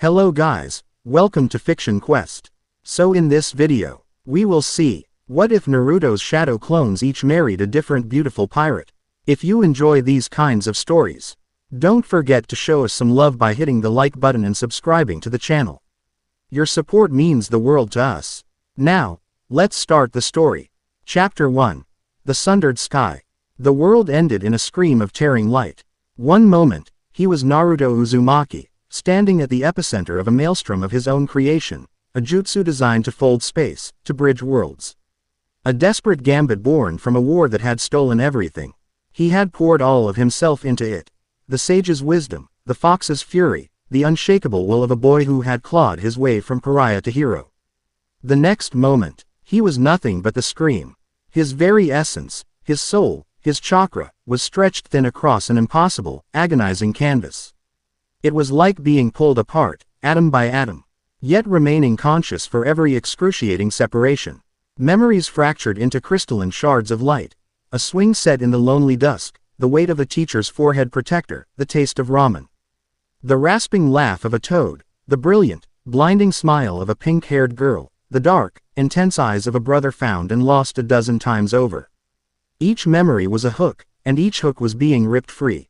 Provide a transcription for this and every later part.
Hello guys, welcome to Fiction Quest. So in this video, we will see, what if Naruto's shadow clones each married a different beautiful pirate? If you enjoy these kinds of stories, don't forget to show us some love by hitting the like button and subscribing to the channel. Your support means the world to us. Now, let's start the story. Chapter 1. The Sundered Sky. The world ended in a scream of tearing light. One moment, he was Naruto Uzumaki, standing at the epicenter of a maelstrom of his own creation, a jutsu designed to fold space, to bridge worlds. A desperate gambit born from a war that had stolen everything. He had poured all of himself into it. The sage's wisdom, the fox's fury, the unshakable will of a boy who had clawed his way from pariah to hero. The next moment, he was nothing but the scream. His very essence, his soul, his chakra, was stretched thin across an impossible, agonizing canvas. It was like being pulled apart, atom by atom, yet remaining conscious for every excruciating separation. Memories fractured into crystalline shards of light. A swing set in the lonely dusk, the weight of a teacher's forehead protector, the taste of ramen. The rasping laugh of a toad, the brilliant, blinding smile of a pink-haired girl, the dark, intense eyes of a brother found and lost a dozen times over. Each memory was a hook, and each hook was being ripped free.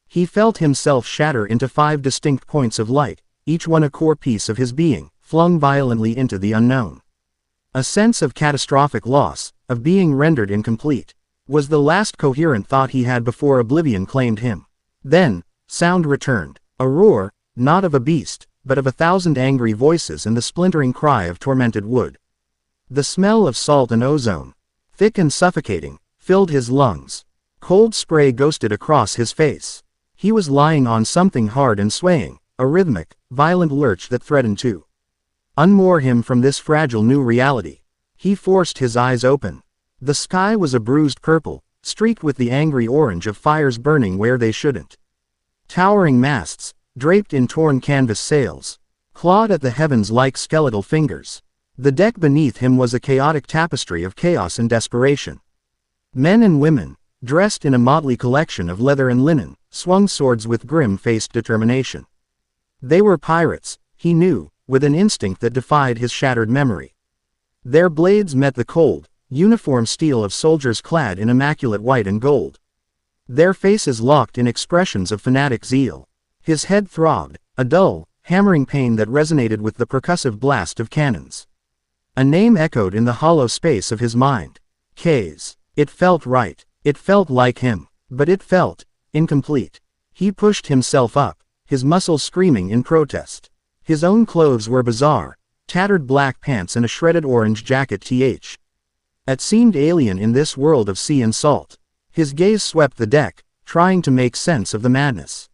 He felt himself shatter into 5 distinct points of light, each one a core piece of his being, flung violently into the unknown. A sense of catastrophic loss, of being rendered incomplete, was the last coherent thought he had before oblivion claimed him. Then, sound returned, a roar, not of a beast, but of 1,000 angry voices and the splintering cry of tormented wood. The smell of salt and ozone, thick and suffocating, filled his lungs. Cold spray ghosted across his face. He was lying on something hard and swaying, a rhythmic, violent lurch that threatened to unmoor him from this fragile new reality. He forced his eyes open. The sky was a bruised purple, streaked with the angry orange of fires burning where they shouldn't. Towering masts, draped in torn canvas sails, clawed at the heavens like skeletal fingers. The deck beneath him was a chaotic tapestry of chaos and desperation. Men and women, dressed in a motley collection of leather and linen, swung swords with grim-faced determination. They were pirates, he knew, with an instinct that defied his shattered memory. Their blades met the cold, uniform steel of soldiers clad in immaculate white and gold. Their faces locked in expressions of fanatic zeal. His head throbbed, a dull, hammering pain that resonated with the percussive blast of cannons. A name echoed in the hollow space of his mind. K's. It felt right. It felt like him. But it felt incomplete. He pushed himself up, his muscles screaming in protest. His own clothes were bizarre, tattered black pants and a shredded orange jacket that seemed alien in this world of sea and salt. His gaze swept the deck, trying to make sense of the madness.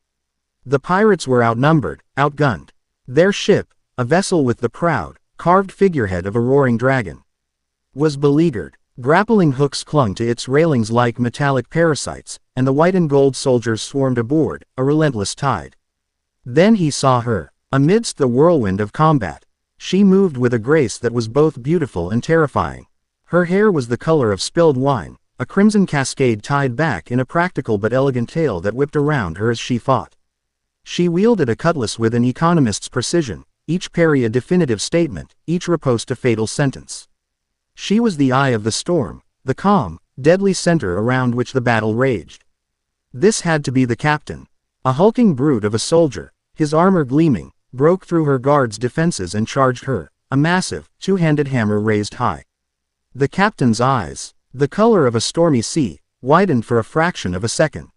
The pirates were outnumbered, outgunned. Their ship, a vessel with the proud, carved figurehead of a roaring dragon, was beleaguered. Grappling hooks clung to its railings like metallic parasites, and the white and gold soldiers swarmed aboard, a relentless tide. Then he saw her, amidst the whirlwind of combat. She moved with a grace that was both beautiful and terrifying. Her hair was the color of spilled wine, a crimson cascade tied back in a practical but elegant tail that whipped around her as she fought. She wielded a cutlass with an economist's precision, each parry a definitive statement, each riposte a fatal sentence. She was the eye of the storm, the calm, deadly center around which the battle raged. This had to be the captain. A hulking brute of a soldier, his armor gleaming, broke through her guard's defenses and charged her, a massive, two-handed hammer raised high. The captain's eyes, the color of a stormy sea, widened for a fraction of a second.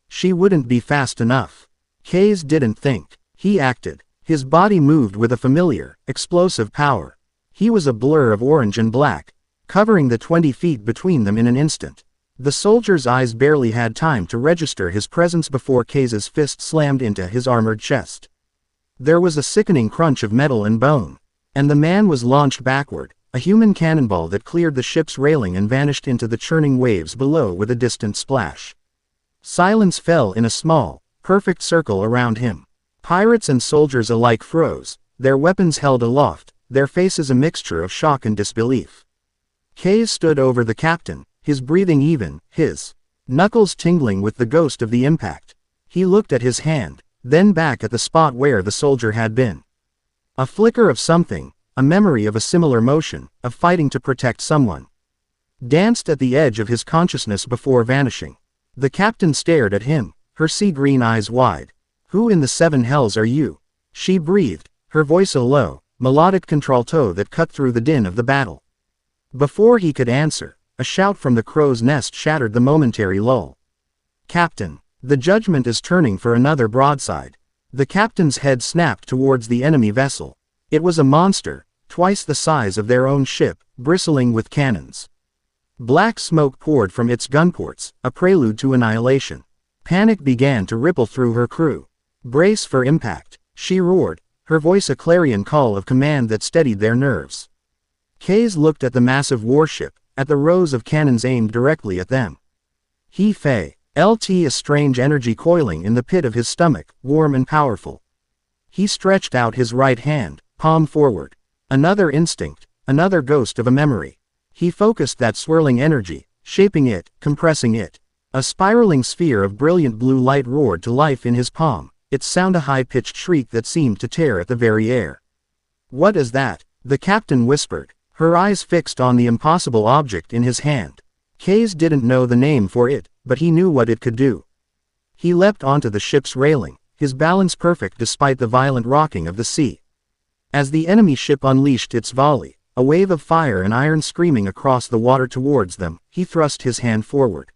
She wouldn't be fast enough. K's didn't think. He acted. His body moved with a familiar, explosive power. He was a blur of orange and black, covering the 20 feet between them in an instant. The soldier's eyes barely had time to register his presence before K's fist slammed into his armored chest. There was a sickening crunch of metal and bone, and the man was launched backward, a human cannonball that cleared the ship's railing and vanished into the churning waves below with a distant splash. Silence fell in a small, perfect circle around him. Pirates and soldiers alike froze, their weapons held aloft, their faces a mixture of shock and disbelief. K's stood over the captain, his breathing even, his knuckles tingling with the ghost of the impact. He looked at his hand, then back at the spot where the soldier had been. A flicker of something, a memory of a similar motion, of fighting to protect someone, danced at the edge of his consciousness before vanishing. The captain stared at him, her sea-green eyes wide. "Who in the seven hells are you?" she breathed, her voice a low, melodic contralto that cut through the din of the battle. Before he could answer, a shout from the crow's nest shattered the momentary lull. "Captain, the Judgment is turning for another broadside." The captain's head snapped towards the enemy vessel. It was a monster, twice the size of their own ship, bristling with cannons. Black smoke poured from its gunports, a prelude to annihilation. Panic began to ripple through her crew. "Brace for impact," she roared, her voice a clarion call of command that steadied their nerves. Kays looked at the massive warship, at the rows of cannons aimed directly at them. He felt a strange energy coiling in the pit of his stomach, warm and powerful. He stretched out his right hand, palm forward. Another instinct, another ghost of a memory. He focused that swirling energy, shaping it, compressing it. A spiraling sphere of brilliant blue light roared to life in his palm, its sound a high-pitched shriek that seemed to tear at the very air. "What is that?" the captain whispered, her eyes fixed on the impossible object in his hand. Kays didn't know the name for it, but he knew what it could do. He leapt onto the ship's railing, his balance perfect despite the violent rocking of the sea. As the enemy ship unleashed its volley, a wave of fire and iron screaming across the water towards them, he thrust his hand forward.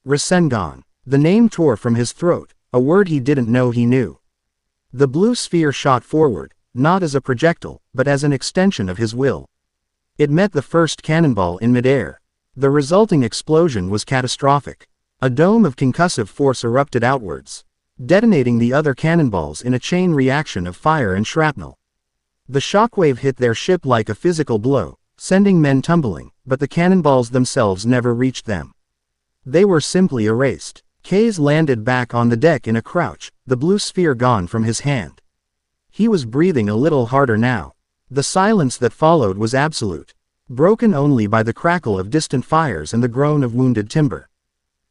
Rasengan. The name tore from his throat, a word he didn't know he knew. The blue sphere shot forward, not as a projectile, but as an extension of his will. It met the first cannonball in midair. The resulting explosion was catastrophic. A dome of concussive force erupted outwards, detonating the other cannonballs in a chain reaction of fire and shrapnel. The shockwave hit their ship like a physical blow, sending men tumbling, but the cannonballs themselves never reached them. They were simply erased. Kays landed back on the deck in a crouch, the blue sphere gone from his hand. He was breathing a little harder now. The silence that followed was absolute, broken only by the crackle of distant fires and the groan of wounded timber.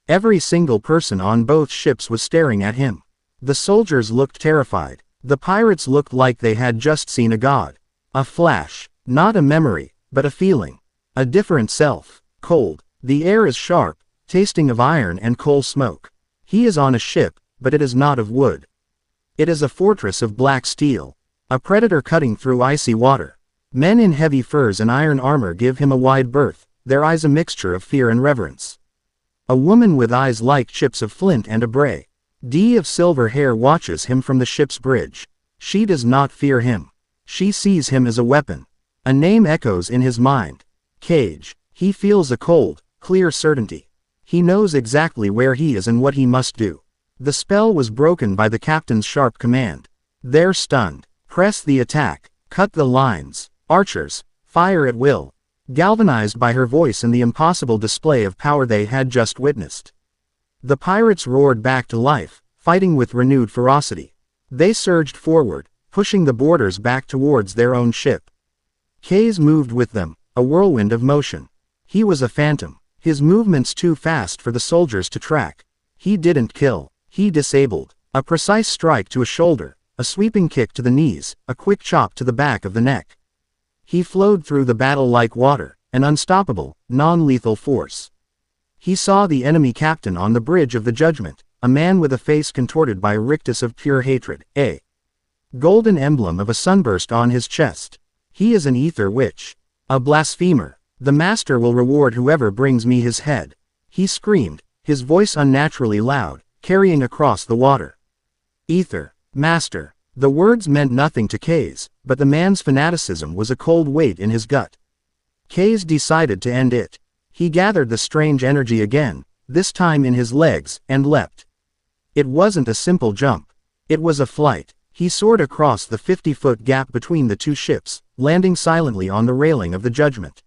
Every single person on both ships was staring at him. The soldiers looked terrified. The pirates looked like they had just seen a god. A flash, not a memory, but a feeling. A different self. Cold. The air is sharp, tasting of iron and coal smoke. He is on a ship, but it is not of wood. It is a fortress of black steel. A predator cutting through icy water. Men in heavy furs and iron armor give him a wide berth, their eyes a mixture of fear and reverence. A woman with eyes like chips of flint and a braid of silver hair watches him from the ship's bridge. She does not fear him. She sees him as a weapon. A name echoes in his mind. Cage. He feels a cold, clear certainty. He knows exactly where he is and what he must do. The spell was broken by the captain's sharp command. They're stunned. Press the attack. Cut the lines. Archers, fire at will. Galvanized by her voice and the impossible display of power they had just witnessed, the pirates roared back to life, fighting with renewed ferocity. They surged forward, pushing the boarders back towards their own ship. Kays moved with them, a whirlwind of motion. He was a phantom, his movements too fast for the soldiers to track. He didn't kill, he disabled. A precise strike to a shoulder, a sweeping kick to the knees, a quick chop to the back of the neck. He flowed through the battle like water, an unstoppable, non-lethal force. He saw the enemy captain on the bridge of the Judgment, a man with a face contorted by a rictus of pure hatred, a golden emblem of a sunburst on his chest. He is an ether witch, a blasphemer. The master will reward whoever brings me his head, he screamed, his voice unnaturally loud, carrying across the water. Ether, master. The words meant nothing to Kays, but the man's fanaticism was a cold weight in his gut. Kays decided to end it. He gathered the strange energy again, this time in his legs, and leapt. It wasn't a simple jump. It was a flight. He soared across the 50-foot gap between the two ships, landing silently on the railing of the Judgment.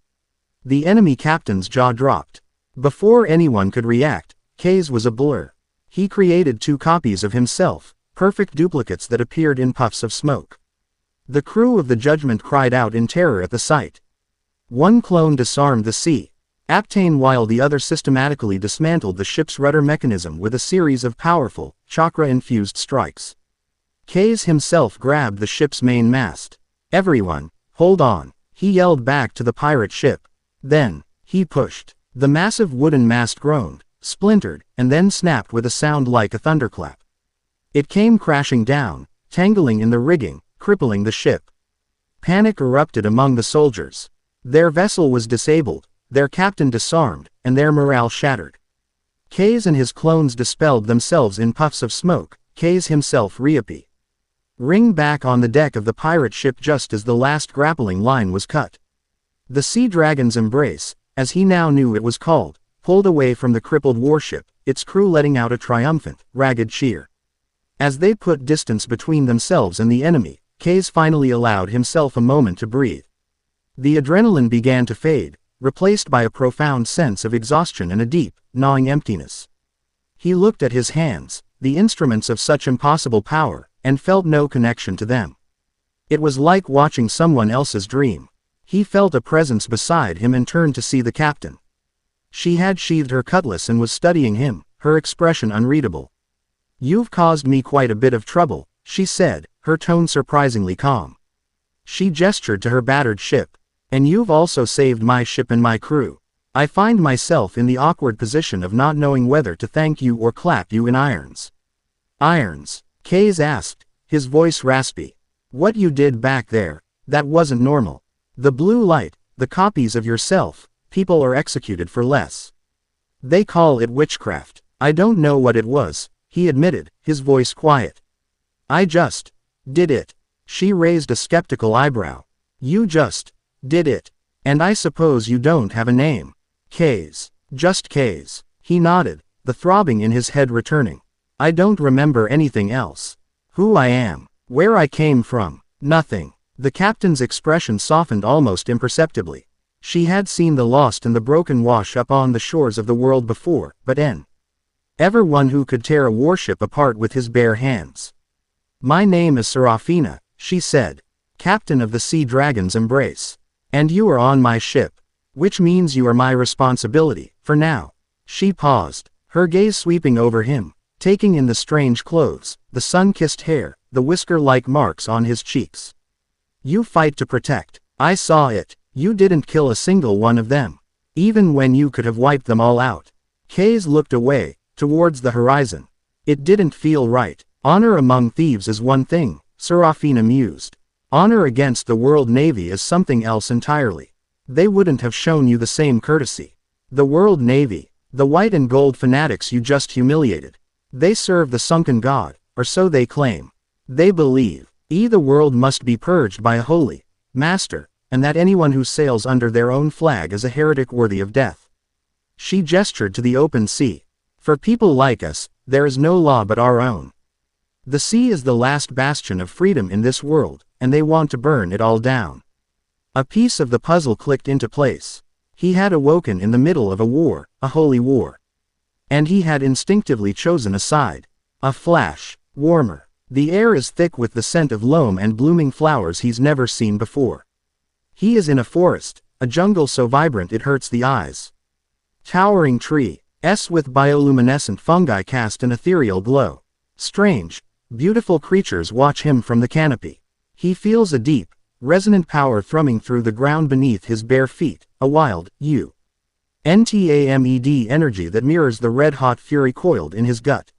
The enemy captain's jaw dropped. Before anyone could react, Kays was a blur. He created two copies of himself, perfect duplicates that appeared in puffs of smoke. The crew of the Judgment cried out in terror at the sight. One clone disarmed the sea aptane while the other systematically dismantled the ship's rudder mechanism with a series of powerful, chakra-infused strikes. Kay's himself grabbed the ship's main mast. "Everyone, hold on," he yelled back to the pirate ship. Then, he pushed. The massive wooden mast groaned, splintered, and then snapped with a sound like a thunderclap. It came crashing down, tangling in the rigging, crippling the ship. Panic erupted among the soldiers. Their vessel was disabled, their captain disarmed, and their morale shattered. Kay's and his clones dispelled themselves in puffs of smoke, Kay's himself reappeared. Ring back on the deck of the pirate ship just as the last grappling line was cut. The Sea Dragon's Embrace, as he now knew it was called, pulled away from the crippled warship, its crew letting out a triumphant, ragged cheer. As they put distance between themselves and the enemy, Kay's finally allowed himself a moment to breathe. The adrenaline began to fade, replaced by a profound sense of exhaustion and a deep, gnawing emptiness. He looked at his hands, the instruments of such impossible power, and felt no connection to them. It was like watching someone else's dream. He felt a presence beside him and turned to see the captain. She had sheathed her cutlass and was studying him, her expression unreadable. "You've caused me quite a bit of trouble," she said, her tone surprisingly calm. She gestured to her battered ship. "And you've also saved my ship and my crew. I find myself in the awkward position of not knowing whether to thank you or clap you in irons." "Irons?" Kay's asked, his voice raspy. "What you did back there, that wasn't normal. The blue light, the copies of yourself, people are executed for less. They call it witchcraft. I don't know what it was," he admitted, his voice quiet. "I just did it." She raised a skeptical eyebrow. "You just did it. And I suppose you don't have a name." "Kay's. Just Kay's." He nodded, the throbbing in his head returning. "I don't remember anything else. Who I am, where I came from, nothing." The captain's expression softened almost imperceptibly. She had seen the lost and the broken wash up on the shores of the world before, but ever one who could tear a warship apart with his bare hands. "My name is Serafina," she said, "captain of the Sea Dragon's Embrace. And you are on my ship. Which means you are my responsibility, for now." She paused, her gaze sweeping over him, taking in the strange clothes, the sun-kissed hair, the whisker-like marks on his cheeks. "You fight to protect. I saw it. You didn't kill a single one of them. Even when you could have wiped them all out." Kay's looked away, towards the horizon. "It didn't feel right. Honor among thieves is one thing," Serafina mused. "Honor against the World Navy is something else entirely. They wouldn't have shown you the same courtesy. The World Navy, the white and gold fanatics you just humiliated. They serve the sunken god, or so they claim. They believe, the world must be purged by a holy master, and that anyone who sails under their own flag is a heretic worthy of death." She gestured to the open sea. "For people like us, there is no law but our own. The sea is the last bastion of freedom in this world, and they want to burn it all down." A piece of the puzzle clicked into place. He had awoken in the middle of a war, a holy war. And he had instinctively chosen a side. A flash, warmer. The air is thick with the scent of loam and blooming flowers he's never seen before. He is in a forest, a jungle so vibrant it hurts the eyes. Towering trees with bioluminescent fungi cast an ethereal glow. Strange, beautiful creatures watch him from the canopy. He feels a deep, resonant power thrumming through the ground beneath his bare feet, a wild, untamed energy that mirrors the red-hot fury coiled in his gut.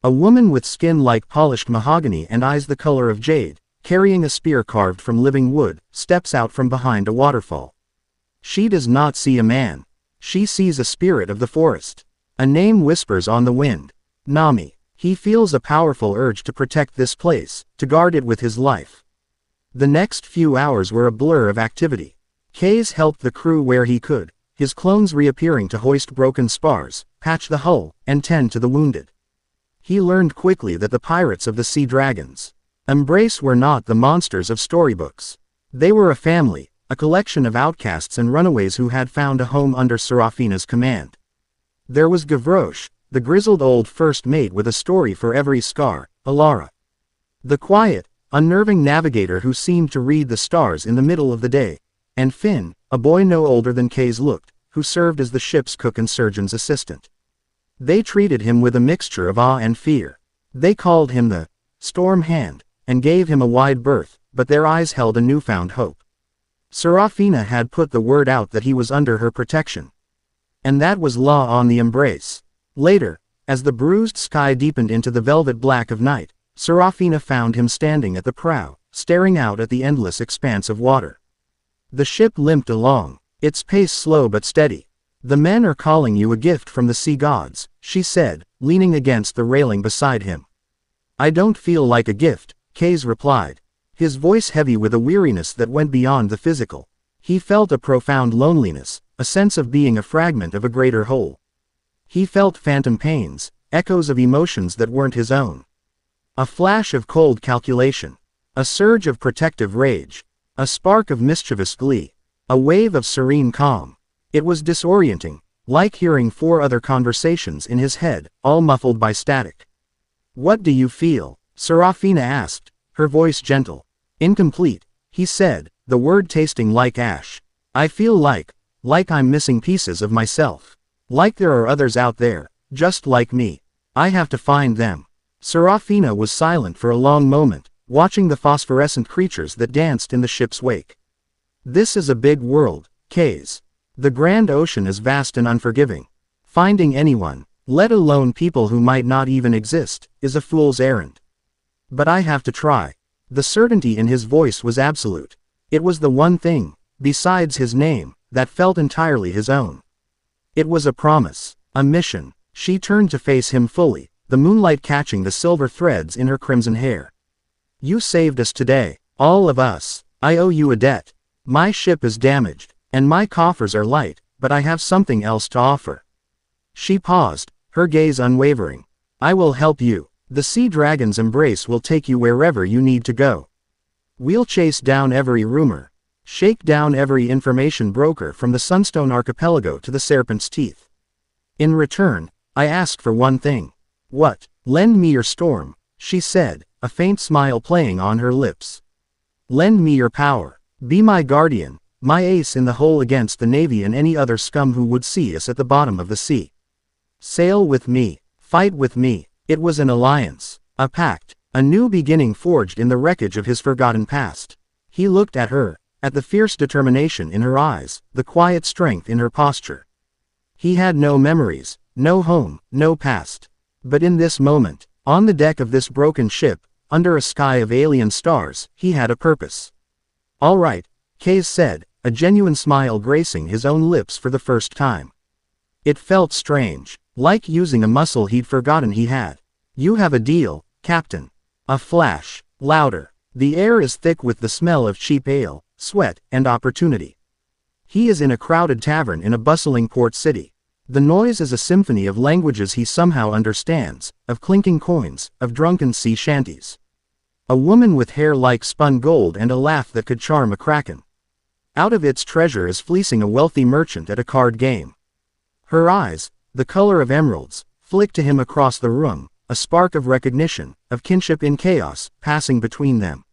A woman with skin like polished mahogany and eyes the color of jade, carrying a spear carved from living wood, steps out from behind a waterfall. She does not see a man. She sees a spirit of the forest. A name whispers on the wind. Nami. He feels a powerful urge to protect this place, to guard it with his life. The next few hours were a blur of activity. Kay's helped the crew where he could, his clones reappearing to hoist broken spars, patch the hull, and tend to the wounded. He learned quickly that the pirates of the Sea Dragon's Embrace were not the monsters of storybooks. They were a family, a collection of outcasts and runaways who had found a home under Serafina's command. There was Gavroche, the grizzled old first mate with a story for every scar, Alara. The quiet, unnerving navigator who seemed to read the stars in the middle of the day, and Finn, a boy no older than Kay's looked, who served as the ship's cook and surgeon's assistant. They treated him with a mixture of awe and fear. They called him the storm hand, and gave him a wide berth, but their eyes held a newfound hope. Serafina had put the word out that he was under her protection. And that was law on the Embrace. Later, as the bruised sky deepened into the velvet black of night, Serafina found him standing at the prow, staring out at the endless expanse of water. The ship limped along, its pace slow but steady. "The men are calling you a gift from the sea gods," she said, leaning against the railing beside him. "I don't feel like a gift," Kays replied, his voice heavy with a weariness that went beyond the physical. He felt a profound loneliness, a sense of being a fragment of a greater whole. He felt phantom pains, echoes of emotions that weren't his own. A flash of cold calculation. A surge of protective rage. A spark of mischievous glee. A wave of serene calm. It was disorienting, like hearing 4 other conversations in his head, all muffled by static. "What do you feel?" Serafina asked, her voice gentle. "Incomplete," he said, the word tasting like ash. "I feel like I'm missing pieces of myself. Like there are others out there, just like me. I have to find them." Serafina was silent for a long moment, watching the phosphorescent creatures that danced in the ship's wake. "This is a big world, Kays. The grand ocean is vast and unforgiving. Finding anyone, let alone people who might not even exist, is a fool's errand. But I have to try." The certainty in his voice was absolute. It was the one thing, besides his name, that felt entirely his own. It was a promise, a mission. She turned to face him fully, the moonlight catching the silver threads in her crimson hair. "You saved us today, all of us. I owe you a debt. My ship is damaged, and my coffers are light, but I have something else to offer." She paused, her gaze unwavering. "I will help you. The Sea Dragon's Embrace will take you wherever you need to go. We'll chase down every rumor, shake down every information broker from the Sunstone Archipelago to the Serpent's Teeth. In return, I ask for one thing." "What?" "Lend me your storm," she said, a faint smile playing on her lips. "Lend me your power. Be my guardian, my ace in the hole against the Navy and any other scum who would see us at the bottom of the sea. Sail with me, fight with me." It was an alliance, a pact, a new beginning forged in the wreckage of his forgotten past. He looked at her, at the fierce determination in her eyes, the quiet strength in her posture. He had no memories, no home, no past. But in this moment, on the deck of this broken ship, under a sky of alien stars, he had a purpose. "All right," Kays said, a genuine smile gracing his own lips for the first time. It felt strange, like using a muscle he'd forgotten he had. "You have a deal, Captain." A flash, louder. The air is thick with the smell of cheap ale, sweat, and opportunity. He is in a crowded tavern in a bustling port city. The noise is a symphony of languages he somehow understands, of clinking coins, of drunken sea shanties. A woman with hair like spun gold and a laugh that could charm a kraken. Out of its treasure is fleecing a wealthy merchant at a card game. Her eyes, the color of emeralds, flick to him across the room, a spark of recognition, of kinship in chaos, passing between them.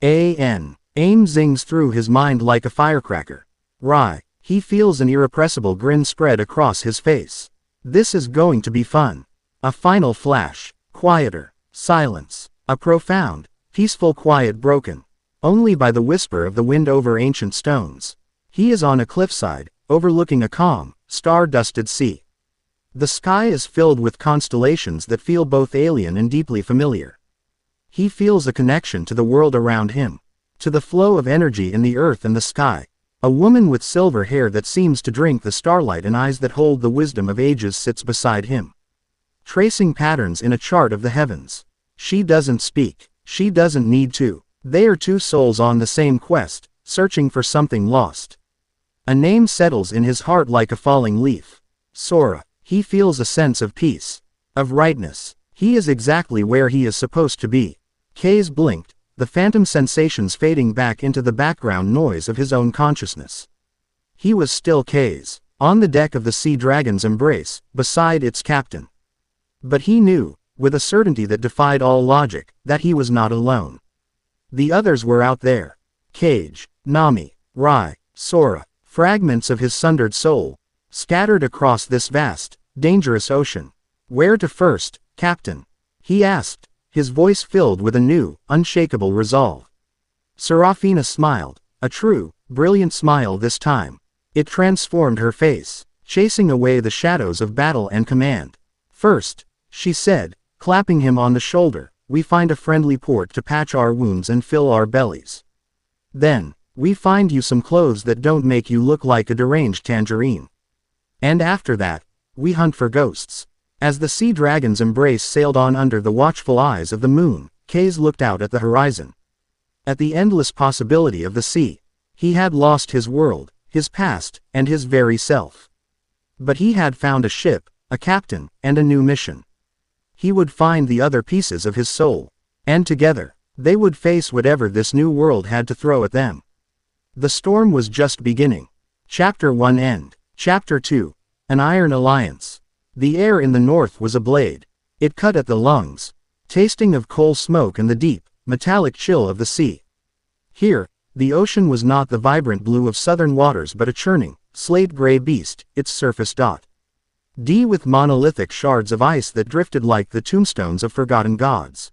Aim zings through his mind like a firecracker. Rye. He feels an irrepressible grin spread across his face. This is going to be fun. A final flash. Quieter. Silence. A profound, peaceful quiet broken only by the whisper of the wind over ancient stones. He is on a cliffside, overlooking a calm, star-dusted sea. The sky is filled with constellations that feel both alien and deeply familiar. He feels a connection to the world around him, to the flow of energy in the earth and the sky. A woman with silver hair that seems to drink the starlight and eyes that hold the wisdom of ages sits beside him, tracing patterns in a chart of the heavens. She doesn't speak. She doesn't need to. They are two souls on the same quest, searching for something lost. A name settles in his heart like a falling leaf. Sora. He feels a sense of peace, of rightness. He is exactly where he is supposed to be. Kays blinked, the phantom sensations fading back into the background noise of his own consciousness. He was still Kays, on the deck of the Sea Dragon's Embrace, beside its captain. But he knew, with a certainty that defied all logic, that he was not alone. The others were out there. Cage, Nami, Rai, Sora, fragments of his sundered soul, scattered across this vast, dangerous ocean. "Where to first, Captain?" he asked, his voice filled with a new, unshakable resolve. Serafina smiled, a true, brilliant smile this time. It transformed her face, chasing away the shadows of battle and command. "First," she said, clapping him on the shoulder, "we find a friendly port to patch our wounds and fill our bellies. Then, we find you some clothes that don't make you look like a deranged tangerine. And after that, we hunt for ghosts." As the sea dragon's embrace sailed on under the watchful eyes of the moon, Kaze looked out at the horizon. At the endless possibility of the sea. He had lost his world, his past, and his very self. But he had found a ship, a captain, and a new mission. He would find the other pieces of his soul. And together, they would face whatever this new world had to throw at them. The storm was just beginning. Chapter 1 End. Chapter 2. An Iron Alliance. The air in the north was ablaze. It cut at the lungs, tasting of coal smoke and the deep, metallic chill of the sea. Here, the ocean was not the vibrant blue of southern waters but a churning, slate-gray beast, its surface D with monolithic shards of ice that drifted like the tombstones of forgotten gods.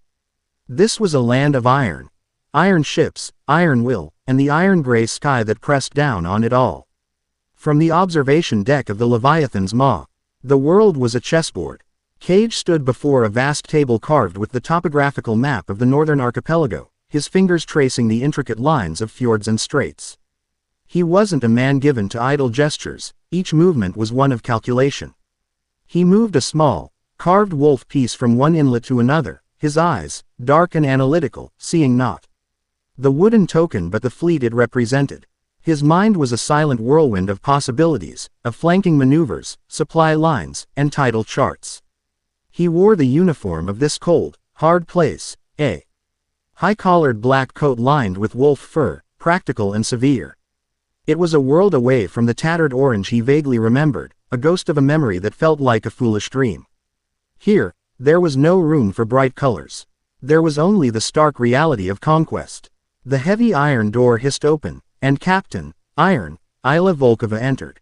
This was a land of iron. Iron ships, iron will, and the iron-gray sky that pressed down on it all. From the observation deck of the Leviathan's maw, the world was a chessboard. Cage stood before a vast table carved with the topographical map of the northern archipelago, his fingers tracing the intricate lines of fjords and straits. He wasn't a man given to idle gestures, each movement was one of calculation. He moved a small, carved wolf piece from one inlet to another, his eyes, dark and analytical, seeing not the wooden token but the fleet it represented. His mind was a silent whirlwind of possibilities, of flanking maneuvers, supply lines, and tidal charts. He wore the uniform of this cold, hard place, a high-collared black coat lined with wolf fur, practical and severe. It was a world away from the tattered orange he vaguely remembered, a ghost of a memory that felt like a foolish dream. Here, there was no room for bright colors. There was only the stark reality of conquest. The heavy iron door hissed open, and Captain, Iron, Isla Volkova entered.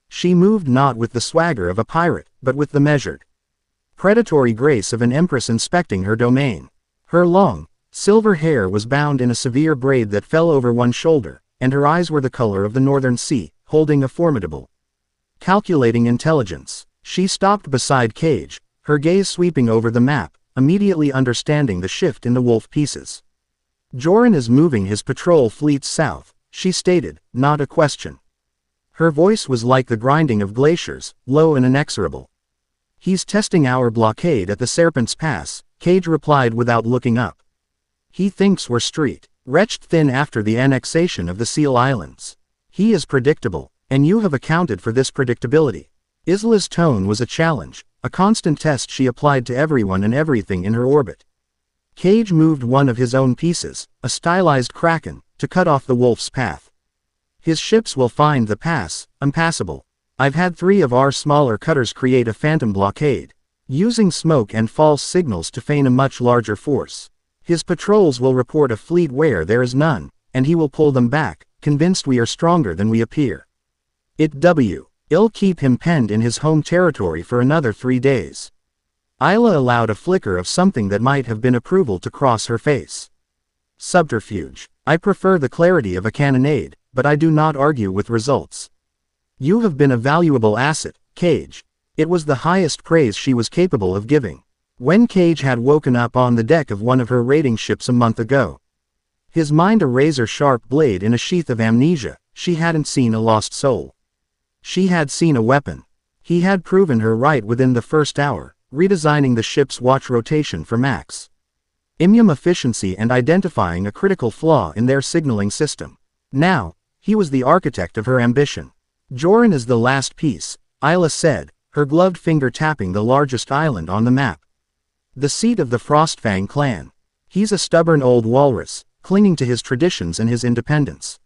She moved not with the swagger of a pirate, but with the measured, predatory grace of an empress inspecting her domain. Her long, silver hair was bound in a severe braid that fell over one shoulder, and her eyes were the color of the northern sea, holding a formidable, calculating intelligence. She stopped beside Cage, her gaze sweeping over the map, immediately understanding the shift in the wolf pieces. "Joran is moving his patrol fleets south," she stated, not a question. Her voice was like the grinding of glaciers, low and inexorable. "He's testing our blockade at the Serpent's Pass," Cage replied without looking up. "He thinks we're stretched thin after the annexation of the Seal Islands. He is predictable, and you have accounted for this predictability." Isla's tone was a challenge, a constant test she applied to everyone and everything in her orbit. Cage moved one of his own pieces, a stylized kraken, to cut off the wolf's path. "His ships will find the pass impassable. I've had 3 of our smaller cutters create a phantom blockade, using smoke and false signals to feign a much larger force. His patrols will report a fleet where there is none, and he will pull them back, convinced we are stronger than we appear. It'll keep him penned in his home territory for another 3 days." Isla allowed a flicker of something that might have been approval to cross her face. "Subterfuge. I prefer the clarity of a cannonade, but I do not argue with results. You have been a valuable asset, Cage." It was the highest praise she was capable of giving. When Cage had woken up on the deck of one of her raiding ships a month ago, his mind a razor-sharp blade in a sheath of amnesia, she hadn't seen a lost soul. She had seen a weapon. He had proven her right within the first hour, redesigning the ship's watch rotation for max efficiency and identifying a critical flaw in their signaling system. Now, he was the architect of her ambition. "Joran is the last piece," Isla said, her gloved finger tapping the largest island on the map. "The seat of the Frostfang clan. He's a stubborn old walrus, clinging to his traditions and his independence.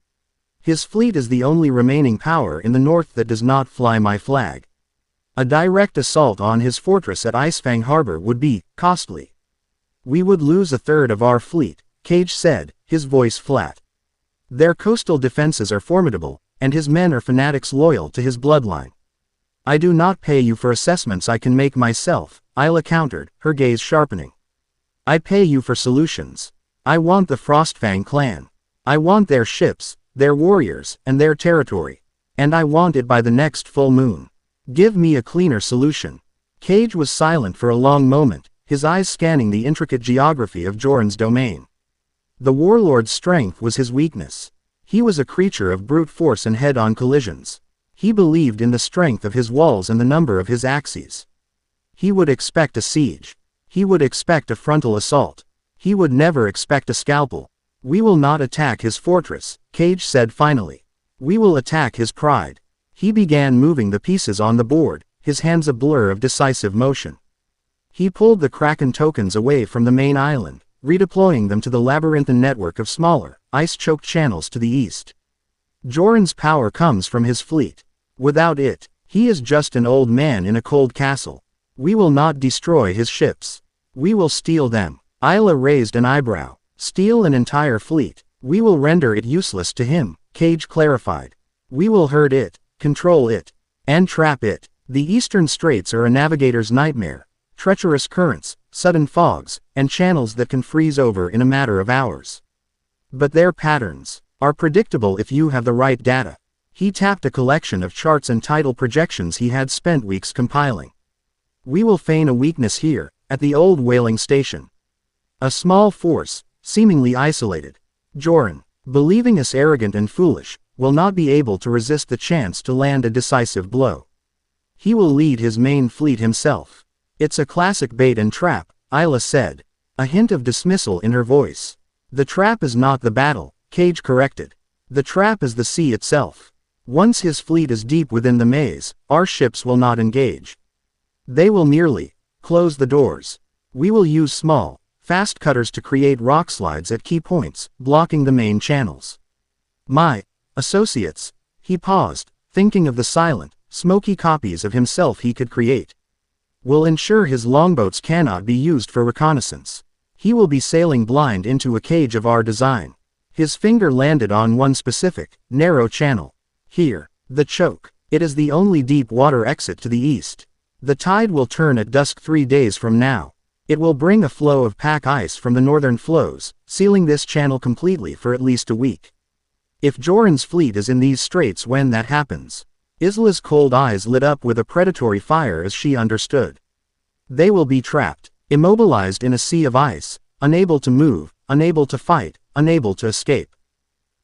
His fleet is the only remaining power in the north that does not fly my flag. A direct assault on his fortress at Icefang Harbor would be costly. We would lose a third of our fleet," Cage said, his voice flat. "Their coastal defenses are formidable, and his men are fanatics loyal to his bloodline." "I do not pay you for assessments I can make myself," Isla countered, her gaze sharpening. I pay you for solutions. I want the Frostfang clan. I want their ships, their warriors, and their territory. And I want it by the next full moon. Give me a cleaner solution. Cage was silent for a long moment, his eyes scanning the intricate geography of Joran's domain. The warlord's strength was his weakness. He was a creature of brute force and head-on collisions. He believed in the strength of his walls and the number of his axes. He would expect a siege. He would expect a frontal assault. He would never expect a scalpel. We will not attack his fortress, Cage said finally. We will attack his pride. He began moving the pieces on the board, his hands a blur of decisive motion. He pulled the Kraken tokens away from the main island, redeploying them to the labyrinthine network of smaller, ice-choked channels to the east. Joran's power comes from his fleet. Without it, he is just an old man in a cold castle. We will not destroy his ships. We will steal them. Isla raised an eyebrow. Steal an entire fleet. We will render it useless to him, Cage clarified. We will herd it, control it, and trap it. The eastern straits are a navigator's nightmare. Treacherous currents, sudden fogs, and channels that can freeze over in a matter of hours. But their patterns are predictable if you have the right data. He tapped a collection of charts and tidal projections he had spent weeks compiling. We will feign a weakness here, at the old whaling station. A small force, seemingly isolated. Joran, believing us arrogant and foolish, will not be able to resist the chance to land a decisive blow. He will lead his main fleet himself. It's a classic bait and trap, Isla said, a hint of dismissal in her voice. The trap is not the battle, Cage corrected. The trap is the sea itself. Once his fleet is deep within the maze, our ships will not engage. They will merely close the doors. We will use small, fast cutters to create rock slides at key points, blocking the main channels. My associates, he paused, thinking of the silent, smoky copies of himself he could create, will ensure his longboats cannot be used for reconnaissance. He will be sailing blind into a cage of our design. His finger landed on one specific, narrow channel. Here, the choke. It is the only deep water exit to the east. The tide will turn at dusk 3 days from now. It will bring a flow of pack ice from the northern flows, sealing this channel completely for at least a week. If Joran's fleet is in these straits when that happens, Isla's cold eyes lit up with a predatory fire as she understood. They will be trapped, immobilized in a sea of ice, unable to move, unable to fight, unable to escape.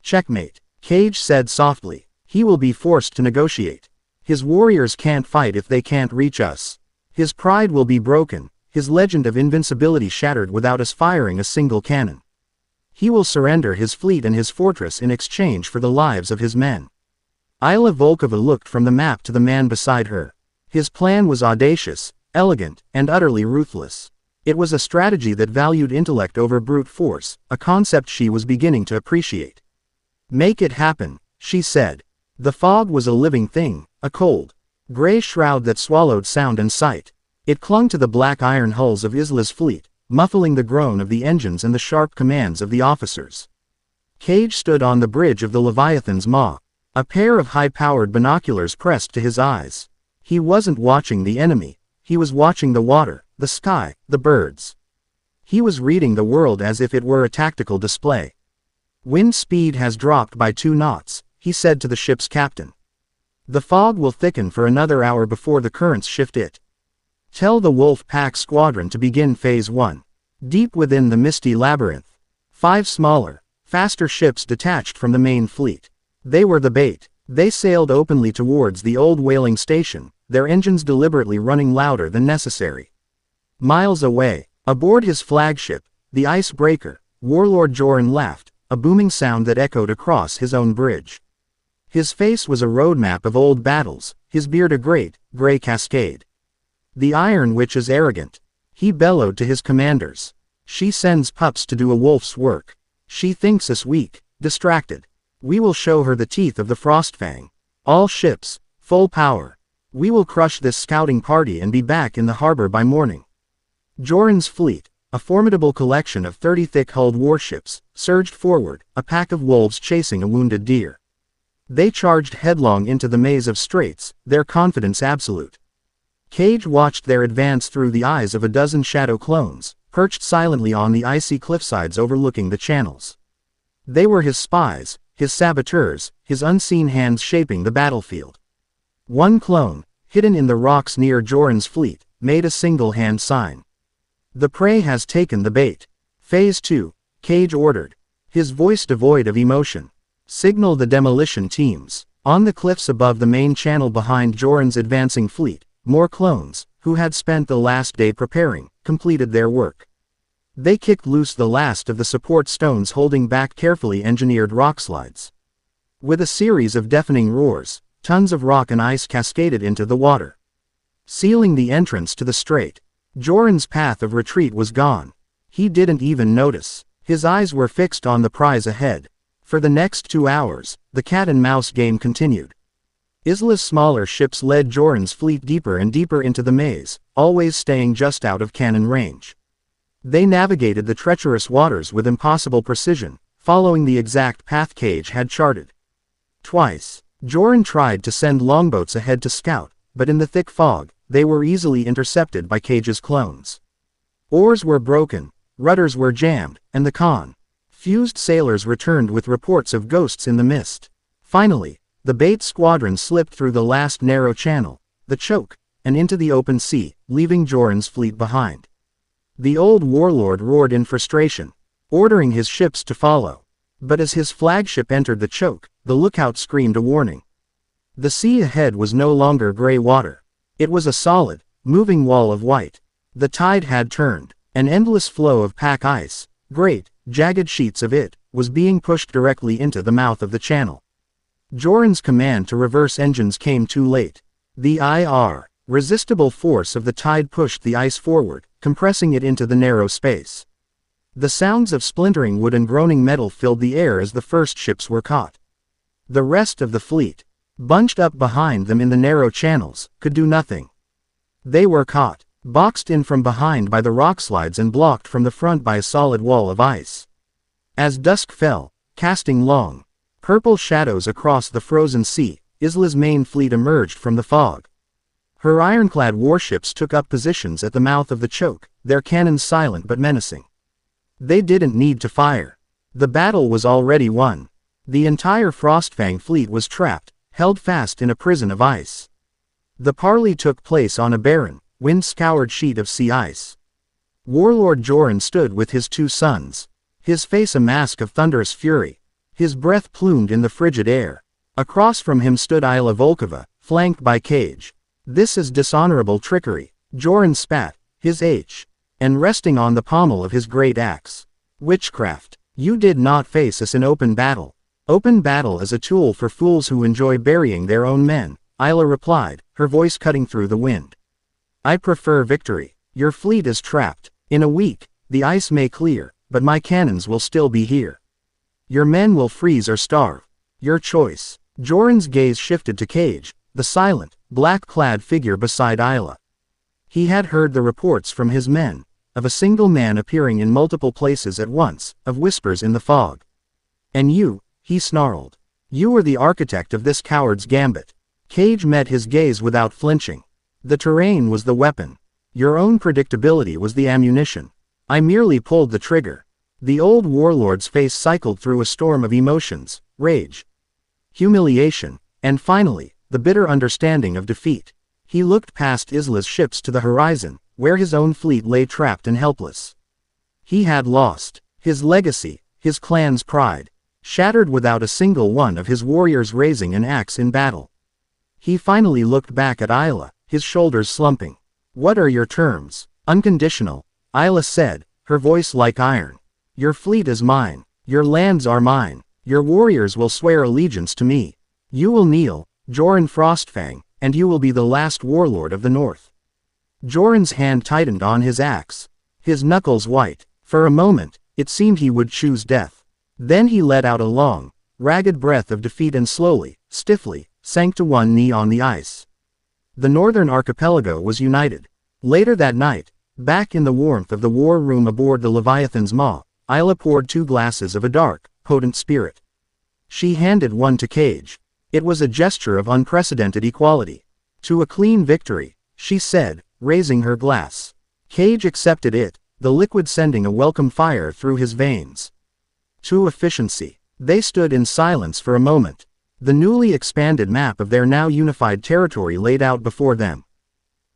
Checkmate, Cage said softly. He will be forced to negotiate. His warriors can't fight if they can't reach us. His pride will be broken, his legend of invincibility shattered without us firing a single cannon. He will surrender his fleet and his fortress in exchange for the lives of his men. Isla Volkova looked from the map to the man beside her. His plan was audacious, elegant, and utterly ruthless. It was a strategy that valued intellect over brute force, a concept she was beginning to appreciate. Make it happen, she said. The fog was a living thing, a cold, gray shroud that swallowed sound and sight. It clung to the black iron hulls of Isla's fleet, muffling the groan of the engines and the sharp commands of the officers. Cage stood on the bridge of the Leviathan's maw, a pair of high-powered binoculars pressed to his eyes. He wasn't watching the enemy, he was watching the water, the sky, the birds. He was reading the world as if it were a tactical display. Wind speed has dropped by 2 knots, he said to the ship's captain. The fog will thicken for another hour before the currents shift it. Tell the Wolf Pack Squadron to begin Phase 1. Deep within the misty labyrinth, 5 smaller, faster ships detached from the main fleet. They were the bait. They sailed openly towards the old whaling station, their engines deliberately running louder than necessary. Miles away, aboard his flagship, the icebreaker, Warlord Joran laughed, a booming sound that echoed across his own bridge. His face was a roadmap of old battles, his beard a great, gray cascade. The Iron Witch is arrogant, he bellowed to his commanders. She sends pups to do a wolf's work. She thinks us weak, distracted. We will show her the teeth of the Frostfang. All ships, full power. We will crush this scouting party and be back in the harbor by morning. Joran's fleet, a formidable collection of 30 thick-hulled warships, surged forward, a pack of wolves chasing a wounded deer. They charged headlong into the maze of straits, their confidence absolute. Cage watched their advance through the eyes of a dozen shadow clones, perched silently on the icy cliffsides overlooking the channels. They were his spies, his saboteurs, his unseen hands shaping the battlefield. One clone, hidden in the rocks near Joran's fleet, made a single hand sign. "The prey has taken the bait. Phase 2, Cage ordered, his voice devoid of emotion. "Signal the demolition teams." On the cliffs above the main channel behind Joran's advancing fleet, more clones, who had spent the last day preparing, completed their work. They kicked loose the last of the support stones holding back carefully engineered rockslides. With a series of deafening roars, tons of rock and ice cascaded into the water, sealing the entrance to the strait. Joran's path of retreat was gone. He didn't even notice. His eyes were fixed on the prize ahead. For the next 2 hours, the cat-and-mouse game continued. Isla's smaller ships led Joran's fleet deeper and deeper into the maze, always staying just out of cannon range. They navigated the treacherous waters with impossible precision, following the exact path Cage had charted. Twice, Joran tried to send longboats ahead to scout, but in the thick fog, they were easily intercepted by Cage's clones. Oars were broken, rudders were jammed, and the confused sailors returned with reports of ghosts in the mist. Finally, the bait squadron slipped through the last narrow channel, the choke, and into the open sea, leaving Joran's fleet behind. The old warlord roared in frustration, ordering his ships to follow. But as his flagship entered the choke, the lookout screamed a warning. The sea ahead was no longer gray water. It was a solid, moving wall of white. The tide had turned. An endless flow of pack ice, great, jagged sheets of it, was being pushed directly into the mouth of the channel. Joran's command to reverse engines came too late. The irresistible force of the tide pushed the ice forward, compressing it into the narrow space. The sounds of splintering wood and groaning metal filled the air as the first ships were caught. The rest of the fleet, bunched up behind them in the narrow channels, could do nothing. They were caught, boxed in from behind by the rockslides and blocked from the front by a solid wall of ice. As dusk fell, casting long, purple shadows across the frozen sea, Isla's main fleet emerged from the fog. Her ironclad warships took up positions at the mouth of the choke, their cannons silent but menacing. They didn't need to fire. The battle was already won. The entire Frostfang fleet was trapped, held fast in a prison of ice. The parley took place on a barren, wind-scoured sheet of sea ice. Warlord Joran stood with his 2 sons, his face a mask of thunderous fury, his breath plumed in the frigid air. Across from him stood Isla Volkova, flanked by Cage. "This is dishonorable trickery," Joran spat, his and resting on the pommel of his great axe. "Witchcraft. You did not face us in open battle." "Open battle is a tool for fools who enjoy burying their own men," Isla replied, her voice cutting through the wind. "I prefer victory. Your fleet is trapped. In a week, the ice may clear, but my cannons will still be here. Your men will freeze or starve. Your choice." Joran's gaze shifted to Cage, the silent, black-clad figure beside Isla. He had heard the reports from his men, of a single man appearing in multiple places at once, of whispers in the fog. "And you," he snarled. "You were the architect of this coward's gambit." Cage met his gaze without flinching. "The terrain was the weapon. Your own predictability was the ammunition. I merely pulled the trigger." The old warlord's face cycled through a storm of emotions, rage, humiliation, and finally, the bitter understanding of defeat. He looked past Isla's ships to the horizon, where his own fleet lay trapped and helpless. He had lost his legacy, his clan's pride, shattered without a single one of his warriors raising an axe in battle. He finally looked back at Isla, his shoulders slumping. "What are your terms?" "Unconditional," Isla said, her voice like iron. "Your fleet is mine. Your lands are mine. Your warriors will swear allegiance to me. You will kneel, Joran Frostfang, and you will be the last warlord of the North." Joran's hand tightened on his axe, his knuckles white. For a moment, it seemed he would choose death. Then he let out a long, ragged breath of defeat and slowly, stiffly, sank to one knee on the ice. The northern archipelago was united. Later that night, back in the warmth of the war room aboard the Leviathan's maw, Isla poured 2 glasses of a dark, potent spirit. She handed one to Cage. It was a gesture of unprecedented equality. "To a clean victory," she said, raising her glass. Cage accepted it, the liquid sending a welcome fire through his veins. To efficiency. They stood in silence for a moment. The newly expanded map of their now unified territory laid out before them.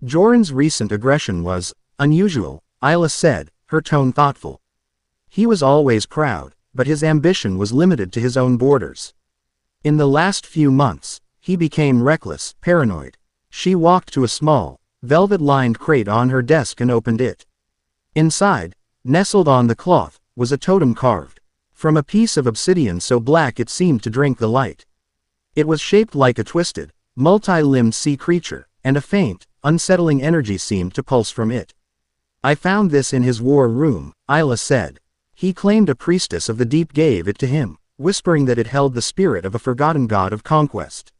Joran's recent aggression was unusual, Isla said, her tone thoughtful. He was always proud, but his ambition was limited to his own borders. In the last few months, he became reckless, paranoid. She walked to a small, velvet-lined crate on her desk and opened it. Inside, nestled on the cloth, was a totem carved from a piece of obsidian so black it seemed to drink the light. It was shaped like a twisted, multi-limbed sea creature, and a faint, unsettling energy seemed to pulse from it. I found this in his war room, Isla said. He claimed a priestess of the deep gave it to him, whispering that it held the spirit of a forgotten god of conquest.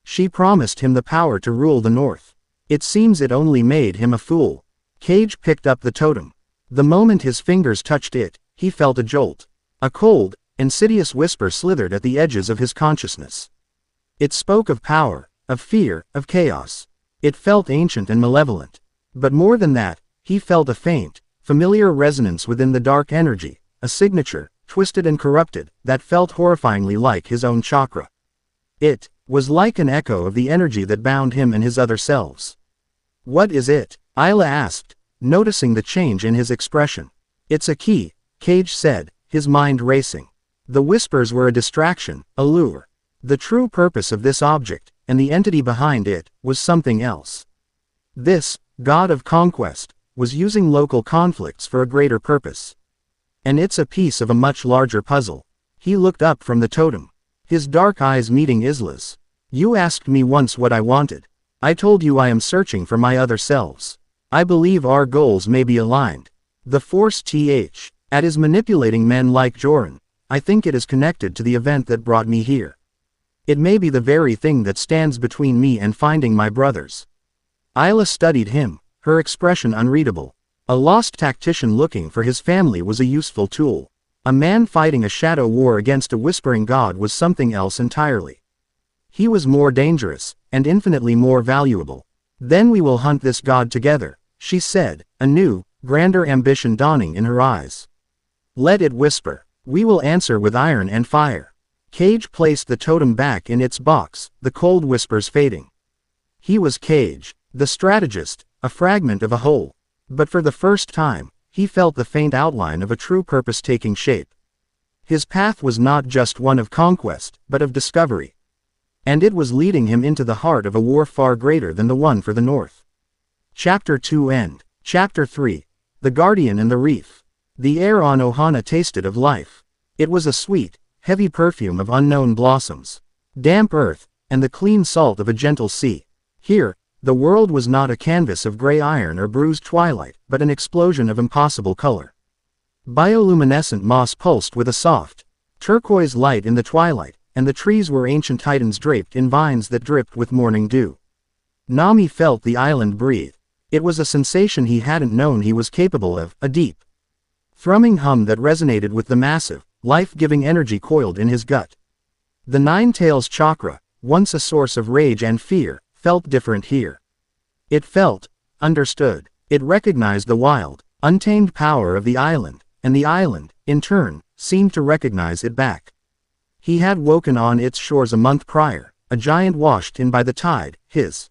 She promised him the power to rule the north. It seems it only made him a fool. Cage picked up the totem. The moment his fingers touched it, he felt a jolt. A cold, insidious whisper slithered at the edges of his consciousness. It spoke of power, of fear, of chaos. It felt ancient and malevolent. But more than that, he felt a faint, familiar resonance within the dark energy, a signature, twisted and corrupted, that felt horrifyingly like his own chakra. It was like an echo of the energy that bound him and his other selves. What is it? Isla asked, noticing the change in his expression. It's a key, Cage said, his mind racing. The whispers were a distraction, a lure. The true purpose of this object, and the entity behind it, was something else. This god of conquest was using local conflicts for a greater purpose. And it's a piece of a much larger puzzle. He looked up from the totem, his dark eyes meeting Isla's. You asked me once what I wanted. I told you I am searching for my other selves. I believe our goals may be aligned. The Force at is manipulating men like Joran. I think it is connected to the event that brought me here. It may be the very thing that stands between me and finding my brothers. Isla studied him, her expression unreadable. A lost tactician looking for his family was a useful tool. A man fighting a shadow war against a whispering god was something else entirely. He was more dangerous, and infinitely more valuable. Then we will hunt this god together, she said, a new, grander ambition dawning in her eyes. Let it whisper. We will answer with iron and fire. Cage placed the totem back in its box, the cold whispers fading. He was Cage, the strategist, a fragment of a whole. But for the first time, he felt the faint outline of a true purpose taking shape. His path was not just one of conquest, but of discovery. And it was leading him into the heart of a war far greater than the one for the North. Chapter 2 End. Chapter 3. The Guardian and the Reef. The air on Ohana tasted of life. It was a sweet, heavy perfume of unknown blossoms, damp earth, and the clean salt of a gentle sea. Here, the world was not a canvas of gray iron or bruised twilight, but an explosion of impossible color. Bioluminescent moss pulsed with a soft, turquoise light in the twilight, and the trees were ancient titans draped in vines that dripped with morning dew. Nami felt the island breathe. It was a sensation he hadn't known he was capable of, a deep, thrumming hum that resonated with the massive, life-giving energy coiled in his gut. The Nine Tails chakra, once a source of rage and fear, felt different here. It felt understood. It recognized the wild, untamed power of the island, and the island, in turn, seemed to recognize it back. He had woken on its shores a month prior, a giant washed in by the tide, his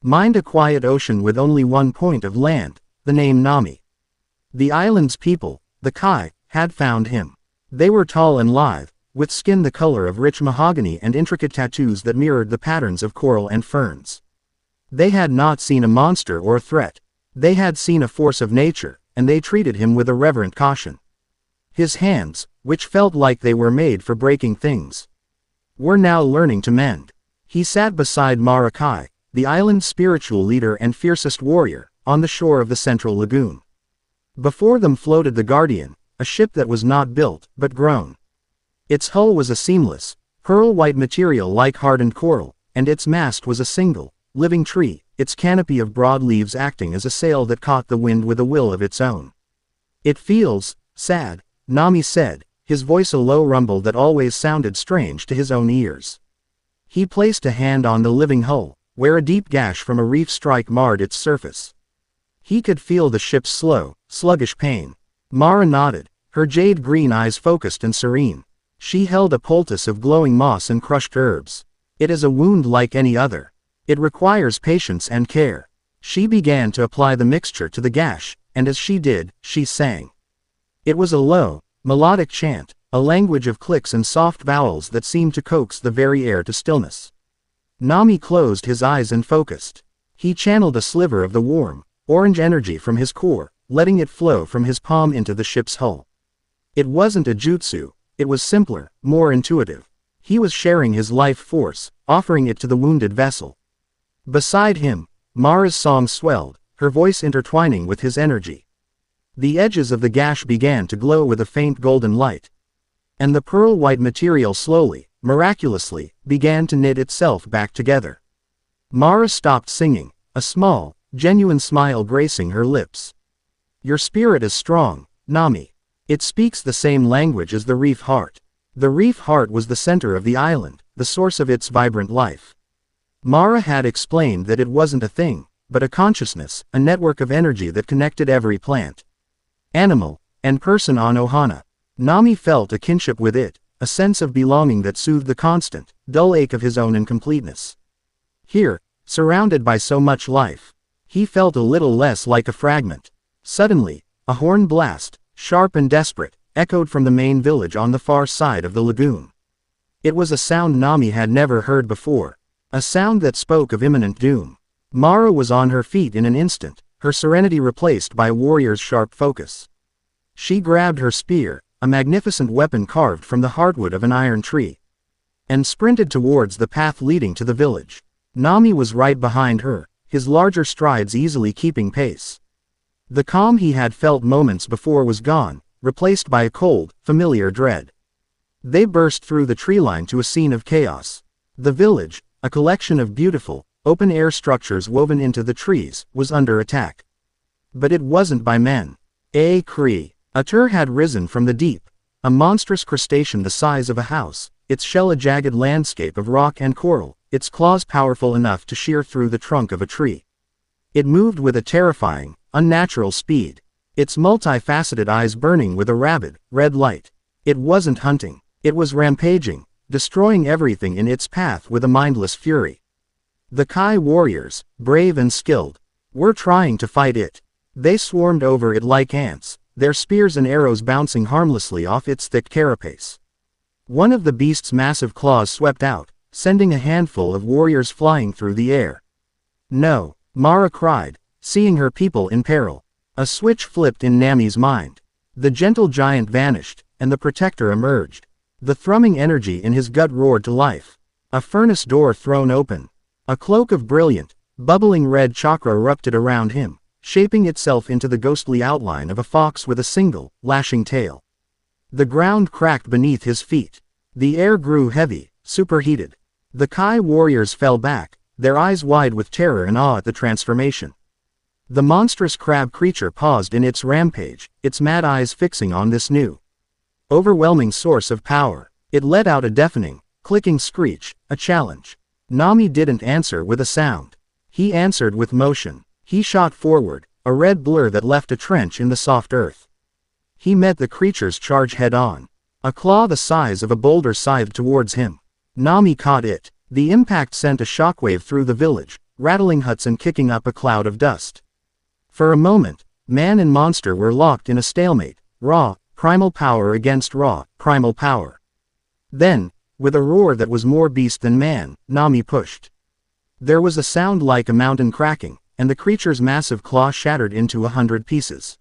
mind a quiet ocean with only one point of land, the name Nami. The island's people, the Kai, had found him. They were tall and lithe, with skin the color of rich mahogany and intricate tattoos that mirrored the patterns of coral and ferns. They had not seen a monster or a threat. They had seen a force of nature, and they treated him with a reverent caution. His hands, which felt like they were made for breaking things, were now learning to mend. He sat beside Marakai, the island's spiritual leader and fiercest warrior, on the shore of the central lagoon. Before them floated the Guardian, a ship that was not built, but grown. Its hull was a seamless, pearl-white material like hardened coral, and its mast was a single, living tree, its canopy of broad leaves acting as a sail that caught the wind with a will of its own. It feels sad, Nami said, his voice a low rumble that always sounded strange to his own ears. He placed a hand on the living hull, where a deep gash from a reef strike marred its surface. He could feel the ship's slow, sluggish pain. Mara nodded, her jade-green eyes focused and serene. She held a poultice of glowing moss and crushed herbs. It is a wound like any other. It requires patience and care. She began to apply the mixture to the gash, and as she did, she sang. It was a low, melodic chant, a language of clicks and soft vowels that seemed to coax the very air to stillness. Nami closed his eyes and focused. He channeled a sliver of the warm, orange energy from his core, letting it flow from his palm into the ship's hull. It wasn't a jutsu, it was simpler, more intuitive. He was sharing his life force, offering it to the wounded vessel. Beside him, Mara's song swelled, her voice intertwining with his energy. The edges of the gash began to glow with a faint golden light. And the pearl-white material slowly, miraculously, began to knit itself back together. Mara stopped singing, a small, genuine smile gracing her lips. Your spirit is strong, Nami. It speaks the same language as the reef heart. The reef heart was the center of the island, the source of its vibrant life. Mara had explained that it wasn't a thing, but a consciousness, a network of energy that connected every plant, animal, and person on Ohana. Nami felt a kinship with it, a sense of belonging that soothed the constant, dull ache of his own incompleteness. Here, surrounded by so much life, he felt a little less like a fragment. Suddenly, a horn blast, sharp and desperate, echoed from the main village on the far side of the lagoon. It was a sound Nami had never heard before, a sound that spoke of imminent doom. Mara was on her feet in an instant, her serenity replaced by a warrior's sharp focus. She grabbed her spear, a magnificent weapon carved from the heartwood of an iron tree, and sprinted towards the path leading to the village. Nami was right behind her, his larger strides easily keeping pace. The calm he had felt moments before was gone, replaced by a cold, familiar dread. They burst through the tree line to a scene of chaos. The village, a collection of beautiful, open-air structures woven into the trees, was under attack. But it wasn't by men. A tur had risen from the deep, a monstrous crustacean the size of a house, its shell a jagged landscape of rock and coral, its claws powerful enough to shear through the trunk of a tree. It moved with a terrifying, unnatural speed, its multifaceted eyes burning with a rabid, red light. It wasn't hunting, it was rampaging, destroying everything in its path with a mindless fury. The Kai warriors, brave and skilled, were trying to fight it. They swarmed over it like ants, their spears and arrows bouncing harmlessly off its thick carapace. One of the beast's massive claws swept out, sending a handful of warriors flying through the air. No, Mara cried, seeing her people in peril. A switch flipped in Nami's mind. The gentle giant vanished, and the protector emerged. The thrumming energy in his gut roared to life. A furnace door thrown open. A cloak of brilliant, bubbling red chakra erupted around him, shaping itself into the ghostly outline of a fox with a single, lashing tail. The ground cracked beneath his feet. The air grew heavy, superheated. The Kai warriors fell back, their eyes wide with terror and awe at the transformation. The monstrous crab creature paused in its rampage, its mad eyes fixing on this new, overwhelming source of power. It let out a deafening, clicking screech, a challenge. Nami didn't answer with a sound. He answered with motion. He shot forward, a red blur that left a trench in the soft earth. He met the creature's charge head-on. A claw the size of a boulder scythed towards him. Nami caught it. The impact sent a shockwave through the village, rattling huts and kicking up a cloud of dust. For a moment, man and monster were locked in a stalemate, raw, primal power against raw, primal power. Then, with a roar that was more beast than man, Nami pushed. There was a sound like a mountain cracking, and the creature's massive claw shattered into 100 pieces.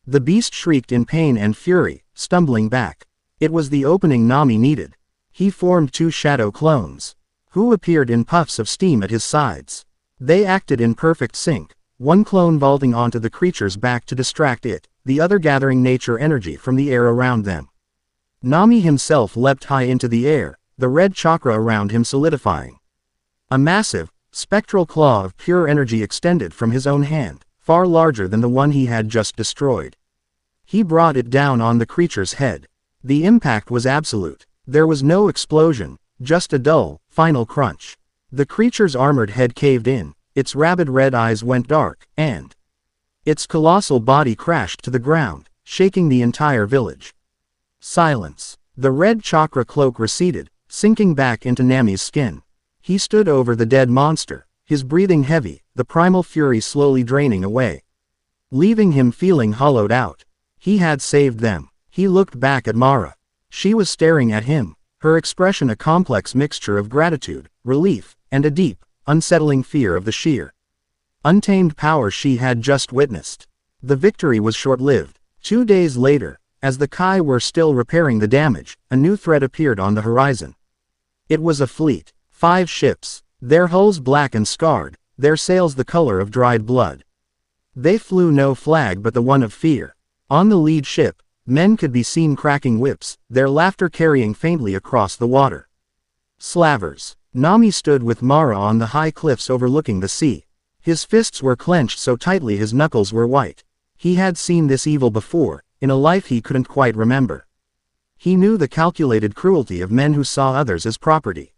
The beast shrieked in pain and fury, stumbling back. It was the opening Nami needed. He formed two shadow clones, who appeared in puffs of steam at his sides. They acted in perfect sync, one clone vaulting onto the creature's back to distract it, the other gathering nature energy from the air around them. Nami himself leapt high into the air, the red chakra around him solidifying. A massive, spectral claw of pure energy extended from his own hand, far larger than the one he had just destroyed. He brought it down on the creature's head. The impact was absolute. There was no explosion, just a dull, final crunch. The creature's armored head caved in, its rabid red eyes went dark, and Its colossal body crashed to the ground, shaking the entire village. Silence. The red chakra cloak receded, sinking back into Nami's skin. He stood over the dead monster, his breathing heavy, the primal fury slowly draining away, leaving him feeling hollowed out. He had saved them. He looked back at Mara. She was staring at him, her expression a complex mixture of gratitude, relief, and a deep, unsettling fear of the sheer, untamed power she had just witnessed. The victory was short-lived. 2 days later, as the Kai were still repairing the damage, a new threat appeared on the horizon. It was a fleet. 5 ships, their hulls black and scarred, their sails the color of dried blood. They flew no flag but the one of fear. On the lead ship, men could be seen cracking whips, their laughter carrying faintly across the water. Slavers. Nami stood with Mara on the high cliffs overlooking the sea. His fists were clenched so tightly his knuckles were white. He had seen this evil before, in a life he couldn't quite remember. He knew the calculated cruelty of men who saw others as property.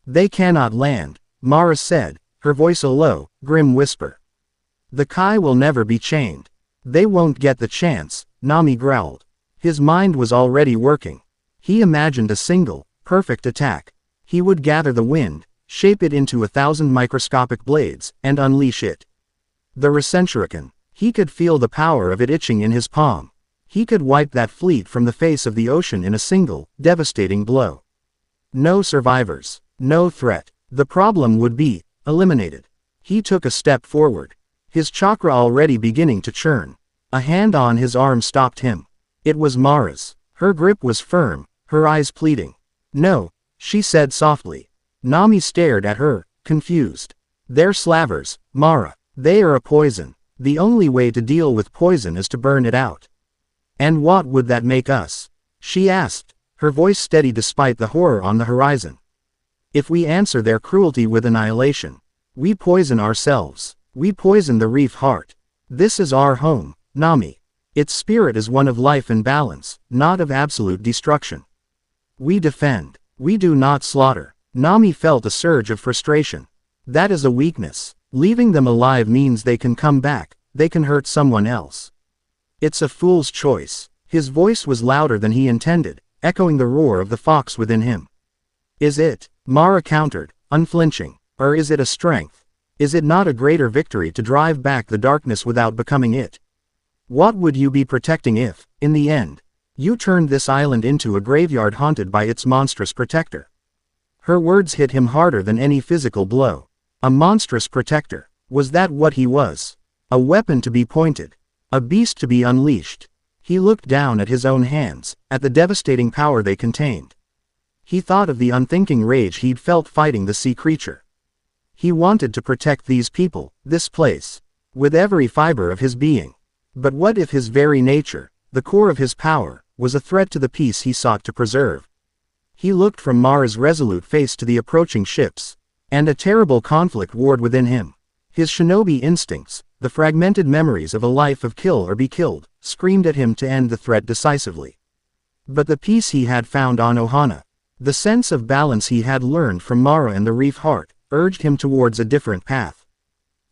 They cannot land, Mara said, her voice a low, grim whisper. The Kai will never be chained. They won't get the chance, Nami growled. His mind was already working. He imagined a single, perfect attack. He would gather the wind, shape it into 1,000 microscopic blades, and unleash it. The Recentrican. He could feel the power of it itching in his palm. He could wipe that fleet from the face of the ocean in a single, devastating blow. No survivors. No threat. The problem would be eliminated. He took a step forward, his chakra already beginning to churn. A hand on his arm stopped him. It was Mara's. Her grip was firm, her eyes pleading. No, she said softly. Nami stared at her, confused. They're slavers, Mara. They are a poison. The only way to deal with poison is to burn it out. And what would that make us? She asked, her voice steady despite the horror on the horizon. If we answer their cruelty with annihilation, we poison ourselves. We poison the reef heart. This is our home, Nami. Its spirit is one of life and balance, not of absolute destruction. We defend. We do not slaughter. Nami felt a surge of frustration. That is a weakness. Leaving them alive means they can come back, they can hurt someone else. It's a fool's choice. His voice was louder than he intended, echoing the roar of the fox within him. Is it? Mara countered, unflinching. Or is it a strength? Is it not a greater victory to drive back the darkness without becoming it? What would you be protecting if, in the end, you turned this island into a graveyard haunted by its monstrous protector? Her words hit him harder than any physical blow. A monstrous protector. Was that what he was? A weapon to be pointed. A beast to be unleashed. He looked down at his own hands, at the devastating power they contained. He thought of the unthinking rage he'd felt fighting the sea creature. He wanted to protect these people, this place, with every fiber of his being. But what if his very nature, the core of his power, was a threat to the peace he sought to preserve? He looked from Mara's resolute face to the approaching ships, and a terrible conflict warred within him. His shinobi instincts, the fragmented memories of a life of kill or be killed, screamed at him to end the threat decisively. But the peace he had found on Ohana, the sense of balance he had learned from Mara and the reef heart, urged him towards a different path.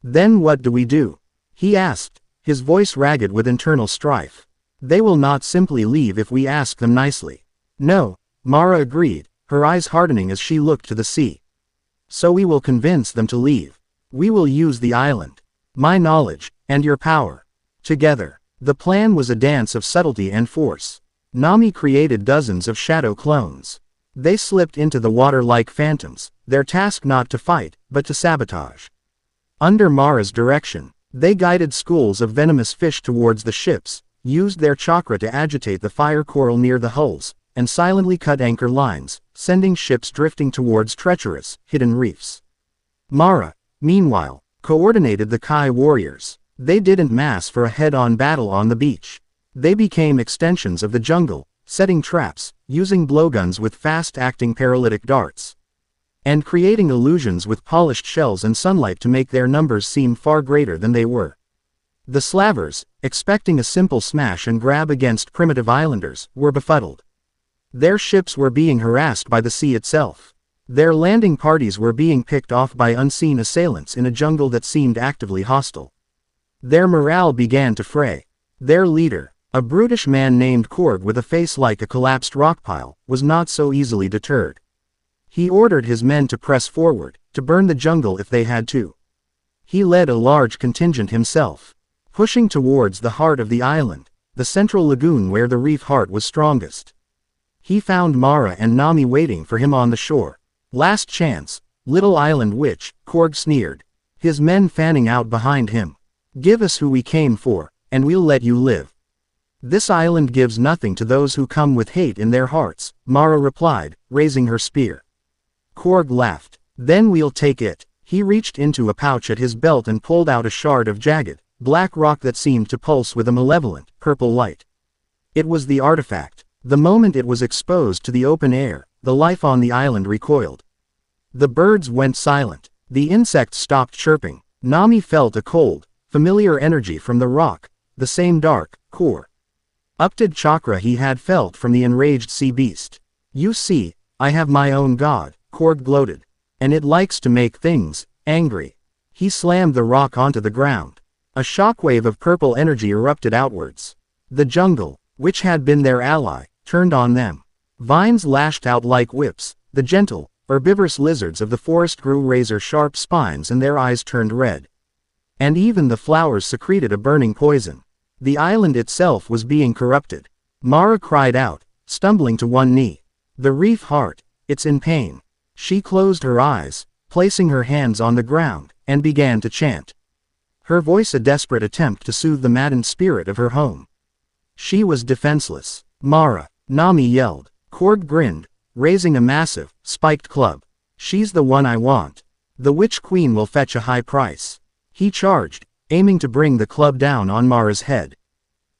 Then what do we do? He asked, his voice ragged with internal strife. They will not simply leave if we ask them nicely. No, Mara agreed, her eyes hardening as she looked to the sea. So we will convince them to leave. We will use the island, my knowledge, and your power. Together. The plan was a dance of subtlety and force. Nami created dozens of shadow clones. They slipped into the water like phantoms, their task not to fight, but to sabotage. Under Mara's direction, they guided schools of venomous fish towards the ships, used their chakra to agitate the fire coral near the hulls, and silently cut anchor lines, sending ships drifting towards treacherous, hidden reefs. Mara, meanwhile, coordinated the Kai warriors. They didn't mass for a head-on battle on the beach. They became extensions of the jungle, setting traps, using blowguns with fast-acting paralytic darts, and creating illusions with polished shells and sunlight to make their numbers seem far greater than they were. The slavers, expecting a simple smash and grab against primitive islanders, were befuddled. Their ships were being harassed by the sea itself. Their landing parties were being picked off by unseen assailants in a jungle that seemed actively hostile. Their morale began to fray. Their leader, a brutish man named Korg with a face like a collapsed rock pile, was not so easily deterred. He ordered his men to press forward, to burn the jungle if they had to. He led a large contingent himself, pushing towards the heart of the island, the central lagoon where the reef heart was strongest. He found Mara and Nami waiting for him on the shore. Last chance, little island witch, Korg sneered, his men fanning out behind him. Give us who we came for, and we'll let you live. This island gives nothing to those who come with hate in their hearts, Mara replied, raising her spear. Korg laughed. Then we'll take it. He reached into a pouch at his belt and pulled out a shard of jagged, black rock that seemed to pulse with a malevolent, purple light. It was the artifact. The moment it was exposed to the open air, the life on the island recoiled. The birds went silent. The insects stopped chirping. Nami felt a cold, familiar energy from the rock, the same dark, corrupted chakra he had felt from the enraged sea beast. You see, I have my own god, Korg gloated. And it likes to make things angry. He slammed the rock onto the ground. A shockwave of purple energy erupted outwards. The jungle, which had been their ally, turned on them. Vines lashed out like whips. The gentle, herbivorous lizards of the forest grew razor-sharp spines and their eyes turned red. And even the flowers secreted a burning poison. The island itself was being corrupted. Mara cried out, stumbling to one knee. The reef heart, it's in pain. She closed her eyes, placing her hands on the ground, and began to chant. Her voice a desperate attempt to soothe the maddened spirit of her home. She was defenseless. Mara, Nami yelled. Korg grinned, raising a massive, spiked club. She's the one I want. The Witch Queen will fetch a high price. He charged, aiming to bring the club down on Mara's head.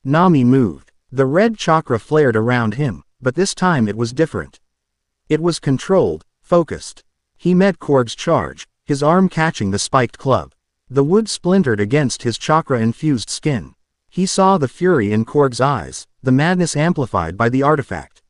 Nami moved. The red chakra flared around him, but this time it was different. It was controlled, focused. He met Korg's charge, his arm catching the spiked club. The wood splintered against his chakra-infused skin. He saw the fury in Korg's eyes, the madness amplified by the artifact.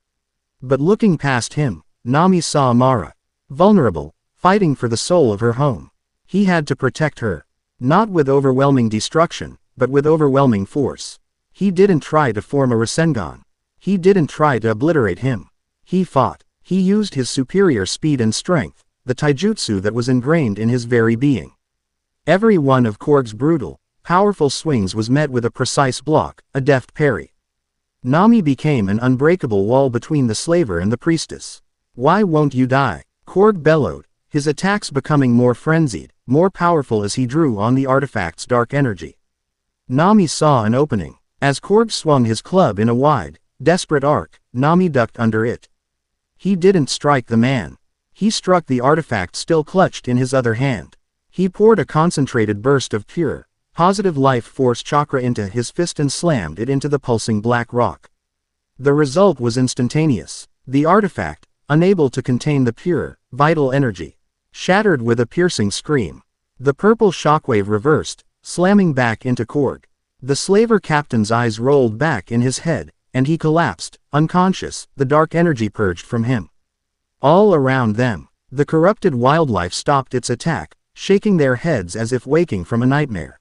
But looking past him, Nami saw Mara. Vulnerable, fighting for the soul of her home. He had to protect her. Not with overwhelming destruction, but with overwhelming force. He didn't try to form a Rasengan. He didn't try to obliterate him. He fought. He used his superior speed and strength, the taijutsu that was ingrained in his very being. Every one of Korg's brutal, powerful swings was met with a precise block, a deft parry. Nami became an unbreakable wall between the slaver and the priestess. Why won't you die? Korg bellowed, his attacks becoming more frenzied, more powerful as he drew on the artifact's dark energy. Nami saw an opening. As Korg swung his club in a wide, desperate arc, Nami ducked under it. He didn't strike the man. He struck the artifact still clutched in his other hand. He poured a concentrated burst of pure, positive life force chakra into his fist and slammed it into the pulsing black rock. The result was instantaneous. The artifact, unable to contain the pure, vital energy, shattered with a piercing scream. The purple shockwave reversed, slamming back into Korg. The slaver captain's eyes rolled back in his head, and he collapsed, unconscious, the dark energy purged from him. All around them, the corrupted wildlife stopped its attack, shaking their heads as if waking from a nightmare.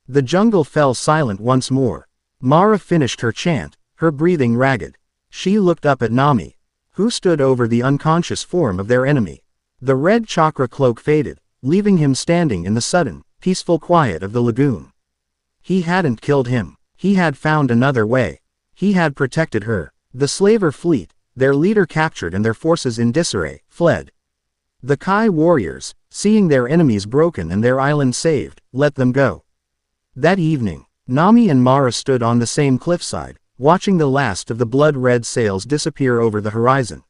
The jungle fell silent once more. Mara finished her chant, her breathing ragged. She looked up at Nami, who stood over the unconscious form of their enemy. The red chakra cloak faded, leaving him standing in the sudden, peaceful quiet of the lagoon. He hadn't killed him. He had found another way. He had protected her. The slaver fleet, their leader captured and their forces in disarray, fled. The Kai warriors, seeing their enemies broken and their island saved, let them go. That evening, Nami and Mara stood on the same cliffside, watching the last of the blood-red sails disappear over the horizon.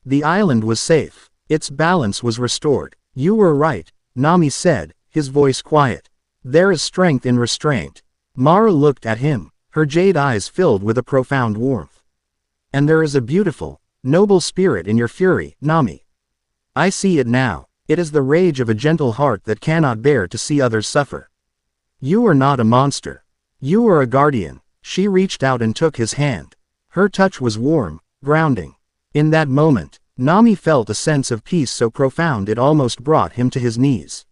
The island was safe. Its balance was restored. You were right, Nami said, his voice quiet. There is strength in restraint. Mara looked at him, her jade eyes filled with a profound warmth. And there is a beautiful, noble spirit in your fury, Nami. I see it now. It is the rage of a gentle heart that cannot bear to see others suffer. You are not a monster. You are a guardian. She reached out and took his hand. Her touch was warm, grounding. In that moment, Nami felt a sense of peace so profound it almost brought him to his knees.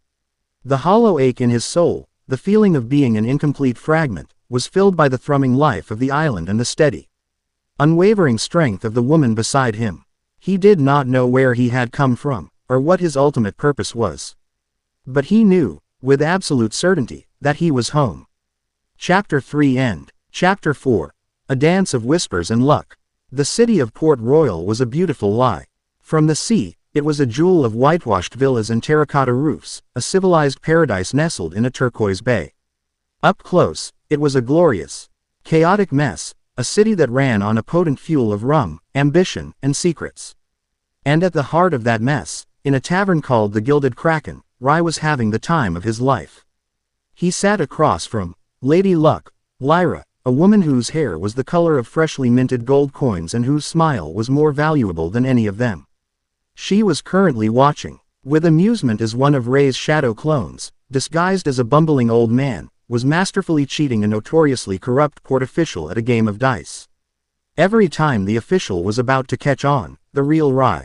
The hollow ache in his soul, the feeling of being an incomplete fragment, was filled by the thrumming life of the island and the steady, unwavering strength of the woman beside him. He did not know where he had come from, or what his ultimate purpose was. But he knew, with absolute certainty, that he was home. Chapter 3 End. Chapter 4. A Dance of Whispers and Luck. The city of Port Royal was a beautiful lie. From the sea, it was a jewel of whitewashed villas and terracotta roofs, a civilized paradise nestled in a turquoise bay. Up close, it was a glorious, chaotic mess, a city that ran on a potent fuel of rum, ambition, and secrets. And at the heart of that mess, in a tavern called the Gilded Kraken, Rai was having the time of his life. He sat across from Lady Luck, Lyra, a woman whose hair was the color of freshly minted gold coins and whose smile was more valuable than any of them. She was currently watching, with amusement, as one of Ray's shadow clones, disguised as a bumbling old man, was masterfully cheating a notoriously corrupt port official at a game of dice. Every time the official was about to catch on, the real Rai,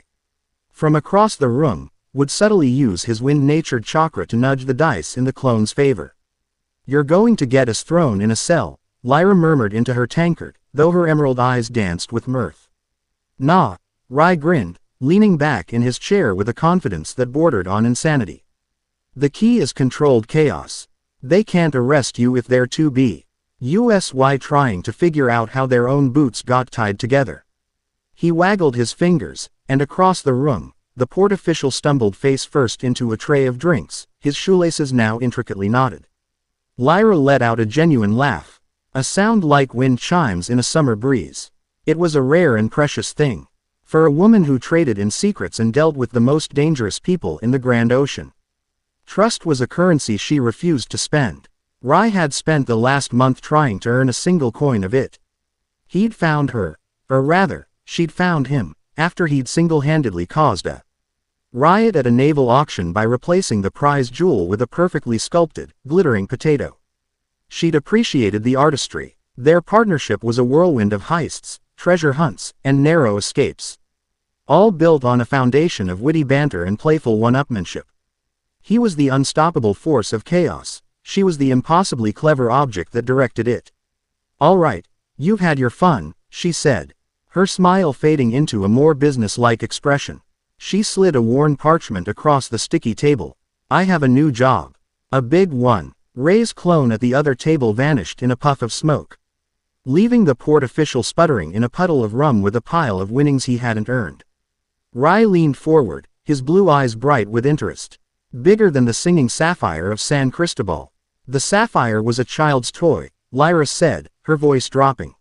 from across the room, would subtly use his wind-natured chakra to nudge the dice in the clone's favor. "You're going to get us thrown in a cell," Lyra murmured into her tankard, though her emerald eyes danced with mirth. "Nah," Rai grinned, leaning back in his chair with a confidence that bordered on insanity. "The key is controlled chaos. They can't arrest you if they're too busy trying to figure out how their own boots got tied together." He waggled his fingers, and across the room, the port official stumbled face first into a tray of drinks, his shoelaces now intricately knotted. Lyra let out a genuine laugh, a sound like wind chimes in a summer breeze. It was a rare and precious thing, for a woman who traded in secrets and dealt with the most dangerous people in the Grand Ocean. Trust was a currency she refused to spend. Rai had spent the last month trying to earn a single coin of it. He'd found her, or rather, she'd found him, after he'd single-handedly caused a riot at a naval auction by replacing the prize jewel with a perfectly sculpted, glittering potato. She'd appreciated the artistry. Their partnership was a whirlwind of heists, treasure hunts, and narrow escapes, all built on a foundation of witty banter and playful one-upmanship. He was the unstoppable force of chaos, she was the impossibly clever object that directed it. "All right, you've had your fun," she said, her smile fading into a more business-like expression. She slid a worn parchment across the sticky table. "I have a new job. A big one." Ray's clone at the other table vanished in a puff of smoke, leaving the port official sputtering in a puddle of rum with a pile of winnings he hadn't earned. Rai leaned forward, his blue eyes bright with interest. Bigger than the singing sapphire of San Cristobal. "The sapphire was a child's toy," Lyra said, her voice dropping.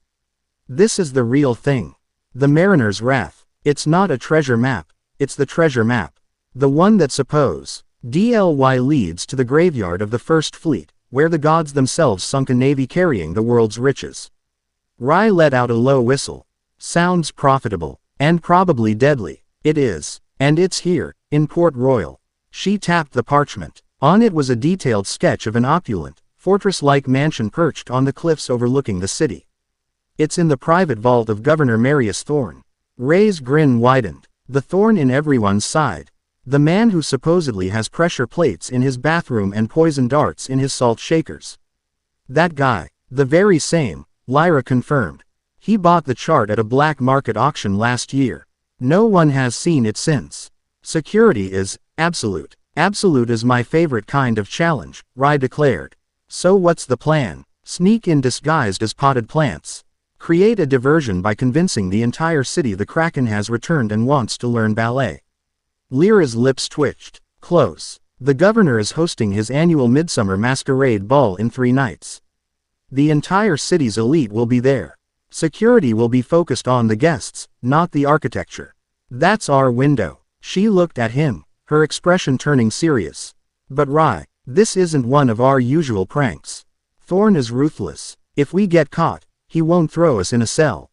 "This is the real thing. The Mariner's Wrath. It's not a treasure map, it's the treasure map. The one that supposedly leads to the graveyard of the First Fleet, where the gods themselves sunk a navy carrying the world's riches." Rai let out a low whistle. "Sounds profitable. And probably deadly." "It is. And it's here, in Port Royal." She tapped the parchment. On it was a detailed sketch of an opulent, fortress-like mansion perched on the cliffs overlooking the city. "It's in the private vault of Governor Marius Thorn." Ray's grin widened. "The thorn in everyone's side. The man who supposedly has pressure plates in his bathroom and poison darts in his salt shakers." "That guy. The very same," Lyra confirmed. "He bought the chart at a black market auction last year. No one has seen it since. Security is absolute." "Absolute is my favorite kind of challenge," Rai declared. "So what's the plan? Sneak in disguised as potted plants. Create a diversion by convincing the entire city the Kraken has returned and wants to learn ballet." Lyra's lips twitched. "Close. The governor is hosting his annual midsummer masquerade ball in 3 nights. The entire city's elite will be there. Security will be focused on the guests, not the architecture. That's our window." She looked at him, her expression turning serious. "But Rai, this isn't one of our usual pranks. Thorn is ruthless. If we get caught, he won't throw us in a cell.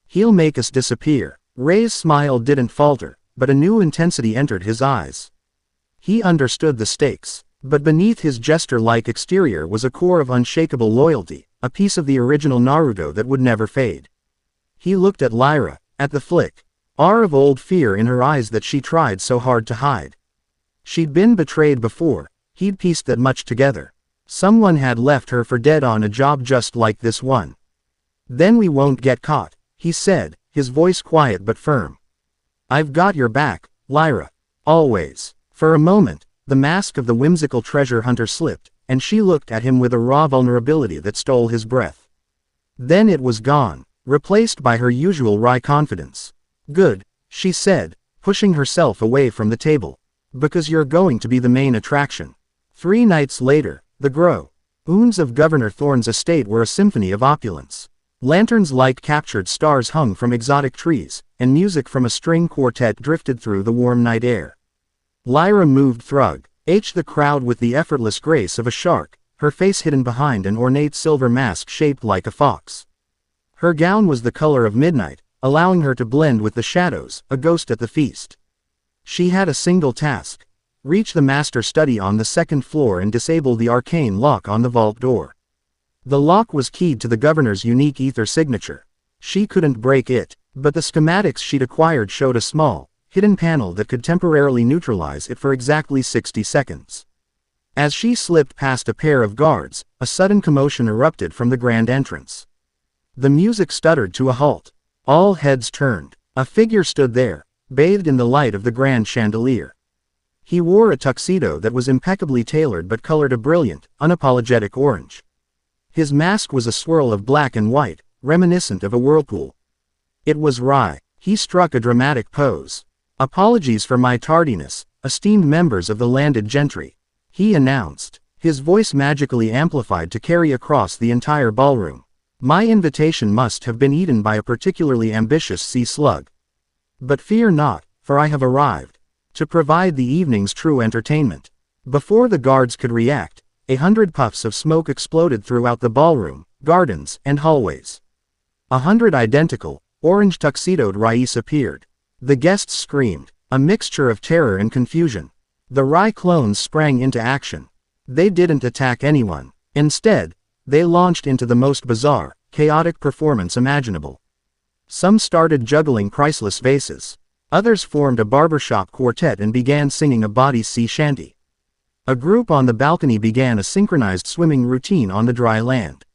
He'll make us disappear." Ray's smile didn't falter, but a new intensity entered his eyes. He understood the stakes, but beneath his jester-like exterior was a core of unshakable loyalty, a piece of the original Naruto that would never fade. He looked at Lyra, at the flick of old fear in her eyes that she tried so hard to hide. She'd been betrayed before, he'd pieced that much together. Someone had left her for dead on a job just like this one. Then we won't get caught, he said, his voice quiet but firm. I've got your back, Lyra. Always. For a moment, the mask of the whimsical treasure hunter slipped, and she looked at him with a raw vulnerability that stole his breath. Then it was gone, replaced by her usual wry confidence. Good, she said, pushing herself away from the table. Because you're going to be the main attraction. 3 nights later, the grounds of Governor Thorne's estate were a symphony of opulence. Lanterns like captured stars hung from exotic trees, and music from a string quartet drifted through the warm night air. Lyra moved through the crowd with the effortless grace of a shark, her face hidden behind an ornate silver mask shaped like a fox. Her gown was the color of midnight, allowing her to blend with the shadows, a ghost at the feast. She had a single task. Reach the master study on the 2nd floor and disable the arcane lock on the vault door. The lock was keyed to the governor's unique ether signature. She couldn't break it, but the schematics she'd acquired showed a small, hidden panel that could temporarily neutralize it for exactly 60 seconds. As she slipped past a pair of guards, a sudden commotion erupted from the grand entrance. The music stuttered to a halt. All heads turned. A figure stood there, bathed in the light of the grand chandelier. He wore a tuxedo that was impeccably tailored but colored a brilliant, unapologetic orange. His mask was a swirl of black and white, reminiscent of a whirlpool. It was Rai. He struck a dramatic pose. Apologies for my tardiness, esteemed members of the landed gentry, he announced, his voice magically amplified to carry across the entire ballroom. My invitation must have been eaten by a particularly ambitious sea slug. But fear not, for I have arrived to provide the evening's true entertainment. Before the guards could react, 100 puffs of smoke exploded throughout the ballroom, gardens, and hallways. 100 identical, orange tuxedoed Rais appeared. The guests screamed, a mixture of terror and confusion. The Rai clones sprang into action. They didn't attack anyone. Instead, they launched into the most bizarre, chaotic performance imaginable. Some started juggling priceless vases. Others formed a barbershop quartet and began singing a bawdy sea shanty. A group on the balcony began a synchronized swimming routine on the dry land.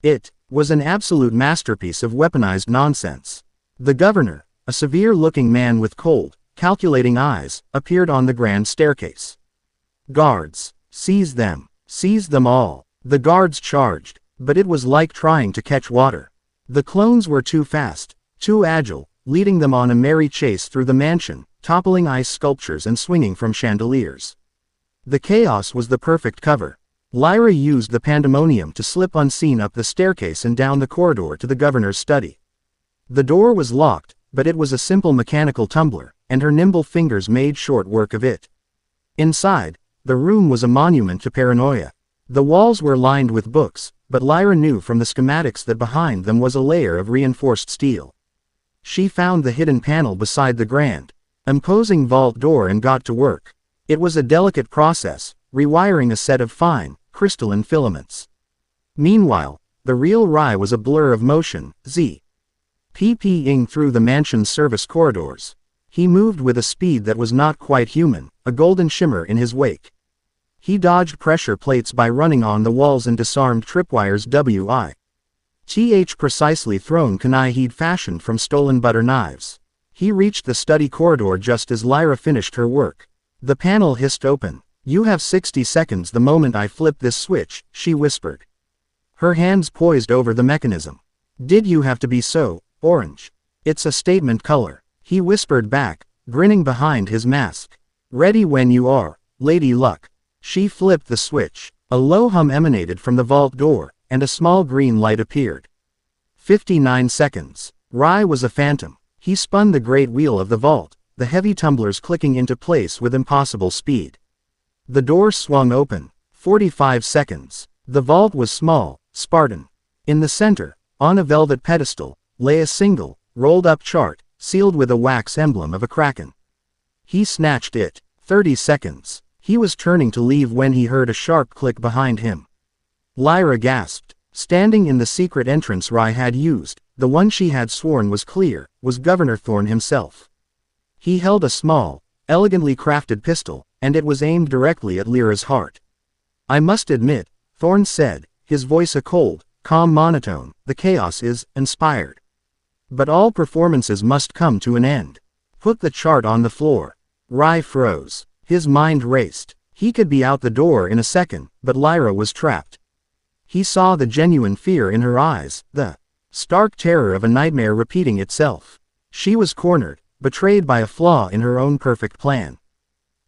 It was an absolute masterpiece of weaponized nonsense. The governor, a severe-looking man with cold, calculating eyes, appeared on the grand staircase. Guards, seize them all. The guards charged, but it was like trying to catch water. The clones were too fast, too agile, leading them on a merry chase through the mansion, toppling ice sculptures and swinging from chandeliers. The chaos was the perfect cover. Lyra used the pandemonium to slip unseen up the staircase and down the corridor to the governor's study. The door was locked, but it was a simple mechanical tumbler, and her nimble fingers made short work of it. Inside, the room was a monument to paranoia. The walls were lined with books, but Lyra knew from the schematics that behind them was a layer of reinforced steel. She found the hidden panel beside the grand, imposing vault door and got to work. It was a delicate process, rewiring a set of fine, crystalline filaments. Meanwhile, the real Rai was a blur of motion, pping through the mansion's service corridors. He moved with a speed that was not quite human, a golden shimmer in his wake. He dodged pressure plates by running on the walls and disarmed tripwires precisely thrown kunai he'd fashioned from stolen butter knives. He reached the study corridor just as Lyra finished her work. The panel hissed open. You have 60 seconds the moment I flip this switch, she whispered. Her hands poised over the mechanism. Did you have to be so orange? It's a statement color, he whispered back, grinning behind his mask. Ready when you are, Lady Luck. She flipped the switch. A low hum emanated from the vault door, and a small green light appeared. 59 seconds. Rai was a phantom. He spun the great wheel of the vault, the heavy tumblers clicking into place with impossible speed. The door swung open. 45 seconds. The vault was small, Spartan. In the center, on a velvet pedestal, lay a single, rolled-up chart, sealed with a wax emblem of a kraken. He snatched it. 30 seconds. He was turning to leave when he heard a sharp click behind him. Lyra gasped. Standing in the secret entrance Rai had used, the one she had sworn was clear, was Governor Thorne himself. He held a small, elegantly crafted pistol, and it was aimed directly at Lyra's heart. I must admit, Thorne said, his voice a cold, calm monotone. The chaos is inspired. But all performances must come to an end. Put the chart on the floor. Rai froze. His mind raced. He could be out the door in a second, but Lyra was trapped. He saw the genuine fear in her eyes, the stark terror of a nightmare repeating itself. She was cornered, betrayed by a flaw in her own perfect plan.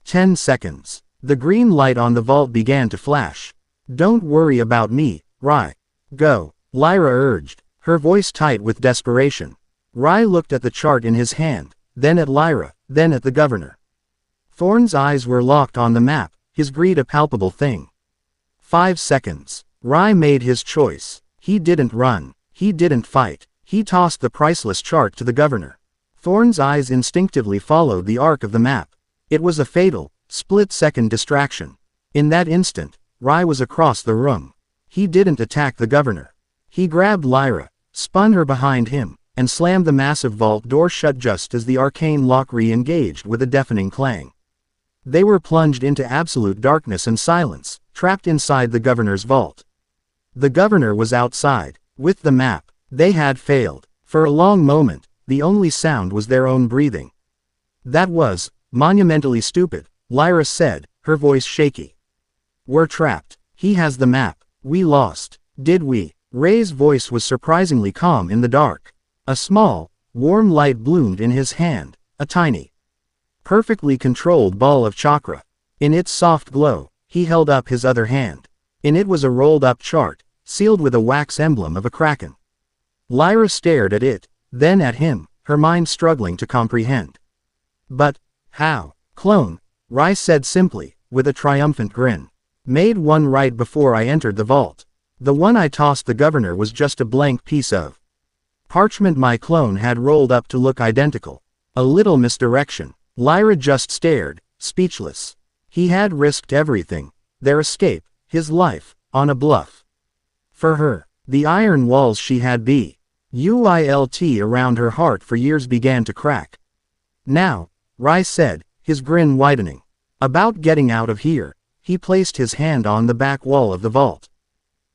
10 seconds. The green light on the vault began to flash. Don't worry about me, Rai. Go, Lyra urged, her voice tight with desperation. Rai looked at the chart in his hand, then at Lyra, then at the governor. Thorne's eyes were locked on the map, his greed a palpable thing. 5 seconds. Rai made his choice. He didn't run. He didn't fight. He tossed the priceless chart to the governor. Thorne's eyes instinctively followed the arc of the map. It was a fatal, split-second distraction. In that instant, Rai was across the room. He didn't attack the governor. He grabbed Lyra, spun her behind him, and slammed the massive vault door shut just as the arcane lock re-engaged with a deafening clang. They were plunged into absolute darkness and silence, trapped inside the governor's vault. The governor was outside, with the map. They had failed. For a long moment, the only sound was their own breathing. That was monumentally stupid, Lyra said, her voice shaky. We're trapped. He has the map. We lost. Did we? Ray's voice was surprisingly calm in the dark. A small, warm light bloomed in his hand, a tiny, perfectly controlled ball of chakra. In its soft glow, he held up his other hand. In it was a rolled-up chart, sealed with a wax emblem of a kraken. Lyra stared at it, then at him, her mind struggling to comprehend. But, how? Clone, Rai said simply, with a triumphant grin. Made one right before I entered the vault. The one I tossed the governor was just a blank piece of parchment my clone had rolled up to look identical. A little misdirection. Lyra just stared, speechless. He had risked everything. Their escape, his life, on a bluff. For her, the iron walls she had built around her heart for years began to crack. Now, Rai said, his grin widening. About getting out of here, he placed his hand on the back wall of the vault.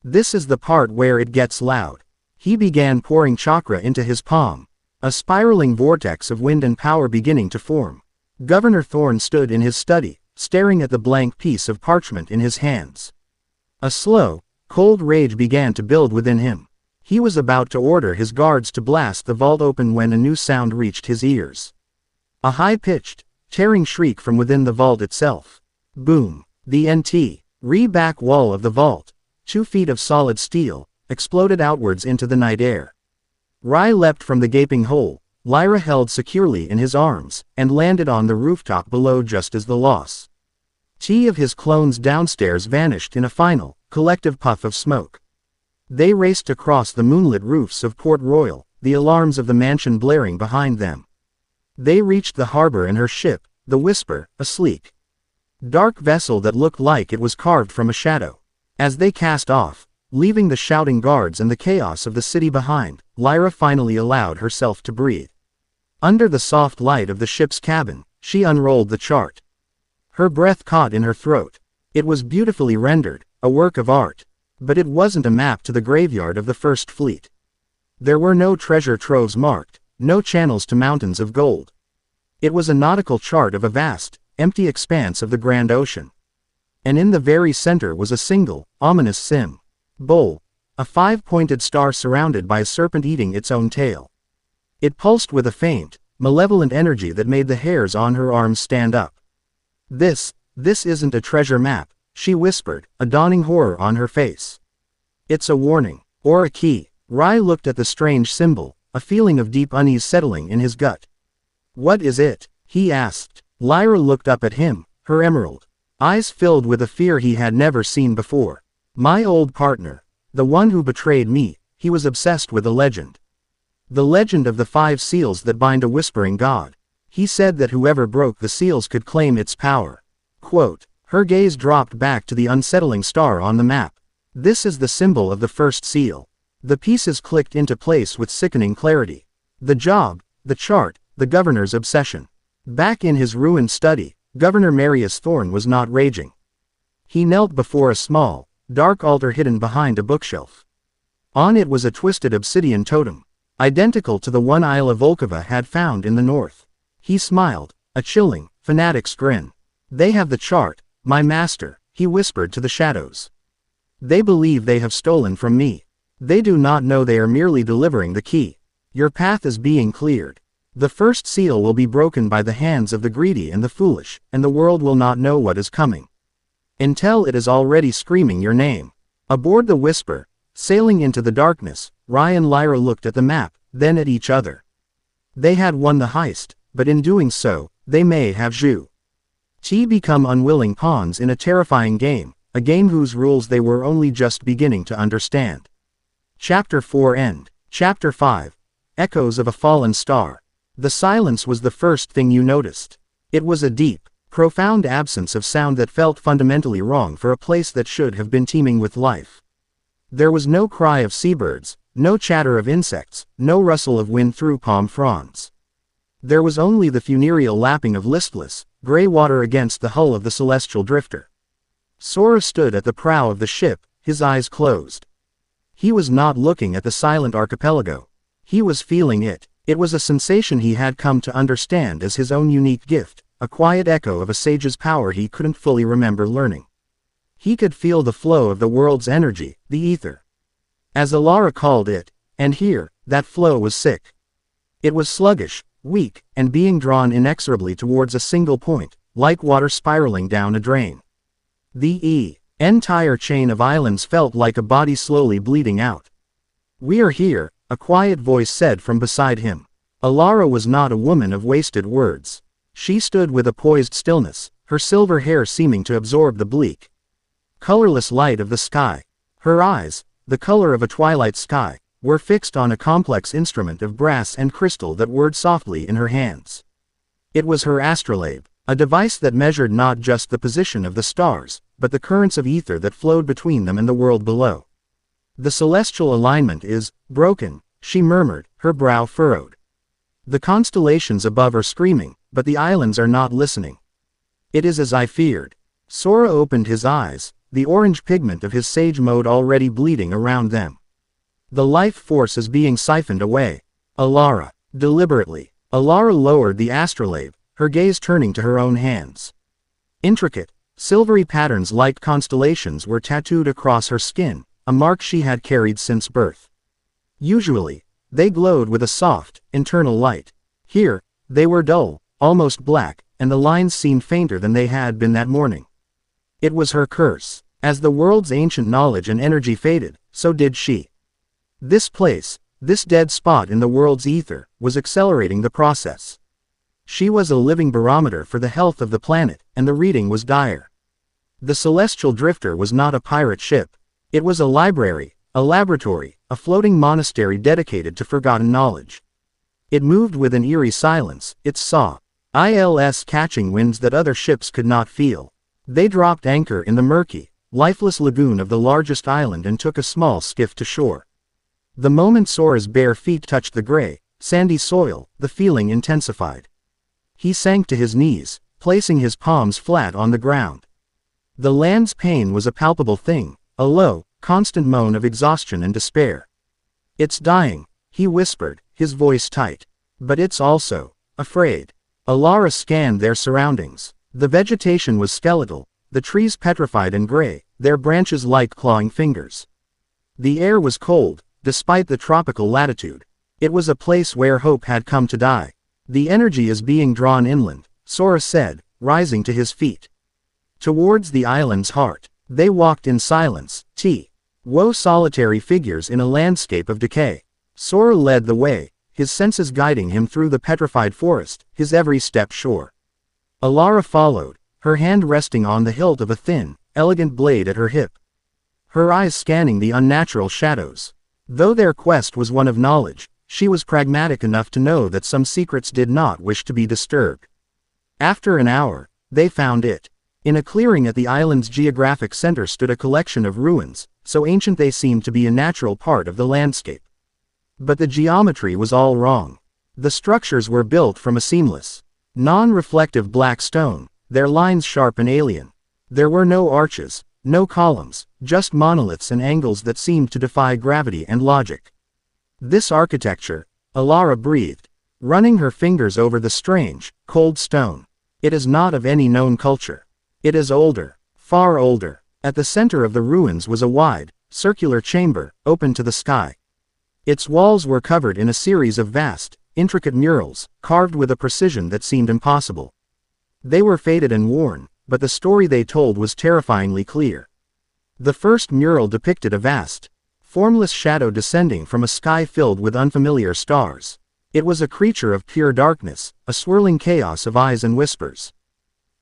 This is the part where it gets loud. He began pouring chakra into his palm, a spiraling vortex of wind and power beginning to form. Governor Thorne stood in his study, staring at the blank piece of parchment in his hands. A slow, cold rage began to build within him. He was about to order his guards to blast the vault open when a new sound reached his ears. A high-pitched, tearing shriek from within the vault itself. Boom! The back wall of the vault, 2 feet of solid steel, exploded outwards into the night air. Rai leapt from the gaping hole, Lyra held securely in his arms, and landed on the rooftop below just as the loss of his clones downstairs vanished in a final, collective puff of smoke. They raced across the moonlit roofs of Port Royal, the alarms of the mansion blaring behind them. They reached the harbor and her ship, the Whisper, a sleek, dark vessel that looked like it was carved from a shadow. As they cast off, leaving the shouting guards and the chaos of the city behind, Lyra finally allowed herself to breathe. Under the soft light of the ship's cabin, she unrolled the chart. Her breath caught in her throat. It was beautifully rendered, a work of art. But it wasn't a map to the graveyard of the First Fleet. There were no treasure troves marked, no channels to mountains of gold. It was a nautical chart of a vast, empty expanse of the Grand Ocean. And in the very center was a single, ominous symbol, a 5-pointed star surrounded by a serpent eating its own tail. It pulsed with a faint, malevolent energy that made the hairs on her arms stand up. This isn't a treasure map, she whispered, a dawning horror on her face. It's a warning, or a key. Rai looked at the strange symbol, a feeling of deep unease settling in his gut. What is it? He asked. Lyra looked up at him, her emerald eyes filled with a fear he had never seen before. My old partner. The one who betrayed me, he was obsessed with a legend. The legend of the 5 seals that bind a whispering god. He said that whoever broke the seals could claim its power. Quote. Her gaze dropped back to the unsettling star on the map. This is the symbol of the first seal. The pieces clicked into place with sickening clarity. The job, the chart, the governor's obsession. Back in his ruined study, Governor Marius Thorne was not raging. He knelt before a small, dark altar hidden behind a bookshelf. On it was a twisted obsidian totem, identical to the one Isla Volkova had found in the north. He smiled, a chilling, fanatic's grin. "They have the chart, my master," he whispered to the shadows. "They believe they have stolen from me. They do not know they are merely delivering the key. Your path is being cleared. The first seal will be broken by the hands of the greedy and the foolish, and the world will not know what is coming until it is already screaming your name." Aboard the Whisper, sailing into the darkness, Rai and Lyra looked at the map, then at each other. They had won the heist, but in doing so, they may have become unwilling pawns in a terrifying game, a game whose rules they were only just beginning to understand. Chapter 4 End. Chapter 5. Echoes of a Fallen Star. The silence was the first thing you noticed. It was a deep, profound absence of sound that felt fundamentally wrong for a place that should have been teeming with life. There was no cry of seabirds, no chatter of insects, no rustle of wind through palm fronds. There was only the funereal lapping of listless, gray water against the hull of the celestial drifter. Sora stood at the prow of the ship, his eyes closed. He was not looking at the silent archipelago. He was feeling it. It was a sensation he had come to understand as his own unique gift, a quiet echo of a sage's power he couldn't fully remember learning. He could feel the flow of the world's energy, the ether, as Alara called it, and here, that flow was sick. It was sluggish, weak, and being drawn inexorably towards a single point, like water spiraling down a drain. The entire chain of islands felt like a body slowly bleeding out. "We are here," a quiet voice said from beside him. Alara was not a woman of wasted words. She stood with a poised stillness, her silver hair seeming to absorb the bleak, colorless light of the sky. Her eyes, the color of a twilight sky, were fixed on a complex instrument of brass and crystal that whirred softly in her hands. It was her astrolabe, a device that measured not just the position of the stars, but the currents of ether that flowed between them and the world below. "The celestial alignment is broken," she murmured, her brow furrowed. "The constellations above are screaming, but the islands are not listening. It is as I feared." Sora opened his eyes, the orange pigment of his sage mode already bleeding around them. "The life force is being siphoned away." Alara, deliberately. Alara lowered the astrolabe, her gaze turning to her own hands. Intricate, silvery patterns like constellations were tattooed across her skin, a mark she had carried since birth. Usually, they glowed with a soft, internal light. Here, they were dull, almost black, and the lines seemed fainter than they had been that morning. It was her curse. As the world's ancient knowledge and energy faded, so did she. This place, this dead spot in the world's ether, was accelerating the process. She was a living barometer for the health of the planet, and the reading was dire. The celestial drifter was not a pirate ship. It was a library, a laboratory, a floating monastery dedicated to forgotten knowledge. It moved with an eerie silence, its sails catching winds that other ships could not feel. They dropped anchor in the murky, lifeless lagoon of the largest island and took a small skiff to shore. The moment Sora's bare feet touched the gray, sandy soil, the feeling intensified. He sank to his knees, placing his palms flat on the ground. The land's pain was a palpable thing, a low, constant moan of exhaustion and despair. "It's dying," he whispered, his voice tight. "But it's also afraid." Alara scanned their surroundings. The vegetation was skeletal, the trees petrified and gray, their branches like clawing fingers. The air was cold, despite the tropical latitude. It was a place where hope had come to die. "The energy is being drawn inland," Sora said, rising to his feet. Towards the island's heart. They walked in silence, solitary figures in a landscape of decay. Sora led the way, his senses guiding him through the petrified forest, his every step sure. Alara followed, her hand resting on the hilt of a thin, elegant blade at her hip. Her eyes scanning the unnatural shadows. Though their quest was one of knowledge, she was pragmatic enough to know that some secrets did not wish to be disturbed. After an hour, they found it. In a clearing at the island's geographic center stood a collection of ruins, so ancient they seemed to be a natural part of the landscape. But the geometry was all wrong. The structures were built from a seamless, non-reflective black stone, their lines sharp and alien. There were no arches, No columns, just monoliths and angles that seemed to defy gravity and logic. This architecture, Alara breathed, running her fingers over the strange, cold stone. It is not of any known culture. It is older, far older. At the center of the ruins was a wide, circular chamber, open to the sky. Its walls were covered in a series of vast, intricate murals, carved with a precision that seemed impossible. They were faded and worn, but the story they told was terrifyingly clear. The first mural depicted a vast, formless shadow descending from a sky filled with unfamiliar stars. It was a creature of pure darkness, a swirling chaos of eyes and whispers.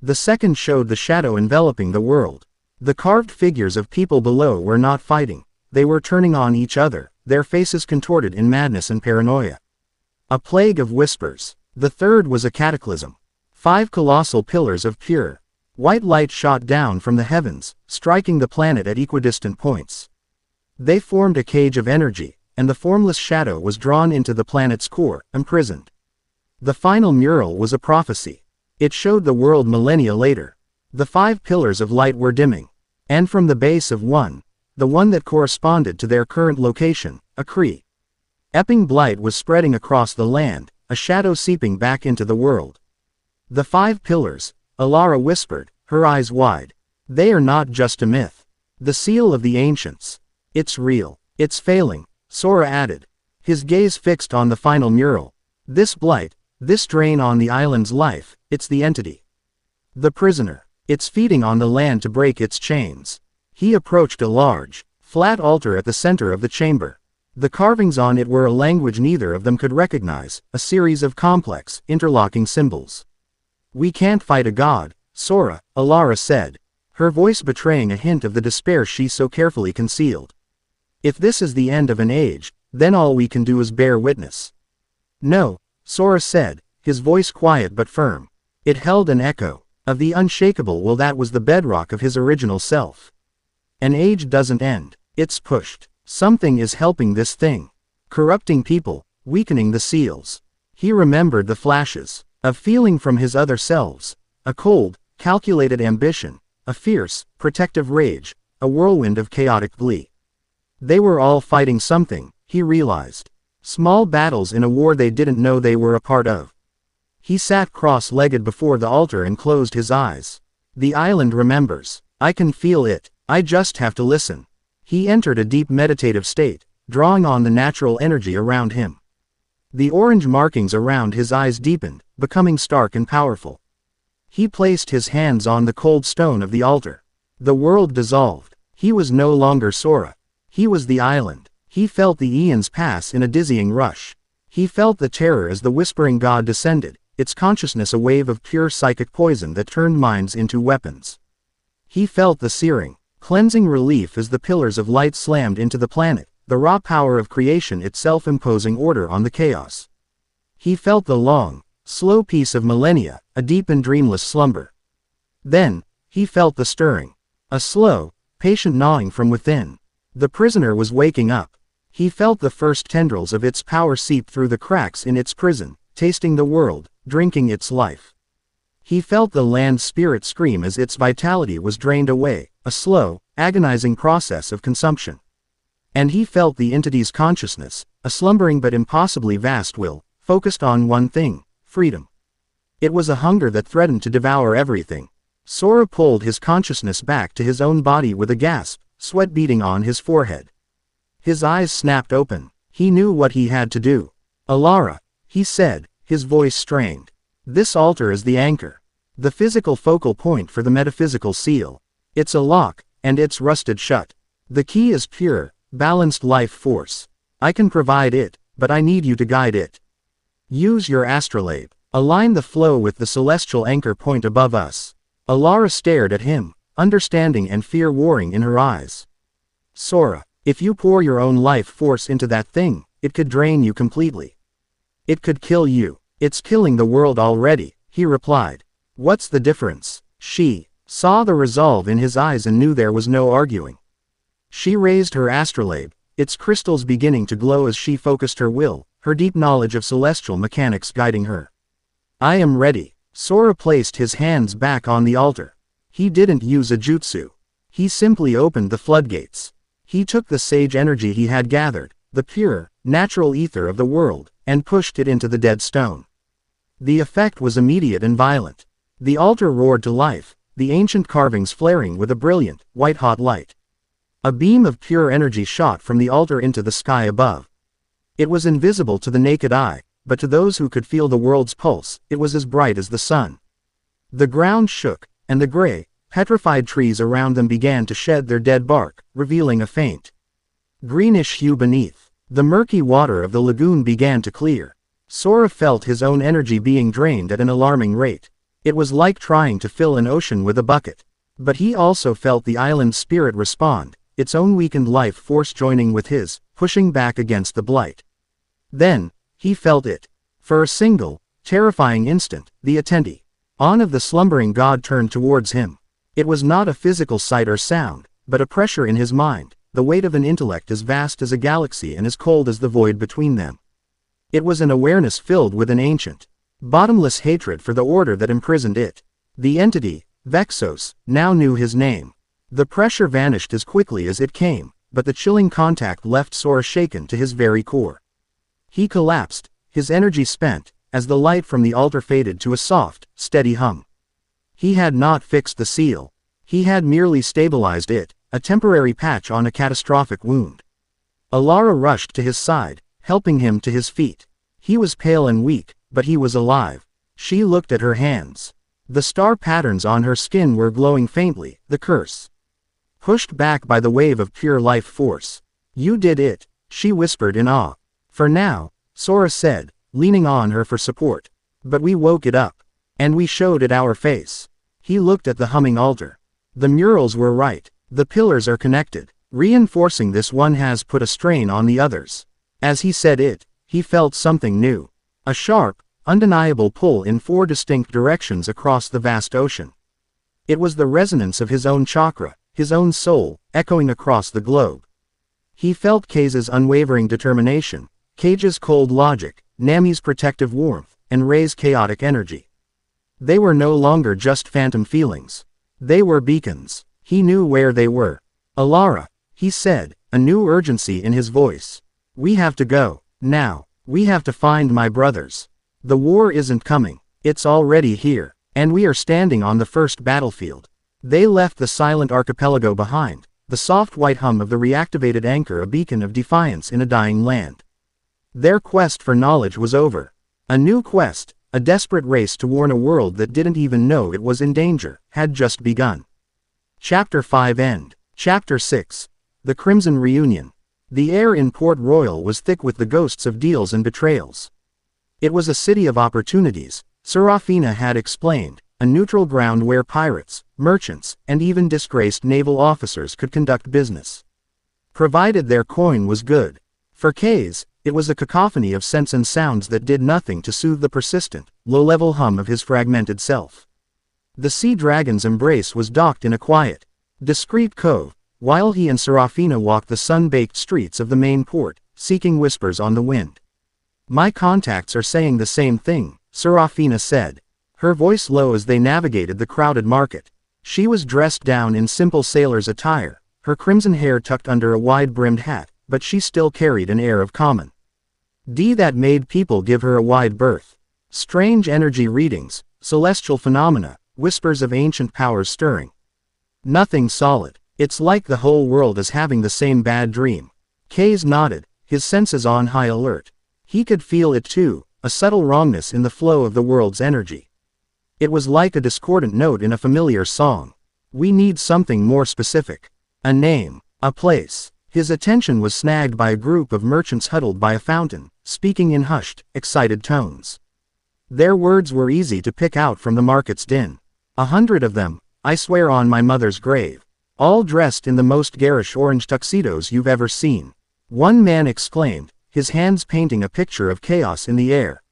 The second showed the shadow enveloping the world. The carved figures of people below were not fighting, they were turning on each other, their faces contorted in madness and paranoia. A plague of whispers. The third was a cataclysm. 5 colossal pillars of pure, white light shot down from the heavens, striking the planet at equidistant points. They formed a cage of energy, and the formless shadow was drawn into the planet's core, imprisoned. The final mural was a prophecy. It showed the world millennia later. The 5 pillars of light were dimming, and from the base of one, the one that corresponded to their current location, a Kree. Epping blight was spreading across the land, a shadow seeping back into the world. The 5 pillars, Alara whispered, her eyes wide. They are not just a myth. The seal of the ancients. It's real. It's failing, Sora added, his gaze fixed on the final mural. This blight, this drain on the island's life, it's the entity. The prisoner. It's feeding on the land to break its chains. He approached a large, flat altar at the center of the chamber. The carvings on it were a language neither of them could recognize, a series of complex, interlocking symbols. We can't fight a god, Sora, Alara said, her voice betraying a hint of the despair she so carefully concealed. If this is the end of an age, then all we can do is bear witness. No, Sora said, his voice quiet but firm. It held an echo of the unshakable will that was the bedrock of his original self. An age doesn't end, it's pushed. Something is helping this thing. Corrupting people, weakening the seals. He remembered the flashes of feeling from his other selves. A cold, calculated ambition, a fierce, protective rage, a whirlwind of chaotic glee. They were all fighting something, he realized. Small battles in a war they didn't know they were a part of. He sat cross-legged before the altar and closed his eyes. The island remembers. I can feel it, I just have to listen. He entered a deep meditative state, drawing on the natural energy around him. The orange markings around his eyes deepened, becoming stark and powerful. He placed his hands on the cold stone of the altar. The world dissolved. He was no longer Sora. He was the island. He felt the eons pass in a dizzying rush. He felt the terror as the whispering god descended, its consciousness a wave of pure psychic poison that turned minds into weapons. He felt the searing, cleansing relief as the pillars of light slammed into the planet, the raw power of creation itself imposing order on the chaos. He felt the long, slow peace of millennia, a deep and dreamless slumber. Then, he felt the stirring. A slow, patient gnawing from within. The prisoner was waking up. He felt the first tendrils of its power seep through the cracks in its prison, tasting the world, drinking its life. He felt the land's spirit scream as its vitality was drained away, a slow, agonizing process of consumption. And he felt the entity's consciousness, a slumbering but impossibly vast will, focused on one thing, freedom. It was a hunger that threatened to devour everything. Sora pulled his consciousness back to his own body with a gasp, sweat beading on his forehead. His eyes snapped open. He knew what he had to do. Alara, he said, his voice strained. This altar is the anchor. The physical focal point for the metaphysical seal. It's a lock, and it's rusted shut. The key is pure, balanced life force. I can provide it, but I need you to guide it. Use your astrolabe. Align the flow with the celestial anchor point above us. Alara stared at him, understanding and fear warring in her eyes. Sora, if you pour your own life force into that thing, it could drain you completely. It could kill you. It's killing the world already, he replied. What's the difference? She saw the resolve in his eyes and knew there was no arguing. She raised her astrolabe, its crystals beginning to glow as she focused her will, her deep knowledge of celestial mechanics guiding her. I am ready. Sora placed his hands back on the altar. He didn't use a jutsu. He simply opened the floodgates. He took the sage energy he had gathered, the pure, natural ether of the world, and pushed it into the dead stone. The effect was immediate and violent. The altar roared to life, the ancient carvings flaring with a brilliant, white-hot light. A beam of pure energy shot from the altar into the sky above. It was invisible to the naked eye, but to those who could feel the world's pulse, it was as bright as the sun. The ground shook, and the gray, petrified trees around them began to shed their dead bark, revealing a faint greenish hue beneath. The murky water of the lagoon began to clear. Sora felt his own energy being drained at an alarming rate. It was like trying to fill an ocean with a bucket. But he also felt the island's spirit respond, its own weakened life force joining with his, pushing back against the blight. Then, he felt it. For a single, terrifying instant, the attendee on of the slumbering god turned towards him. It was not a physical sight or sound, but a pressure in his mind, the weight of an intellect as vast as a galaxy and as cold as the void between them. It was an awareness filled with an ancient, bottomless hatred for the order that imprisoned it. The entity, Vexos, now knew his name. The pressure vanished as quickly as it came, but the chilling contact left Sora shaken to his very core. He collapsed, his energy spent, as the light from the altar faded to a soft, steady hum. He had not fixed the seal. He had merely stabilized it, a temporary patch on a catastrophic wound. Alara rushed to his side, helping him to his feet. He was pale and weak, but he was alive. She looked at her hands. The star patterns on her skin were glowing faintly, the curse pushed back by the wave of pure life force. "You did it," she whispered in awe. "For now," Sora said, leaning on her for support. "But we woke it up. And we showed it our face." He looked at the humming altar. The murals were right. The pillars are connected. Reinforcing this one has put a strain on the others. As he said it, he felt something new. A sharp, undeniable pull in 4 distinct directions across the vast ocean. It was the resonance of his own chakra, his own soul, echoing across the globe. He felt Kaze's unwavering determination, Kage's cold logic, Nami's protective warmth, and Rei's chaotic energy. They were no longer just phantom feelings. They were beacons. He knew where they were. "Alara," he said, a new urgency in his voice. "We have to go. Now. We have to find my brothers. The war isn't coming. It's already here. And we are standing on the first battlefield." They left the silent archipelago behind, the soft white hum of the reactivated anchor a beacon of defiance in a dying land. Their quest for knowledge was over. A new quest, a desperate race to warn a world that didn't even know it was in danger, had just begun. Chapter 5 End. Chapter 6. The Crimson Reunion. The air in Port Royal was thick with the ghosts of deals and betrayals. It was a city of opportunities, Serafina had explained, a neutral ground where pirates, merchants, and even disgraced naval officers could conduct business, provided their coin was good. For Kaze, it was a cacophony of scents and sounds that did nothing to soothe the persistent, low-level hum of his fragmented self. The Sea Dragon's embrace was docked in a quiet, discreet cove, while he and Serafina walked the sun-baked streets of the main port, seeking whispers on the wind. "My contacts are saying the same thing," Serafina said, her voice low as they navigated the crowded market. She was dressed down in simple sailor's attire, her crimson hair tucked under a wide-brimmed hat, but she still carried an air of common that made people give her a wide berth. Strange energy readings, celestial phenomena, whispers of ancient powers stirring. Nothing solid. It's like the whole world is having the same bad dream. Kaze nodded, his senses on high alert. He could feel it too, a subtle wrongness in the flow of the world's energy. It was like a discordant note in a familiar song. "We need something more specific. A name, a place." His attention was snagged by a group of merchants huddled by a fountain, speaking in hushed, excited tones. Their words were easy to pick out from the market's din. 100 of them, I swear on my mother's grave. All dressed in the most garish orange tuxedos you've ever seen. One man exclaimed, his hands painting a picture of chaos in the air.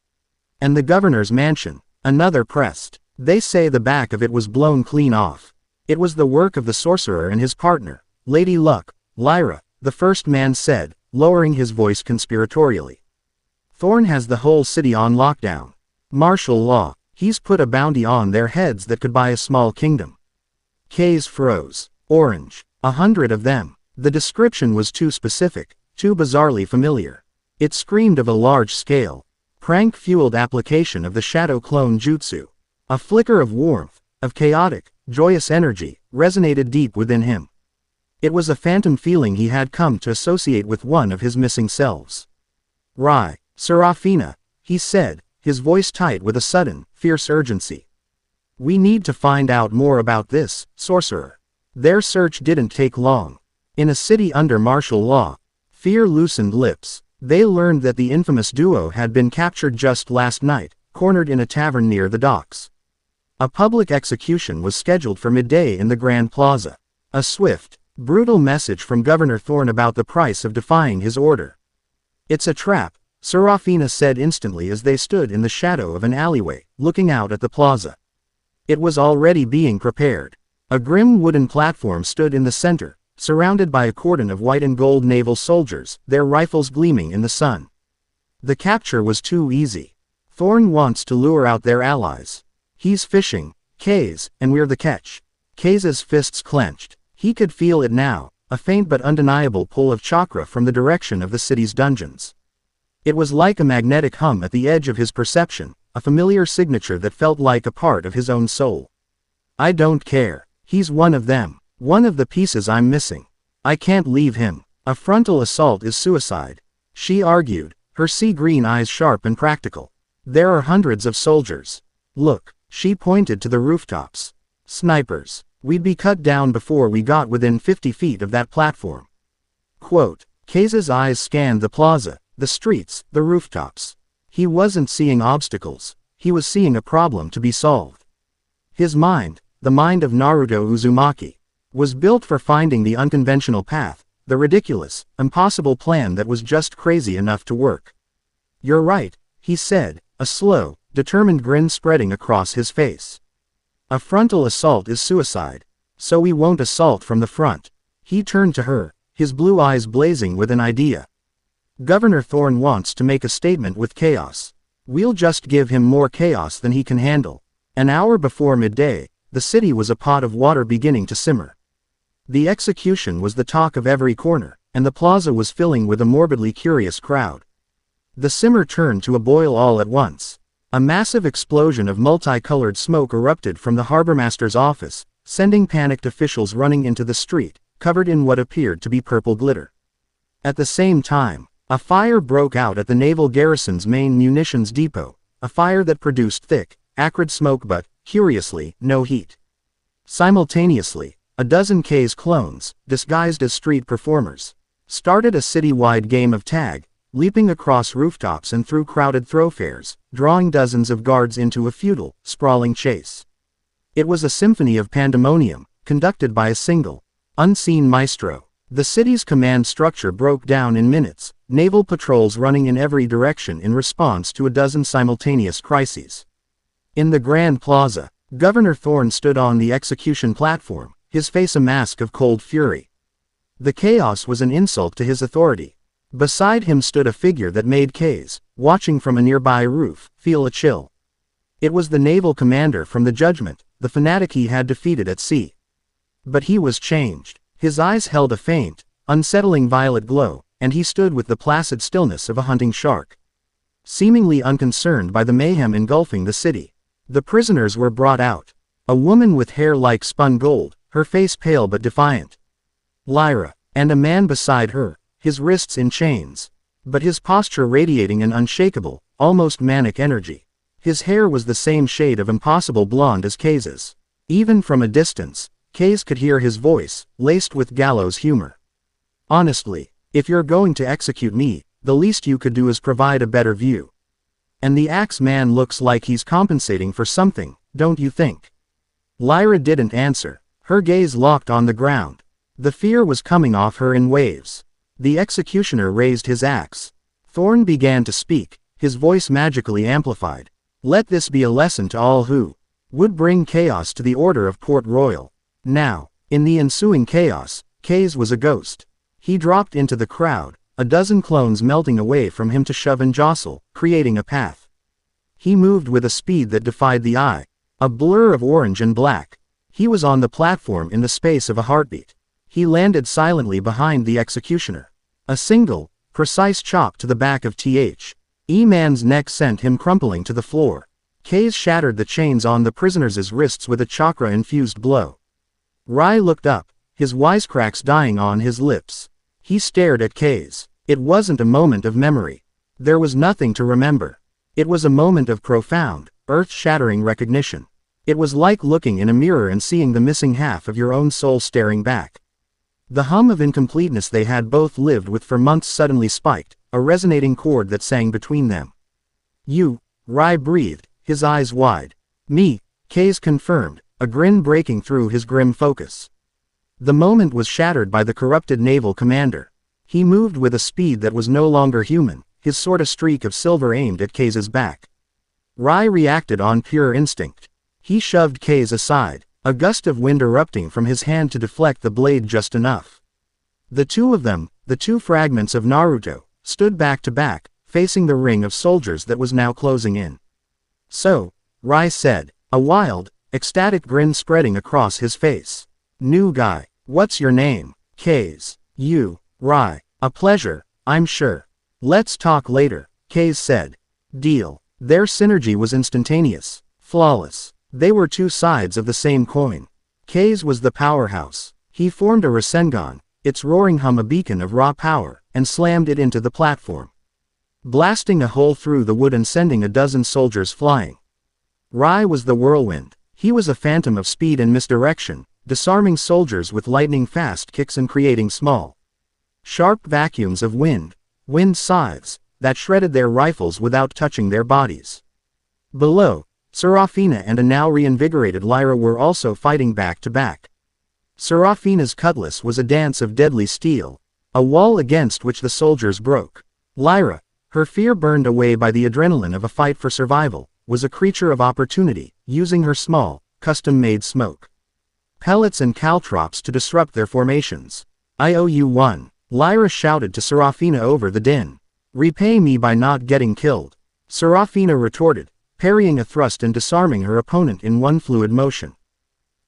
"And the governor's mansion," another pressed. "They say the back of it was blown clean off. It was the work of the sorcerer and his partner, Lady Luck, Lyra," the first man said, lowering his voice conspiratorially. "Thorn has the whole city on lockdown. Martial law. He's put a bounty on their heads that could buy a small kingdom." Kaze froze. Orange. 100 of them. The description was too specific, too bizarrely familiar. It screamed of a large-scale, prank-fueled application of the shadow clone jutsu. A flicker of warmth, of chaotic, joyous energy, resonated deep within him. It was a phantom feeling he had come to associate with one of his missing selves. "Rai, Serafina," he said, his voice tight with a sudden, fierce urgency. "We need to find out more about this, sorcerer." Their search didn't take long. In a city under martial law, fear loosened lips. They learned that the infamous duo had been captured just last night, cornered in a tavern near the docks. A public execution was scheduled for midday in the Grand Plaza. A swift, brutal message from Governor Thorne about the price of defying his order. "It's a trap," Serafina said instantly as they stood in the shadow of an alleyway, looking out at the plaza. It was already being prepared. A grim wooden platform stood in the center, surrounded by a cordon of white and gold naval soldiers, their rifles gleaming in the sun. The capture was too easy. Thorne wants to lure out their allies. He's fishing, Kay's, and we're the catch. Kay's fists clenched. He could feel it now, a faint but undeniable pull of chakra from the direction of the city's dungeons. It was like a magnetic hum at the edge of his perception, a familiar signature that felt like a part of his own soul. "I don't care. He's one of them. One of the pieces I'm missing. I can't leave him. A frontal assault is suicide," she argued, her sea-green eyes sharp and practical. "There are hundreds of soldiers. Look," she pointed to the rooftops. "Snipers. We'd be cut down before we got within 50 feet of that platform." Quote, Kay's eyes scanned the plaza, the streets, the rooftops. He wasn't seeing obstacles. He was seeing a problem to be solved. His mind, the mind of Naruto Uzumaki, was built for finding the unconventional path, the ridiculous, impossible plan that was just crazy enough to work. "You're right," he said, a slow, determined grin spreading across his face. "A frontal assault is suicide. So we won't assault from the front." He turned to her, his blue eyes blazing with an idea. "Governor Thorne wants to make a statement with chaos. We'll just give him more chaos than he can handle." An hour before midday, the city was a pot of water beginning to simmer. The execution was the talk of every corner, and the plaza was filling with a morbidly curious crowd. The simmer turned to a boil all at once. A massive explosion of multicolored smoke erupted from the harbormaster's office, sending panicked officials running into the street, covered in what appeared to be purple glitter. At the same time, a fire broke out at the naval garrison's main munitions depot, a fire that produced thick, acrid smoke but, curiously, no heat. Simultaneously, a dozen K's clones, disguised as street performers, started a city-wide game of tag, leaping across rooftops and through crowded thoroughfares, drawing dozens of guards into a futile, sprawling chase. It was a symphony of pandemonium, conducted by a single, unseen maestro. The city's command structure broke down in minutes, naval patrols running in every direction in response to a dozen simultaneous crises. In the Grand Plaza, Governor Thorne stood on the execution platform, his face a mask of cold fury. The chaos was an insult to his authority. Beside him stood a figure that made K's, watching from a nearby roof, feel a chill. It was the naval commander from the Judgment, the fanatic he had defeated at sea. But he was changed. His eyes held a faint, unsettling violet glow, and he stood with the placid stillness of a hunting shark, seemingly unconcerned by the mayhem engulfing the city. The prisoners were brought out. A woman with hair like spun gold, her face pale but defiant. Lyra, and a man beside her, his wrists in chains, but his posture radiating an unshakable, almost manic energy. His hair was the same shade of impossible blonde as Kay's. Even from a distance, Kay's could hear his voice, laced with gallows humor. "Honestly, if you're going to execute me, the least you could do is provide a better view. And the axe man looks like he's compensating for something, don't you think?" Lyra didn't answer, her gaze locked on the ground. The fear was coming off her in waves. The executioner raised his axe. Thorne began to speak, his voice magically amplified. "Let this be a lesson to all who would bring chaos to the order of Port Royal." Now, in the ensuing chaos, Kay's was a ghost. He dropped into the crowd, a dozen clones melting away from him to shove and jostle, creating a path. He moved with a speed that defied the eye, a blur of orange and black. He was on the platform in the space of a heartbeat. He landed silently behind the executioner. A single, precise chop to the back of E-Man's neck sent him crumpling to the floor. Kay's shattered the chains on the prisoner's wrists with a chakra-infused blow. Rai looked up, his wisecracks dying on his lips. He stared at Kay's. It wasn't a moment of memory. There was nothing to remember. It was a moment of profound, earth-shattering recognition. It was like looking in a mirror and seeing the missing half of your own soul staring back. The hum of incompleteness they had both lived with for months suddenly spiked, a resonating chord that sang between them. You, Rai breathed, his eyes wide. Me, Kaze confirmed, a grin breaking through his grim focus. The moment was shattered by the corrupted naval commander. He moved with a speed that was no longer human, his sword a streak of silver aimed at Kaze's back. Rai reacted on pure instinct. He shoved Kaze aside, a gust of wind erupting from his hand to deflect the blade just enough. The two of them, the two fragments of Naruto, stood back to back, facing the ring of soldiers that was now closing in. So, Rai said, a wild, ecstatic grin spreading across his face. New guy, what's your name? Kaze. You, Rai. A pleasure, I'm sure. Let's talk later, Kaze said. Deal. Their synergy was instantaneous, flawless. They were two sides of the same coin. Kaze was the powerhouse. He formed a Rasengan, its roaring hum a beacon of raw power, and slammed it into the platform, blasting a hole through the wood and sending a dozen soldiers flying. Rai was the whirlwind. He was a phantom of speed and misdirection, disarming soldiers with lightning-fast kicks and creating small, sharp vacuums of wind scythes, that shredded their rifles without touching their bodies. Below, Serafina and a now reinvigorated Lyra were also fighting back to back. Serafina's cutlass was a dance of deadly steel, a wall against which the soldiers broke. Lyra, her fear burned away by the adrenaline of a fight for survival, was a creature of opportunity, using her small, custom-made smoke pellets and caltrops to disrupt their formations. I owe you one, Lyra shouted to Serafina over the din. Repay me by not getting killed. Serafina retorted, parrying a thrust and disarming her opponent in one fluid motion.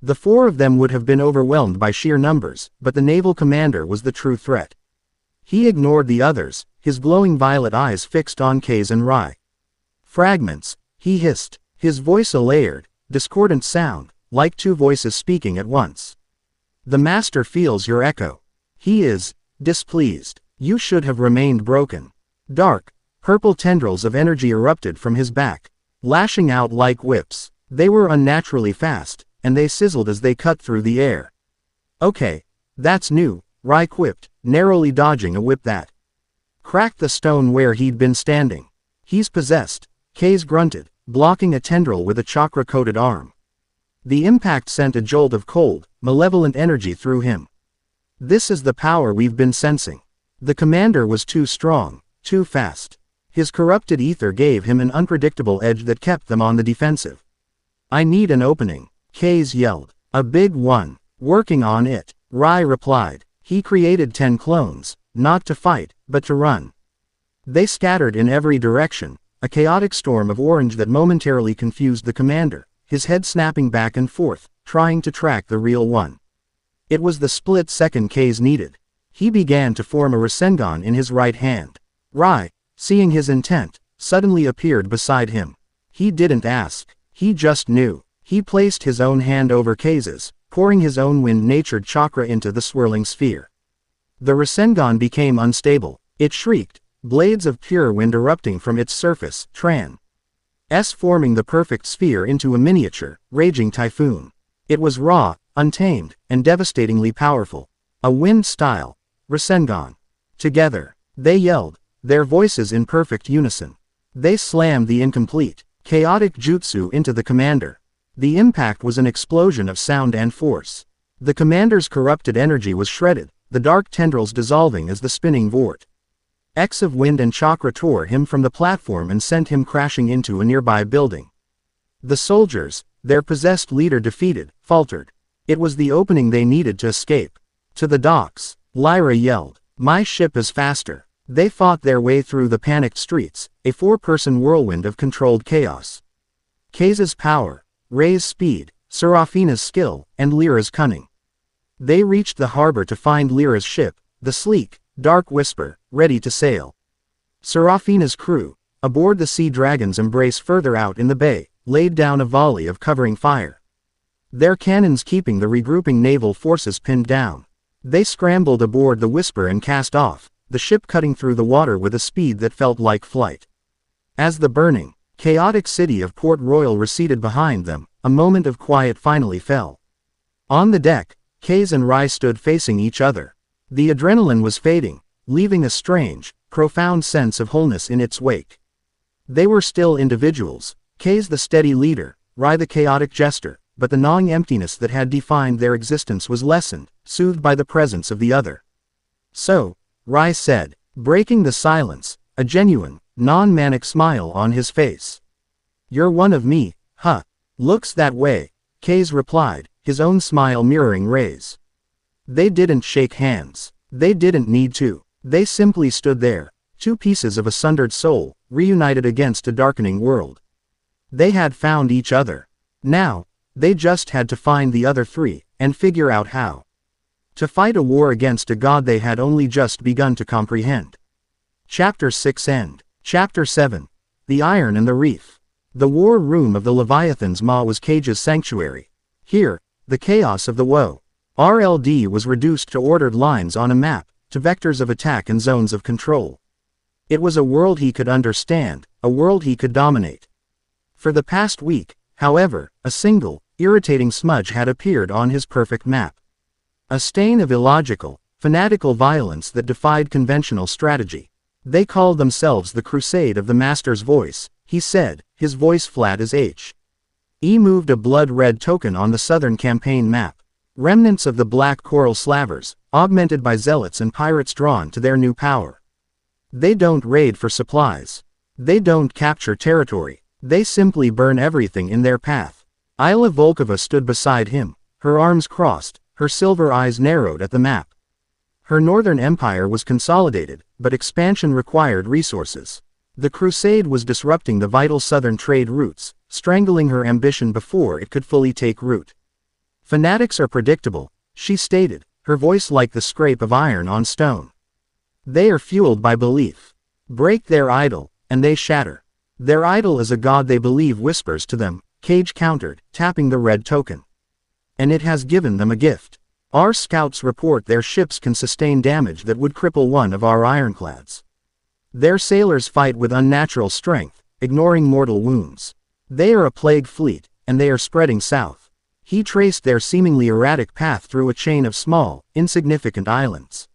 The four of them would have been overwhelmed by sheer numbers, but the naval commander was the true threat. He ignored the others, his glowing violet eyes fixed on Kaze and Rai. Fragments, he hissed, his voice a layered, discordant sound, like two voices speaking at once. The master feels your echo. He is displeased. You should have remained broken. Dark, purple tendrils of energy erupted from his back, lashing out like whips. They were unnaturally fast, and they sizzled as they cut through the air. Okay, that's new, Rai quipped, narrowly dodging a whip that cracked the stone where he'd been standing. He's possessed, Kaze grunted, blocking a tendril with a chakra-coated arm. The impact sent a jolt of cold, malevolent energy through him. This is the power we've been sensing. The commander was too strong, too fast. His corrupted ether gave him an unpredictable edge that kept them on the defensive. I need an opening, Kaze yelled. A big one. Working on it, Rai replied. He created 10 clones, not to fight, but to run. They scattered in every direction, a chaotic storm of orange that momentarily confused the commander, his head snapping back and forth, trying to track the real one. It was the split second Kaze needed. He began to form a Rasengan in his right hand. Rai, seeing his intent, suddenly appeared beside him. He didn't ask, he just knew. He placed his own hand over Kaze's, pouring his own wind-natured chakra into the swirling sphere. The Rasengan became unstable. It shrieked, blades of pure wind erupting from its surface, forming the perfect sphere into a miniature, raging typhoon. It was raw, untamed, and devastatingly powerful. A wind-style Rasengan. Together, they yelled, their voices in perfect unison. They slammed the incomplete, chaotic jutsu into the commander. The impact was an explosion of sound and force. The commander's corrupted energy was shredded, the dark tendrils dissolving as the spinning vortex of wind and chakra tore him from the platform and sent him crashing into a nearby building. The soldiers, their possessed leader defeated, faltered. It was the opening they needed to escape. To the docks, Lyra yelled, my ship is faster. They fought their way through the panicked streets, a 4-person whirlwind of controlled chaos. Kaze's power, Ray's speed, Serafina's skill, and Lyra's cunning. They reached the harbor to find Lyra's ship, the sleek, dark Whisper, ready to sail. Serafina's crew, aboard the Sea Dragon's Embrace further out in the bay, laid down a volley of covering fire. Their cannons keeping the regrouping naval forces pinned down. They scrambled aboard the Whisper and cast off, the ship cutting through the water with a speed that felt like flight. As the burning, chaotic city of Port Royal receded behind them, a moment of quiet finally fell. On the deck, Kaze and Rai stood facing each other. The adrenaline was fading, leaving a strange, profound sense of wholeness in its wake. They were still individuals, Kaze the steady leader, Rai the chaotic jester, but the gnawing emptiness that had defined their existence was lessened, soothed by the presence of the other. So, Rai said, breaking the silence, a genuine, non-manic smile on his face. "You're one of me, huh? Looks that way," Kaze replied, his own smile mirroring Rai's. They didn't shake hands. They didn't need to. They simply stood there, two pieces of a sundered soul, reunited against a darkening world. They had found each other. Now, they just had to find the other three, and figure out how. To fight a war against a god they had only just begun to comprehend. Chapter 6 End. Chapter 7. The Iron and the Reef. The war room of the Leviathan's Maw was Kage's sanctuary. Here, the chaos of the woe. RLD was reduced to ordered lines on a map, to vectors of attack and zones of control. It was a world he could understand, a world he could dominate. For the past week, however, a single, irritating smudge had appeared on his perfect map. A stain of illogical, fanatical violence that defied conventional strategy. They called themselves the Crusade of the Master's Voice, he said, his voice flat as H. E moved a blood-red token on the southern campaign map. Remnants of the black coral slavers, augmented by zealots and pirates drawn to their new power. They don't raid for supplies. They don't capture territory. They simply burn everything in their path. Isla Volkova stood beside him, her arms crossed, her silver eyes narrowed at the map. Her northern empire was consolidated, but expansion required resources. The crusade was disrupting the vital southern trade routes, strangling her ambition before it could fully take root. Fanatics are predictable, she stated, her voice like the scrape of iron on stone. They are fueled by belief. Break their idol, and they shatter. Their idol is a god they believe whispers to them, Kage countered, tapping the red token. And it has given them a gift. Our scouts report their ships can sustain damage that would cripple one of our ironclads. Their sailors fight with unnatural strength, ignoring mortal wounds. They are a plague fleet, and they are spreading south. He traced their seemingly erratic path through a chain of small, insignificant islands.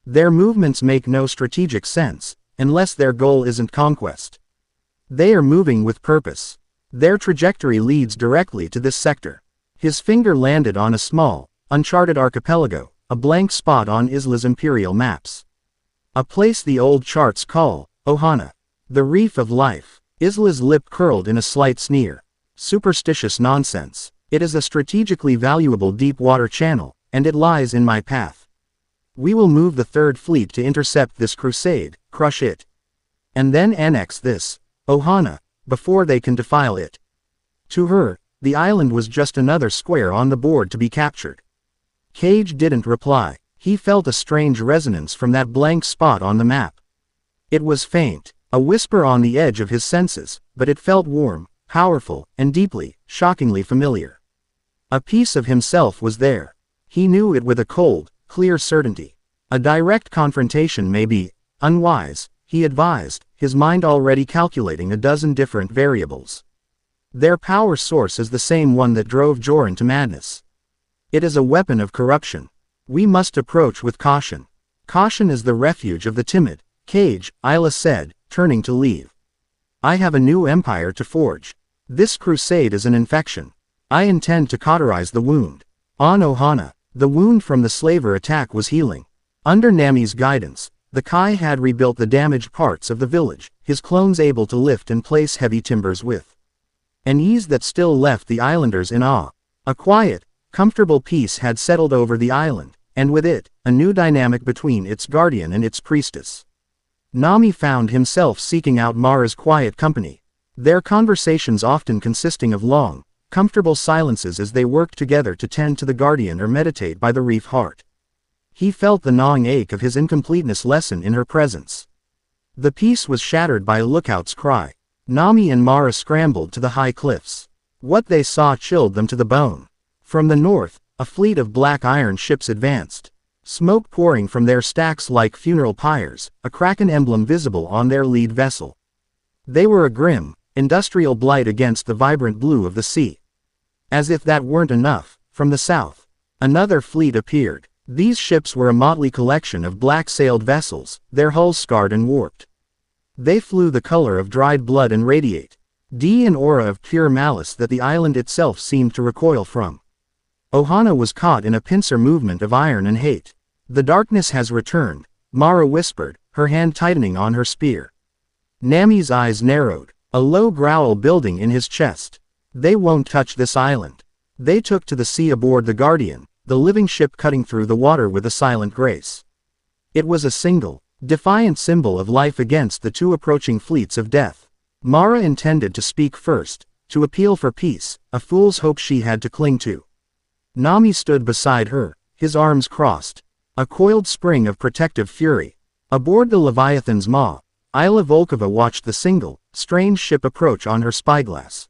Their movements make no strategic sense, unless their goal isn't conquest. They are moving with purpose. Their trajectory leads directly to this sector. His finger landed on a small, uncharted archipelago, a blank spot on Isla's imperial maps. A place the old charts call, Ohana. The Reef of Life. Isla's lip curled in a slight sneer. Superstitious nonsense. It is a strategically valuable deep water channel, and it lies in my path. We will move the Third Fleet to intercept this crusade, crush it. And then annex this, Ohana, before they can defile it. To her, the island was just another square on the board to be captured. Kage didn't reply. He felt a strange resonance from that blank spot on the map. It was faint, a whisper on the edge of his senses, but it felt warm, powerful, and deeply, shockingly familiar. A piece of himself was there. He knew it with a cold, clear certainty. A direct confrontation may be unwise, he advised, his mind already calculating a dozen different variables. Their power source is the same one that drove Joran to madness. It is a weapon of corruption. We must approach with caution. Caution is the refuge of the timid, Kage, Isla said, turning to leave. I have a new empire to forge. This crusade is an infection. I intend to cauterize the wound. On Ohana, the wound from the slaver attack was healing. Under Nami's guidance, the Kai had rebuilt the damaged parts of the village, his clones able to lift and place heavy timbers with an ease that still left the islanders in awe. A quiet, comfortable peace had settled over the island, and with it, a new dynamic between its guardian and its priestess. Nami found himself seeking out Mara's quiet company, their conversations often consisting of long, comfortable silences as they worked together to tend to the Guardian or meditate by the reef heart. He felt the gnawing ache of his incompleteness lessen in her presence. The peace was shattered by a lookout's cry. Nami and Mara scrambled to the high cliffs. What they saw chilled them to the bone. From the north, a fleet of black iron ships advanced. Smoke pouring from their stacks like funeral pyres, a Kraken emblem visible on their lead vessel. They were a grim, industrial blight against the vibrant blue of the sea. As if that weren't enough, from the south, another fleet appeared. These ships were a motley collection of black-sailed vessels, their hulls scarred and warped. They flew the color of dried blood and radiate an aura of pure malice that the island itself seemed to recoil from. Ohana was caught in a pincer movement of iron and hate. The darkness has returned, Mara whispered, her hand tightening on her spear. Nami's eyes narrowed, a low growl building in his chest. They won't touch this island. They took to the sea aboard the Guardian, the living ship cutting through the water with a silent grace. It was a single, defiant symbol of life against the two approaching fleets of death. Mara intended to speak first, to appeal for peace, a fool's hope she had to cling to. Nami stood beside her, his arms crossed, a coiled spring of protective fury. Aboard the Leviathan's maw, Isla Volkova watched the single, strange ship approach on her spyglass.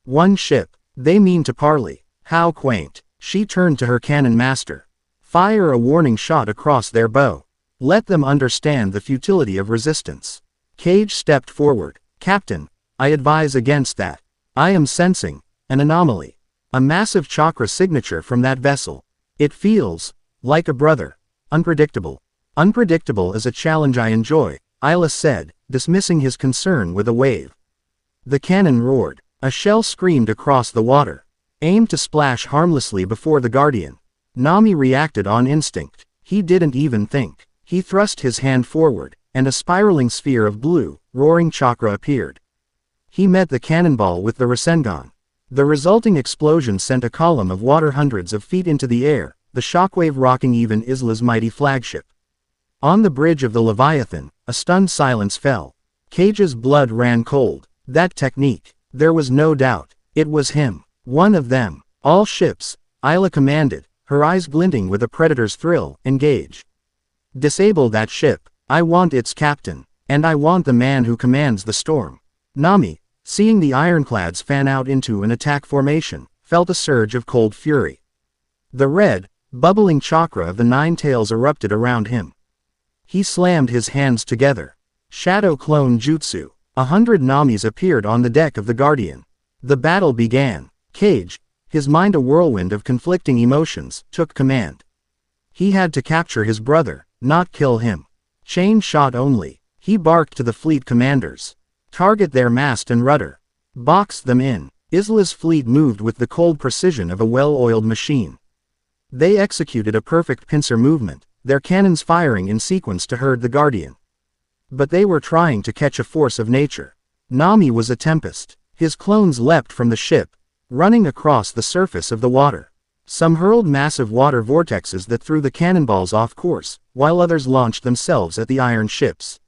One ship, they mean to parley, how quaint. She turned to her cannon master. Fire a warning shot across their bow. Let them understand the futility of resistance. Cage stepped forward. Captain, I advise against that. I am sensing an anomaly. A massive chakra signature from that vessel. It feels like a brother. Unpredictable. Unpredictable is a challenge I enjoy, Isla said, dismissing his concern with a wave. The cannon roared. A shell screamed across the water. Aimed to splash harmlessly before the Guardian. Nami reacted on instinct. He didn't even think. He thrust his hand forward, and a spiraling sphere of blue, roaring chakra appeared. He met the cannonball with the Rasengan. The resulting explosion sent a column of water hundreds of feet into the air, the shockwave rocking even Isla's mighty flagship. On the bridge of the Leviathan, a stunned silence fell. Cage's blood ran cold. That technique. There was no doubt. It was him. One of them. All ships, Isla commanded, her eyes glinting with a predator's thrill, engage. Disable that ship. I want its captain. And I want the man who commands the storm. Nami, seeing the ironclads fan out into an attack formation, felt a surge of cold fury. The red, bubbling chakra of the nine tails erupted around him. He slammed his hands together. Shadow clone jutsu. 100 Namis appeared on the deck of the Guardian. The battle began. Cage, his mind a whirlwind of conflicting emotions, took command. He had to capture his brother, not kill him. Chain shot only. He barked to the fleet commanders. Target their mast and rudder. Box them in. Isla's fleet moved with the cold precision of a well-oiled machine. They executed a perfect pincer movement, their cannons firing in sequence to herd the Guardian. But they were trying to catch a force of nature. Nami was a tempest. His clones leapt from the ship, running across the surface of the water. Some hurled massive water vortexes that threw the cannonballs off course, while others launched themselves at the iron ships.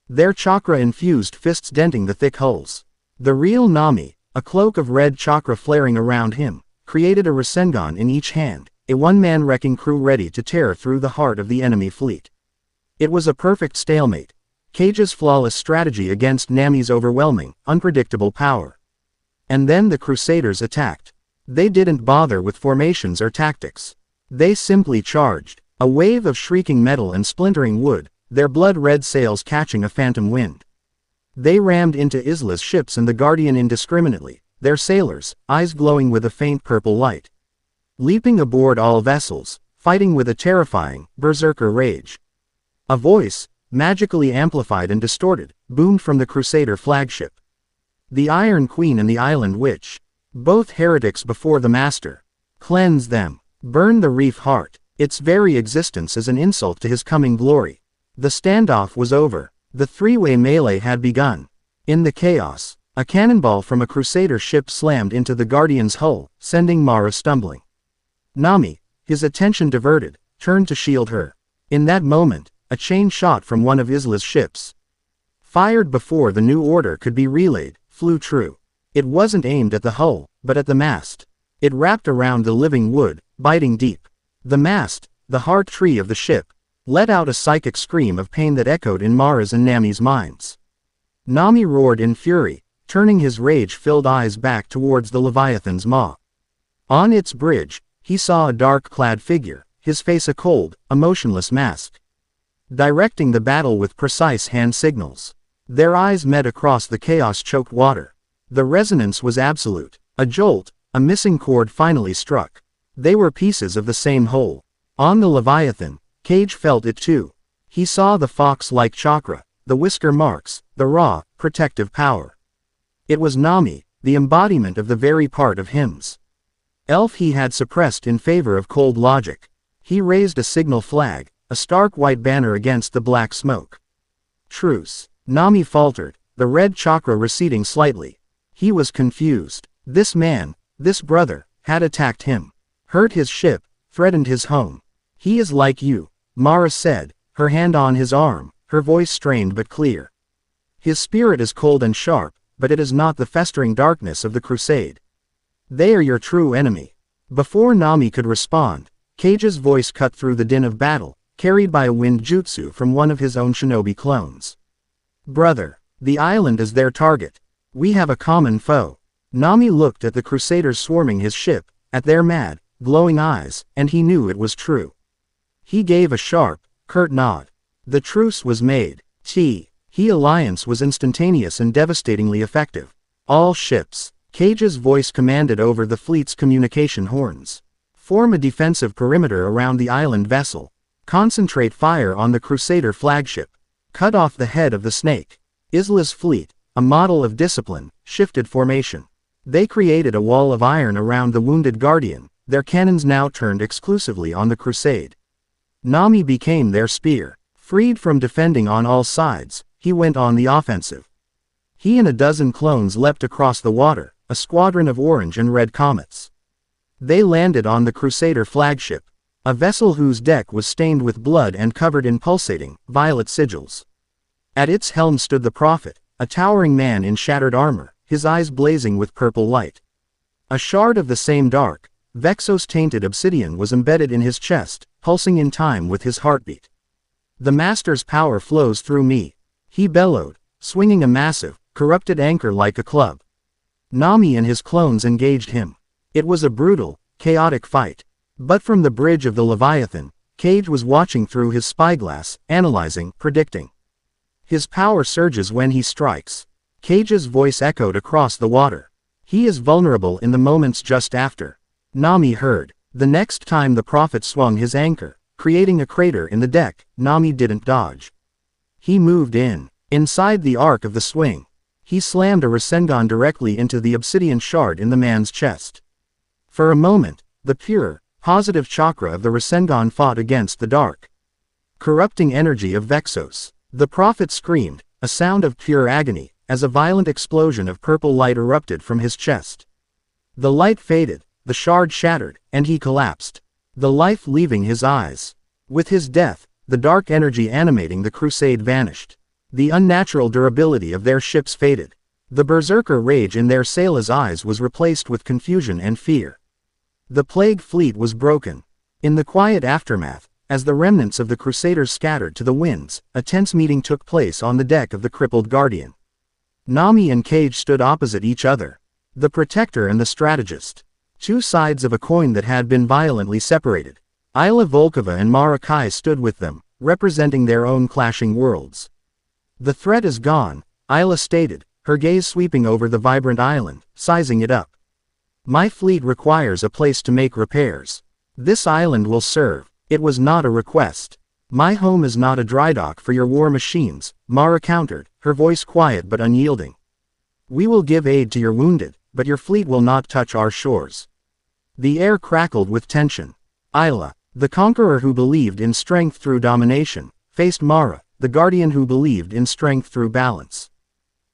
Their chakra-infused fists denting the thick hulls. The real Nami, a cloak of red chakra flaring around him, created a Rasengan in each hand, a one-man wrecking crew ready to tear through the heart of the enemy fleet. It was a perfect stalemate. Cage's flawless strategy against Nami's overwhelming, unpredictable power. And then the Crusaders attacked. They didn't bother with formations or tactics. They simply charged, a wave of shrieking metal and splintering wood, their blood-red sails catching a phantom wind. They rammed into Isla's ships and the Guardian indiscriminately, their sailors, eyes glowing with a faint purple light. Leaping aboard all vessels, fighting with a terrifying, berserker rage. A voice, magically amplified and distorted, boomed from the Crusader flagship. The Iron Queen and the Island Witch. Both heretics before the Master. Cleanse them. Burn the reef heart. Its very existence is an insult to his coming glory. The standoff was over. The three-way melee had begun. In the chaos, a cannonball from a Crusader ship slammed into the Guardian's hull, sending Mara stumbling. Nami, his attention diverted, turned to shield her. In that moment, a chain shot from one of Isla's ships, fired before the new order could be relayed, flew true. It wasn't aimed at the hull, but at the mast. It wrapped around the living wood, biting deep. The mast, the heart tree of the ship, let out a psychic scream of pain that echoed in Mara's and Nami's minds. Nami roared in fury, turning his rage-filled eyes back towards the Leviathan's maw. On its bridge, he saw a dark-clad figure, his face a cold, emotionless mask, directing the battle with precise hand signals. Their eyes met across the chaos-choked water. The resonance was absolute. A jolt, a missing chord finally struck. They were pieces of the same whole. On the Leviathan, Cage felt it too. He saw the fox-like chakra, the whisker marks, the raw, protective power. It was Nami, the embodiment of the very part of him's elf he had suppressed in favor of cold logic. He raised a signal flag, a stark white banner against the black smoke. Truce. Nami faltered, the red chakra receding slightly. He was confused. This man, this brother, had attacked him, hurt his ship, threatened his home. He is like you, Mara said, her hand on his arm, her voice strained but clear. His spirit is cold and sharp, but it is not the festering darkness of the crusade. They are your true enemy. Before Nami could respond, Cage's voice cut through the din of battle, carried by a wind jutsu from one of his own shinobi clones. Brother, the island is their target. We have a common foe. Nami looked at the crusaders swarming his ship, at their mad, glowing eyes, and he knew it was true. He gave a sharp, curt nod. The truce was made. He alliance was instantaneous and devastatingly effective. All ships, Cage's voice commanded over the fleet's communication horns. Form a defensive perimeter around the island vessel. Concentrate fire on the Crusader flagship. Cut off the head of the snake. Isla's fleet, a model of discipline, shifted formation. They created a wall of iron around the wounded guardian, their cannons now turned exclusively on the crusade. Nami became their spear. Freed from defending on all sides, he went on the offensive. He and a dozen clones leapt across the water, a squadron of orange and red comets. They landed on the Crusader flagship, a vessel whose deck was stained with blood and covered in pulsating, violet sigils. At its helm stood the Prophet, a towering man in shattered armor, his eyes blazing with purple light. A shard of the same dark, Vexos-tainted obsidian was embedded in his chest, pulsing in time with his heartbeat. The Master's power flows through me, he bellowed, swinging a massive, corrupted anchor like a club. Nami and his clones engaged him. It was a brutal, chaotic fight. But from the bridge of the Leviathan, Cage was watching through his spyglass, analyzing, predicting. His power surges when he strikes. Cage's voice echoed across the water. He is vulnerable in the moments just after. Nami heard. The next time the Prophet swung his anchor, creating a crater in the deck, Nami didn't dodge. He moved in. Inside the arc of the swing, he slammed a Rasengan directly into the obsidian shard in the man's chest. For a moment, the pure, positive chakra of the Rasengan fought against the dark, corrupting energy of Vexos. The Prophet screamed, a sound of pure agony, as a violent explosion of purple light erupted from his chest. The light faded, the shard shattered, and he collapsed, the life leaving his eyes. With his death, the dark energy animating the crusade vanished. The unnatural durability of their ships faded. The berserker rage in their sailors' eyes was replaced with confusion and fear. The plague fleet was broken. In the quiet aftermath, as the remnants of the Crusaders scattered to the winds, a tense meeting took place on the deck of the crippled Guardian. Nami and Cage stood opposite each other. The protector and the strategist. Two sides of a coin that had been violently separated. Isla Volkova and Mara Kai stood with them, representing their own clashing worlds. The threat is gone, Isla stated, her gaze sweeping over the vibrant island, sizing it up. My fleet requires a place to make repairs. This island will serve. It was not a request. My home is not a dry dock for your war machines, Mara countered, her voice quiet but unyielding. We will give aid to your wounded, but your fleet will not touch our shores. The air crackled with tension. Isla, the conqueror who believed in strength through domination, faced Mara, the guardian who believed in strength through balance.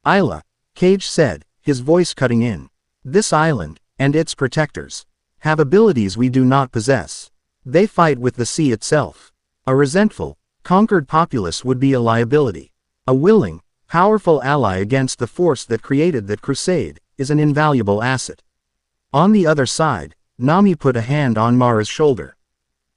Isla, Cage said, his voice cutting in. This island, and its protectors, have abilities we do not possess. They fight with the sea itself. A resentful, conquered populace would be a liability. A willing, powerful ally against the force that created that crusade, is an invaluable asset. On the other side, Nami put a hand on Mara's shoulder.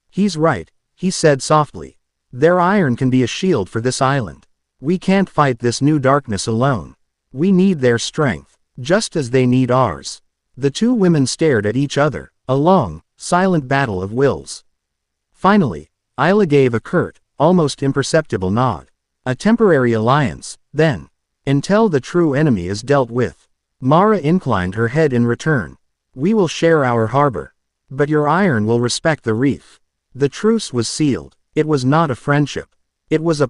He's right, he said softly. Their iron can be a shield for this island. We can't fight this new darkness alone. We need their strength, just as they need ours. The two women stared at each other, a long, silent battle of wills. Finally, Isla gave a curt, almost imperceptible nod. A temporary alliance, then. Until the true enemy is dealt with. Mara inclined her head in return. We will share our harbor. But your iron will respect the reef. The truce was sealed. It was not a friendship. It was a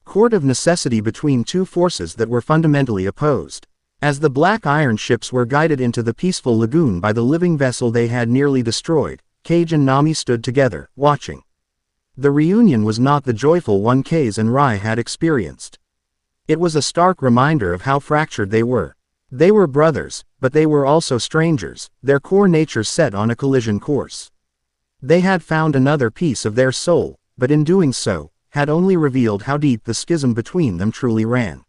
court of necessity between two forces that were fundamentally opposed. As the black iron ships were guided into the peaceful lagoon by the living vessel they had nearly destroyed, Cage and Nami stood together, watching. The reunion was not the joyful one Cage and Rai had experienced. It was a stark reminder of how fractured they were. They were brothers, but they were also strangers, their core natures set on a collision course. They had found another piece of their soul, but in doing so, had only revealed how deep the schism between them truly ran.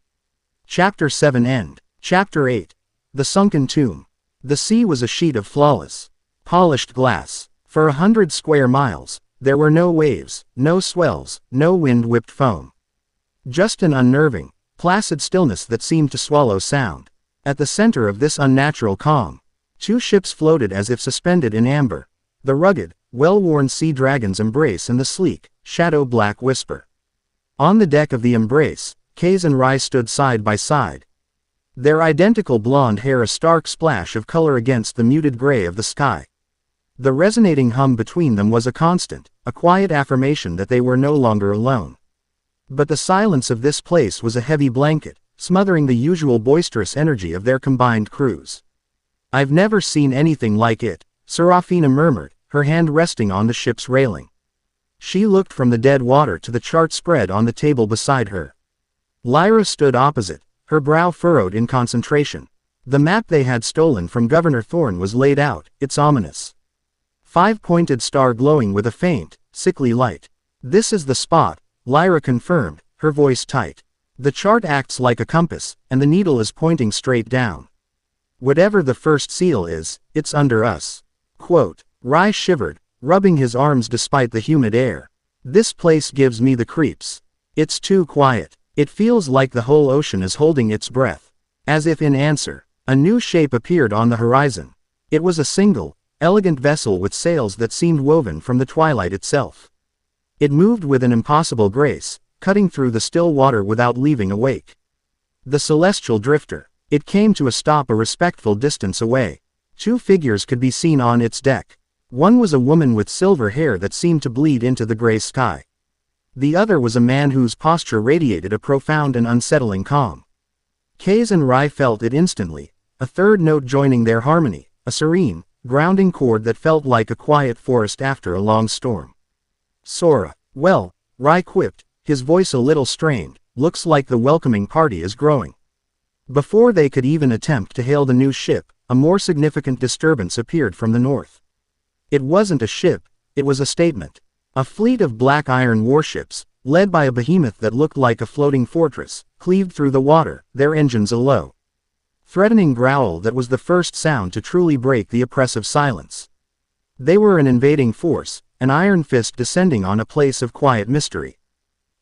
Chapter 7 End. Chapter 8. The Sunken Tomb. The sea was a sheet of flawless, polished glass. For 100 square miles, there were no waves, no swells, no wind-whipped foam. Just an unnerving, placid stillness that seemed to swallow sound. At the center of this unnatural calm, two ships floated as if suspended in amber. The rugged, well-worn Sea Dragon's Embrace and the sleek, shadow-black Whisper. On the deck of the Embrace, Cage and Rai stood side by side. Their identical blonde hair a stark splash of color against the muted gray of the sky. The resonating hum between them was a constant, a quiet affirmation that they were no longer alone. But the silence of this place was a heavy blanket, smothering the usual boisterous energy of their combined crews. I've never seen anything like it, Serafina murmured, her hand resting on the ship's railing. She looked from the dead water to the chart spread on the table beside her. Lyra stood opposite, her brow furrowed in concentration. The map they had stolen from Governor Thorne was laid out, its ominous 5-pointed star glowing with a faint, sickly light. This is the spot, Lyra confirmed, her voice tight. The chart acts like a compass, and the needle is pointing straight down. Whatever the first seal is, it's under us. Quote. Rai shivered, rubbing his arms despite the humid air. This place gives me the creeps. It's too quiet. It feels like the whole ocean is holding its breath. As if in answer, a new shape appeared on the horizon. It was a single, elegant vessel with sails that seemed woven from the twilight itself. It moved with an impossible grace, cutting through the still water without leaving a wake. The celestial drifter. It came to a stop a respectful distance away. Two figures could be seen on its deck. One was a woman with silver hair that seemed to bleed into the gray sky. The other was a man whose posture radiated a profound and unsettling calm. Cage and Rai felt it instantly, a third note joining their harmony, a serene, grounding chord that felt like a quiet forest after a long storm. Sora. Well, Rai quipped, his voice a little strained, looks like the welcoming party is growing. Before they could even attempt to hail the new ship, a more significant disturbance appeared from the north. It wasn't a ship, it was a statement. A fleet of black iron warships, led by a behemoth that looked like a floating fortress, cleaved through the water, their engines alow. Threatening growl that was the first sound to truly break the oppressive silence. They were an invading force, an iron fist descending on a place of quiet mystery.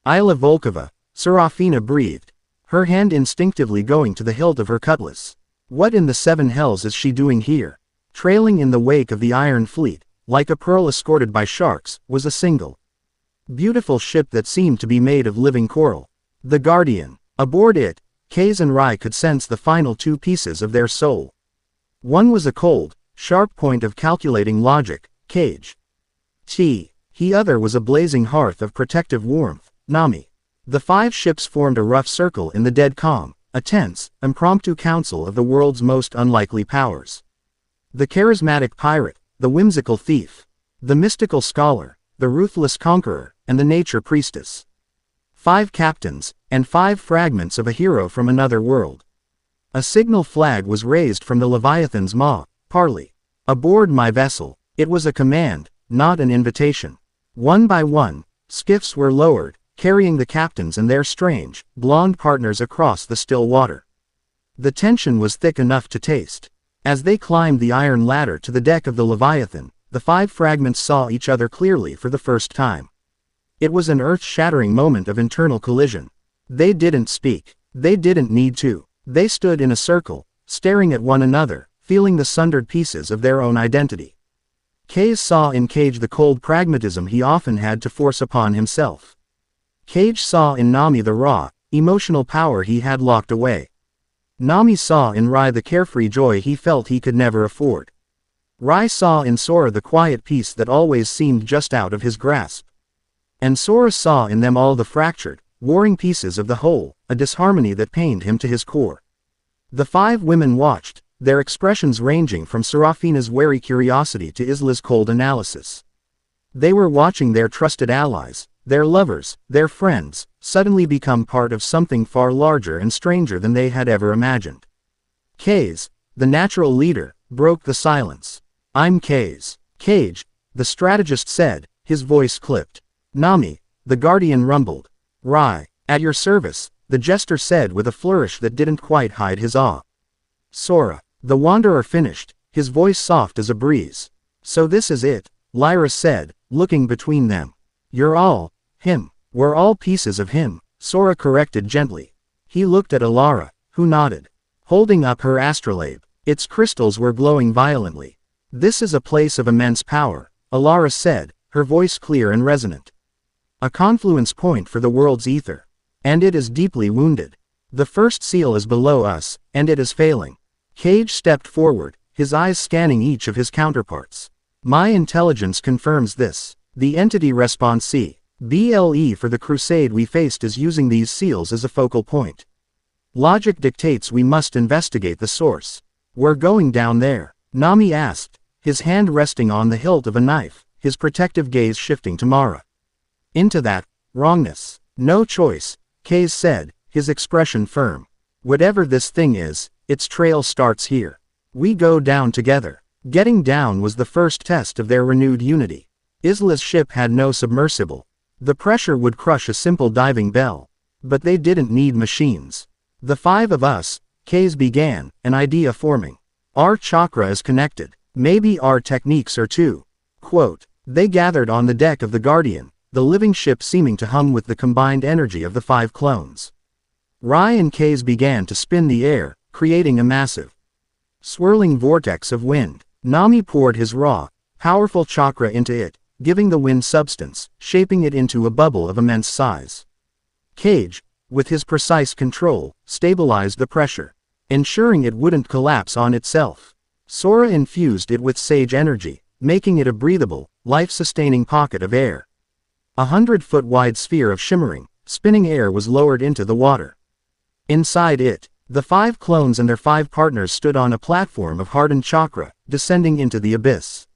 Isla Volkova, Serafina breathed, her hand instinctively going to the hilt of her cutlass. What in the seven hells is she doing here? Trailing in the wake of the iron fleet, like a pearl escorted by sharks, was a single, beautiful ship that seemed to be made of living coral. The Guardian. Aboard it, Cage and Rai could sense the final two pieces of their soul. One was a cold, sharp point of calculating logic, Cage. The other was a blazing hearth of protective warmth, Nami. The five ships formed a rough circle in the dead calm, a tense, impromptu council of the world's most unlikely powers. The charismatic pirate, the whimsical thief, the mystical scholar, the ruthless conqueror, and the nature priestess. 5 captains, and 5 fragments of a hero from another world. A signal flag was raised from the Leviathan's maw, parley. Aboard my vessel. It was a command, not an invitation. One by one, skiffs were lowered, carrying the captains and their strange, blonde partners across the still water. The tension was thick enough to taste. As they climbed the iron ladder to the deck of the Leviathan, the 5 fragments saw each other clearly for the first time. It was an earth-shattering moment of internal collision. They didn't speak. They didn't need to. They stood in a circle, staring at one another, feeling the sundered pieces of their own identity. Cage saw in Cage the cold pragmatism he often had to force upon himself. Cage saw in Nami the raw, emotional power he had locked away. Nami saw in Rai the carefree joy he felt he could never afford. Rai saw in Sora the quiet peace that always seemed just out of his grasp. And Sora saw in them all the fractured, warring pieces of the whole, a disharmony that pained him to his core. The 5 women watched, their expressions ranging from Serafina's wary curiosity to Isla's cold analysis. They were watching their trusted allies, their lovers, their friends, suddenly become part of something far larger and stranger than they had ever imagined. Cage, the natural leader, broke the silence. "I'm Cage." "Cage," the strategist said, his voice clipped. "Nami," the guardian rumbled. "Rai, at your service," the jester said with a flourish that didn't quite hide his awe. "Sora," the wanderer finished, his voice soft as a breeze. "So this is it," Lyra said, looking between them. "You're all him." "We're all pieces of him," Sora corrected gently. He looked at Alara, who nodded, holding up her astrolabe. Its crystals were glowing violently. "This is a place of immense power," Alara said, her voice clear and resonant. "A confluence point for the world's ether. And it is deeply wounded. The first seal is below us, and it is failing." Cage stepped forward, his eyes scanning each of his counterparts. "My intelligence confirms this. The entity response BLE for the crusade we faced is using these seals as a focal point. Logic dictates we must investigate the source." "We're going down there?" Nami asked, his hand resting on the hilt of a knife, his protective gaze shifting to Mara. "Into that wrongness." "No choice," Cage said, his expression firm. "Whatever this thing is, its trail starts here. We go down together." Getting down was the first test of their renewed unity. Isla's ship had no submersible. The pressure would crush a simple diving bell. But they didn't need machines. "The 5 of us," Cage began, an idea forming. "Our chakra is connected. Maybe our techniques are too." Quote, they gathered on the deck of the Guardian, the living ship seeming to hum with the combined energy of the 5 clones. Rai and Cage began to spin the air, creating a massive, swirling vortex of wind. Nami poured his raw, powerful chakra into it, giving the wind substance, shaping it into a bubble of immense size. Cage, with his precise control, stabilized the pressure, ensuring it wouldn't collapse on itself. Sora infused it with sage energy, making it a breathable, life-sustaining pocket of air. 100-foot-wide sphere of shimmering, spinning air was lowered into the water. Inside it, the 5 clones and their 5 partners stood on a platform of hardened chakra, descending into the abyss.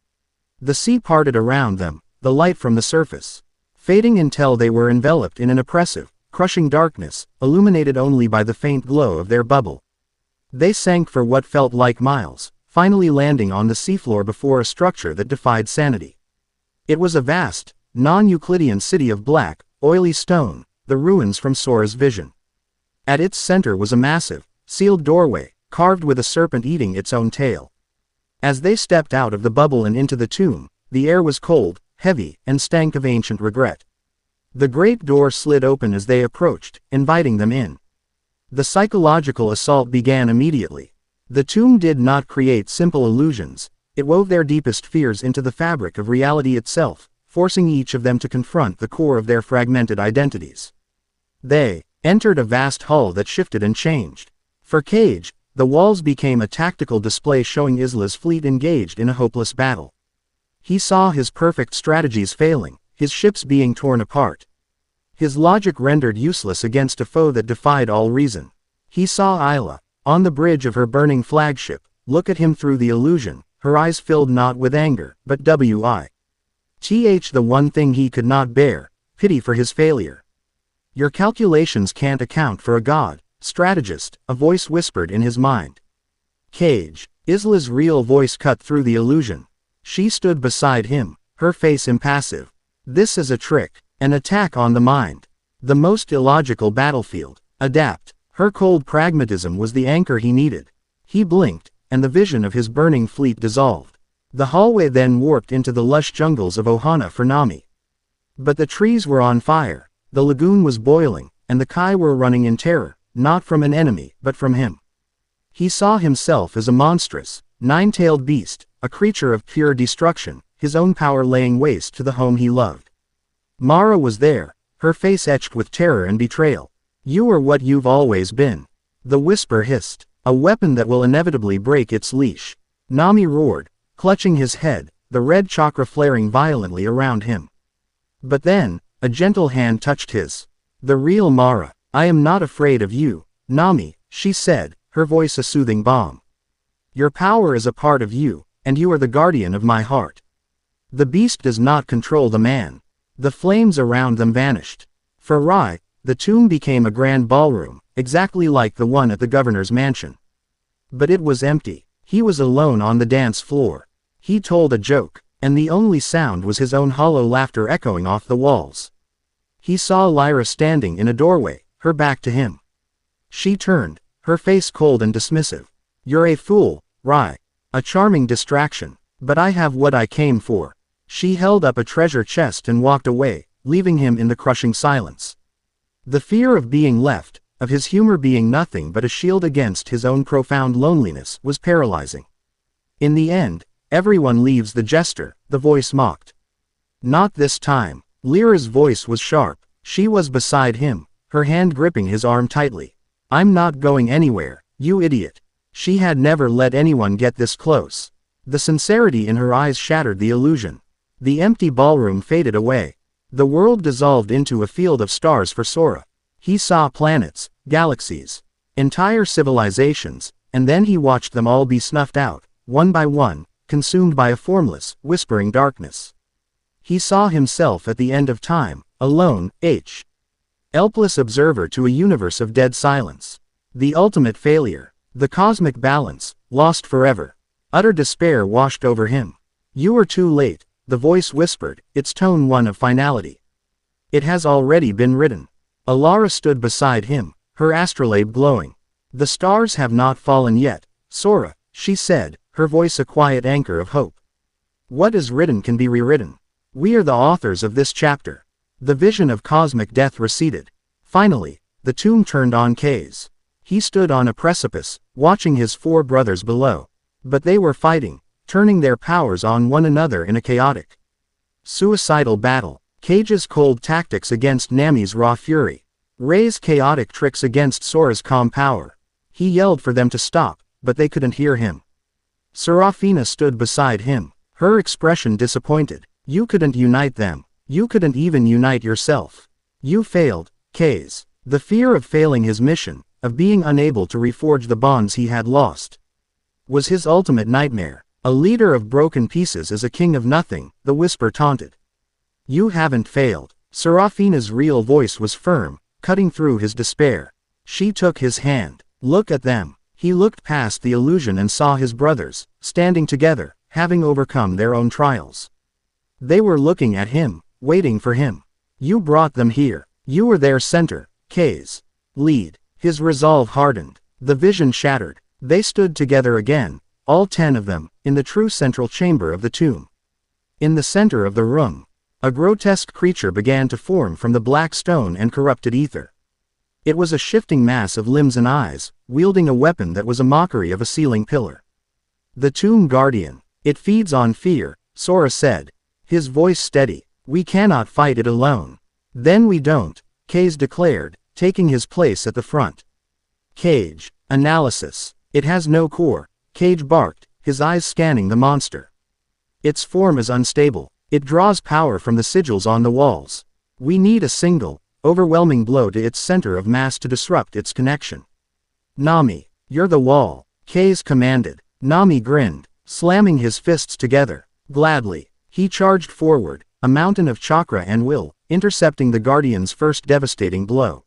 The sea parted around them, the light from the surface fading until they were enveloped in an oppressive, crushing darkness, illuminated only by the faint glow of their bubble. They sank for what felt like miles, finally landing on the seafloor before a structure that defied sanity. It was a vast, non-Euclidean city of black, oily stone, the ruins from Sora's vision. At its center was a massive, sealed doorway, carved with a serpent eating its own tail. As they stepped out of the bubble and into the tomb, the air was cold, heavy, and stank of ancient regret. The great door slid open as they approached, inviting them in. The psychological assault began immediately. The tomb did not create simple illusions, it wove their deepest fears into the fabric of reality itself, forcing each of them to confront the core of their fragmented identities. They entered a vast hall that shifted and changed. For Cage, the walls became a tactical display showing Isla's fleet engaged in a hopeless battle. He saw his perfect strategies failing, his ships being torn apart. His logic rendered useless against a foe that defied all reason. He saw Isla, on the bridge of her burning flagship, look at him through the illusion, her eyes filled not with anger, but the one thing he could not bear, pity for his failure. "Your calculations can't account for a god, strategist," a voice whispered in his mind. Cage, Isla's real voice cut through the illusion. She stood beside him, her face impassive. "This is a trick, an attack on the mind. The most illogical battlefield. Adapt." Her cold pragmatism was the anchor he needed. He blinked, and the vision of his burning fleet dissolved. The hallway then warped into the lush jungles of Ohana for Nami. But the trees were on fire, the lagoon was boiling, and the Kai were running in terror, not from an enemy, but from him. He saw himself as a monstrous, nine-tailed beast, a creature of pure destruction, his own power laying waste to the home he loved. Mara was there, her face etched with terror and betrayal. "You are what you've always been." The whisper hissed, "A weapon that will inevitably break its leash." Nami roared, clutching his head, the red chakra flaring violently around him. But then, a gentle hand touched his. "The real Mara, I am not afraid of you, Nami," she said, her voice a soothing balm. "Your power is a part of you, and you are the guardian of my heart." The beast does not control the man. The flames around them vanished. For Rai, the tomb became a grand ballroom, exactly like the one at the governor's mansion. But it was empty. He was alone on the dance floor. He told a joke, and the only sound was his own hollow laughter echoing off the walls. He saw Lyra standing in a doorway, her back to him. She turned, her face cold and dismissive. "You're a fool, Rai. A charming distraction, but I have what I came for." She held up a treasure chest and walked away, leaving him in the crushing silence. The fear of being left, of his humor being nothing but a shield against his own profound loneliness, was paralyzing. "In the end, everyone leaves the jester," the voice mocked. "Not this time." Lyra's voice was sharp. She was beside him, her hand gripping his arm tightly. "I'm not going anywhere, you idiot." She had never let anyone get this close. The sincerity in her eyes shattered the illusion. The empty ballroom faded away. The world dissolved into a field of stars for Sora. He saw planets, galaxies, entire civilizations, and then he watched them all be snuffed out, one by one, consumed by a formless, whispering darkness. He saw himself at the end of time, alone, helpless observer to a universe of dead silence. The ultimate failure, the cosmic balance, lost forever. Utter despair washed over him. "You are too late," the voice whispered, its tone one of finality. "It has already been written." Alara stood beside him, her astrolabe glowing. "The stars have not fallen yet, Sora," she said, her voice a quiet anchor of hope. "What is written can be rewritten. We are the authors of this chapter." The vision of cosmic death receded. Finally, the tomb turned on Kaze. He stood on a precipice, watching his four brothers below. But they were fighting, turning their powers on one another in a chaotic, suicidal battle. Kage's cold tactics against Nami's raw fury. Rei's chaotic tricks against Sora's calm power. He yelled for them to stop, but they couldn't hear him. Serafina stood beside him, her expression disappointed. "You couldn't unite them. You couldn't even unite yourself. You failed, Kaze." The fear of failing his mission, of being unable to reforge the bonds he had lost, was his ultimate nightmare. "A leader of broken pieces is a king of nothing," the whisper taunted. "You haven't failed." Serafina's real voice was firm, cutting through his despair. She took his hand. "Look at them." He looked past the illusion and saw his brothers, standing together, having overcome their own trials. They were looking at him, waiting for him. "You brought them here. You were their center, Kaze. Lead." His resolve hardened. The vision shattered. They stood together again, all 10 of them, in the true central chamber of the tomb. In the center of the room, a grotesque creature began to form from the black stone and corrupted ether. It was a shifting mass of limbs and eyes, wielding a weapon that was a mockery of a ceiling pillar. "The Tomb Guardian. It feeds on fear," Sora said, his voice steady. "We cannot fight it alone." "Then we don't," Kaze declared, taking his place at the front. "Cage. Analysis. It has no core," Cage barked, his eyes scanning the monster. "Its form is unstable. It draws power from the sigils on the walls. We need a single, overwhelming blow to its center of mass to disrupt its connection." "Nami, you're the wall," Kaze commanded. Nami grinned, slamming his fists together. Gladly, he charged forward, a mountain of chakra and will, intercepting the Guardian's first devastating blow.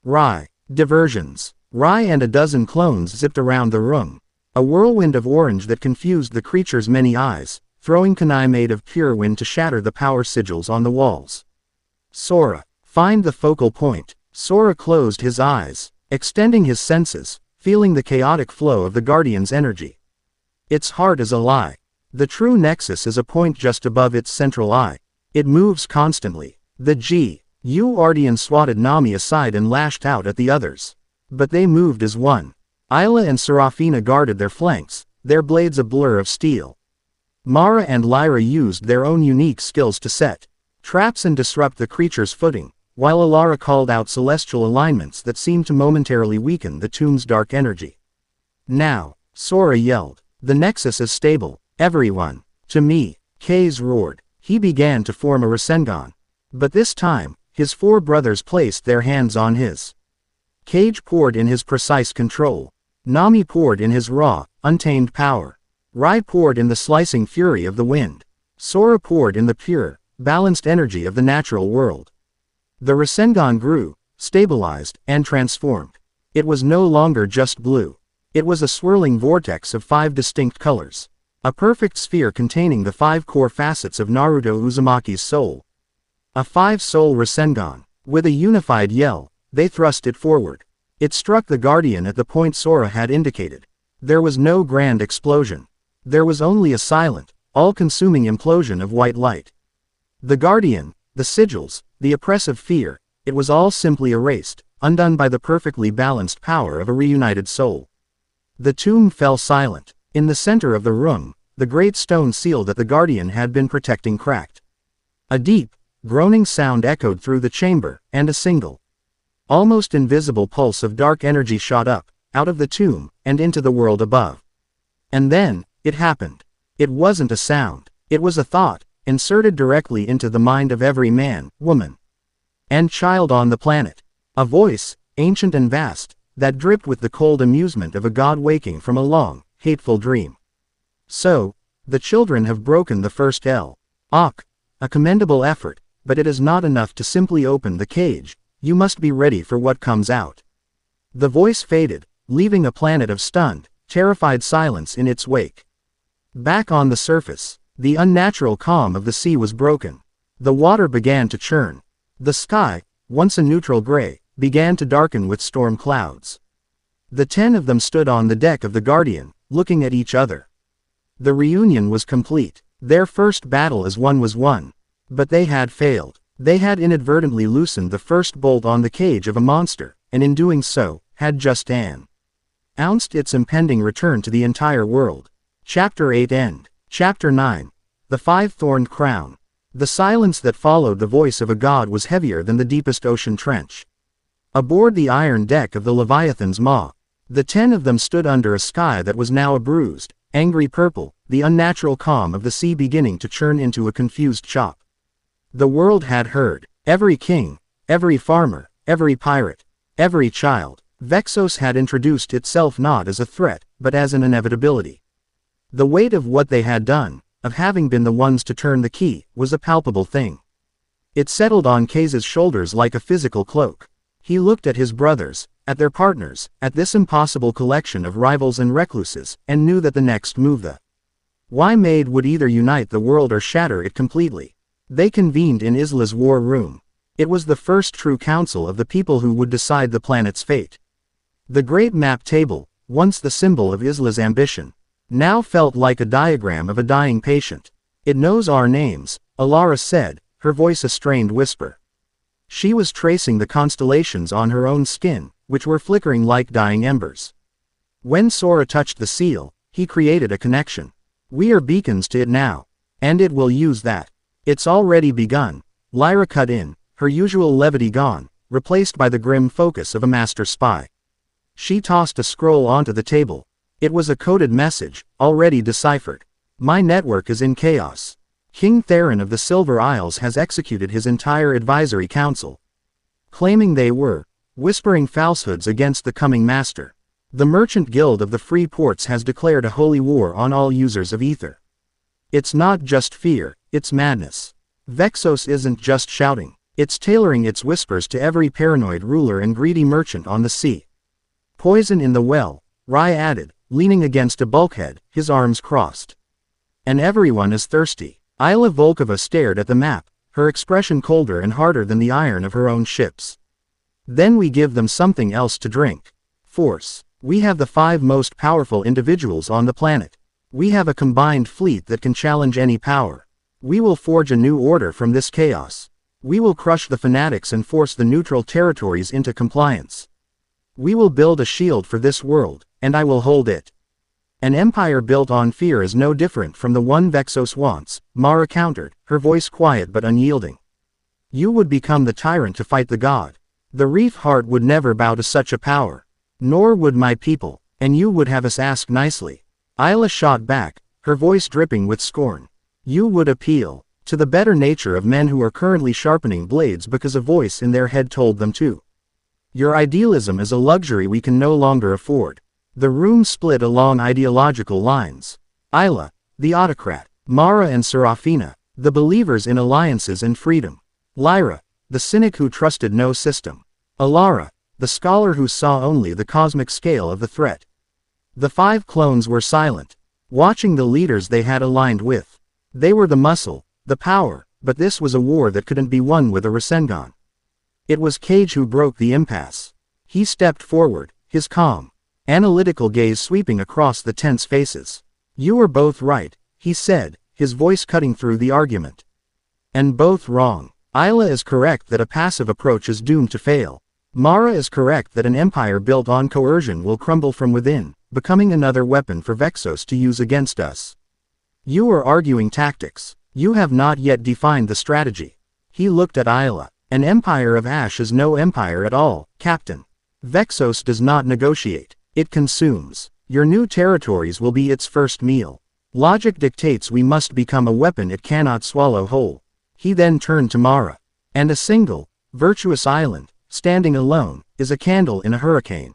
Rai. Diversions. Rai and a dozen clones zipped around the room. A whirlwind of orange that confused the creature's many eyes, throwing kunai made of pure wind to shatter the power sigils on the walls. "Sora, find the focal point." Sora closed his eyes, extending his senses, feeling the chaotic flow of the Guardian's energy. Its heart is a lie. The true nexus is a point just above its central eye. It moves constantly. The Guardian swatted Nami aside and lashed out at the others. But they moved as one. Isla and Serafina guarded their flanks, their blades a blur of steel. Mara and Lyra used their own unique skills to set traps and disrupt the creature's footing, while Alara called out celestial alignments that seemed to momentarily weaken the tomb's dark energy. Now, Sora yelled, "The Nexus is stable, everyone." "To me," Kaze roared. He began to form a Rasengan. But this time, his four brothers placed their hands on his. Cage poured in his precise control. Nami poured in his raw, untamed power. Rai poured in the slicing fury of the wind. Sora poured in the pure, balanced energy of the natural world. The Rasengan grew, stabilized, and transformed. It was no longer just blue. It was a swirling vortex of 5 distinct colors. A perfect sphere containing the 5 core facets of Naruto Uzumaki's soul. A 5-soul Rasengan. With a unified yell, they thrust it forward. It struck the Guardian at the point Sora had indicated. There was no grand explosion. There was only a silent, all-consuming implosion of white light. The Guardian, the sigils, the oppressive fear, it was all simply erased, undone by the perfectly balanced power of a reunited soul. The tomb fell silent. In the center of the room, the great stone seal that the Guardian had been protecting cracked. A deep, groaning sound echoed through the chamber, and a single, almost invisible pulse of dark energy shot up, out of the tomb, and into the world above. And then, it happened. It wasn't a sound. It was a thought, inserted directly into the mind of every man, woman, and child on the planet. A voice, ancient and vast, that dripped with the cold amusement of a god waking from a long, hateful dream. "So, the children have broken the first L. Ok, a commendable effort, but it is not enough to simply open the cage, you must be ready for what comes out." The voice faded, leaving a planet of stunned, terrified silence in its wake. Back on the surface, the unnatural calm of the sea was broken. The water began to churn. The sky, once a neutral gray, began to darken with storm clouds. The 10 of them stood on the deck of the Guardian, looking at each other. The reunion was complete. Their first battle as one was won. But they had failed. They had inadvertently loosened the first bolt on the cage of a monster, and in doing so, had just announced its impending return to the entire world. Chapter 8 End. Chapter 9. The 5-Thorned Crown. The silence that followed the voice of a god was heavier than the deepest ocean trench. Aboard the iron deck of the Leviathan's maw, the 10 of them stood under a sky that was now a bruised, angry purple, the unnatural calm of the sea beginning to churn into a confused chop. The world had heard. Every king, every farmer, every pirate, every child. Vexos had introduced itself not as a threat, but as an inevitability. The weight of what they had done, of having been the ones to turn the key, was a palpable thing. It settled on Kaze's shoulders like a physical cloak. He looked at his brothers, at their partners, at this impossible collection of rivals and recluses, and knew that the next move the Y-Made would either unite the world or shatter it completely. They convened in Isla's war room. It was the first true council of the people who would decide the planet's fate. The great map table, once the symbol of Isla's ambition, now felt like a diagram of a dying patient. "It knows our names," Alara said, her voice a strained whisper. She was tracing the constellations on her own skin, which were flickering like dying embers. When Sora touched the seal, he created a connection. "We are beacons to it now. And it will use that." "It's already begun," Lyra cut in, her usual levity gone, replaced by the grim focus of a master spy. She tossed a scroll onto the table. It was a coded message, already deciphered. "My network is in chaos. King Theron of the Silver Isles has executed his entire advisory council, claiming they were whispering falsehoods against the coming master. The Merchant Guild of the Free Ports has declared a holy war on all users of ether. It's not just fear, it's madness. Vexos isn't just shouting, it's tailoring its whispers to every paranoid ruler and greedy merchant on the sea." "Poison in the well," Rai added, leaning against a bulkhead, his arms crossed. "And everyone is thirsty." Isla Volkova stared at the map, her expression colder and harder than the iron of her own ships. "Then we give them something else to drink. Force. We have the 5 most powerful individuals on the planet. We have a combined fleet that can challenge any power. We will forge a new order from this chaos. We will crush the fanatics and force the neutral territories into compliance. We will build a shield for this world, and I will hold it. An empire built on fear is no different from the one Vexos wants, Mara countered, her voice quiet but unyielding. You would become the tyrant to fight the god. The Reef Heart would never bow to such a power. Nor would my people, and you would have us ask nicely. Isla shot back, her voice dripping with scorn. You would appeal to the better nature of men who are currently sharpening blades because a voice in their head told them to. Your idealism is a luxury we can no longer afford. The room split along ideological lines. Isla, the autocrat, Mara and Serafina, the believers in alliances and freedom. Lyra, the cynic who trusted no system. Alara, the scholar who saw only the cosmic scale of the threat. The 5 clones were silent, watching the leaders they had aligned with. They were the muscle, the power, but this was a war that couldn't be won with a Rasengan. It was Cage who broke the impasse. He stepped forward, his calm, analytical gaze sweeping across the tense faces. You are both right, he said, his voice cutting through the argument. And both wrong. Isla is correct that a passive approach is doomed to fail. Mara is correct that an empire built on coercion will crumble from within, becoming another weapon for Vexos to use against us. You are arguing tactics. You have not yet defined the strategy. He looked at Isla. An empire of ash is no empire at all, Captain. Vexos does not negotiate. It consumes. Your new territories will be its first meal. Logic dictates we must become a weapon it cannot swallow whole. He then turned to Mara. And a single, virtuous island, standing alone, is a candle in a hurricane.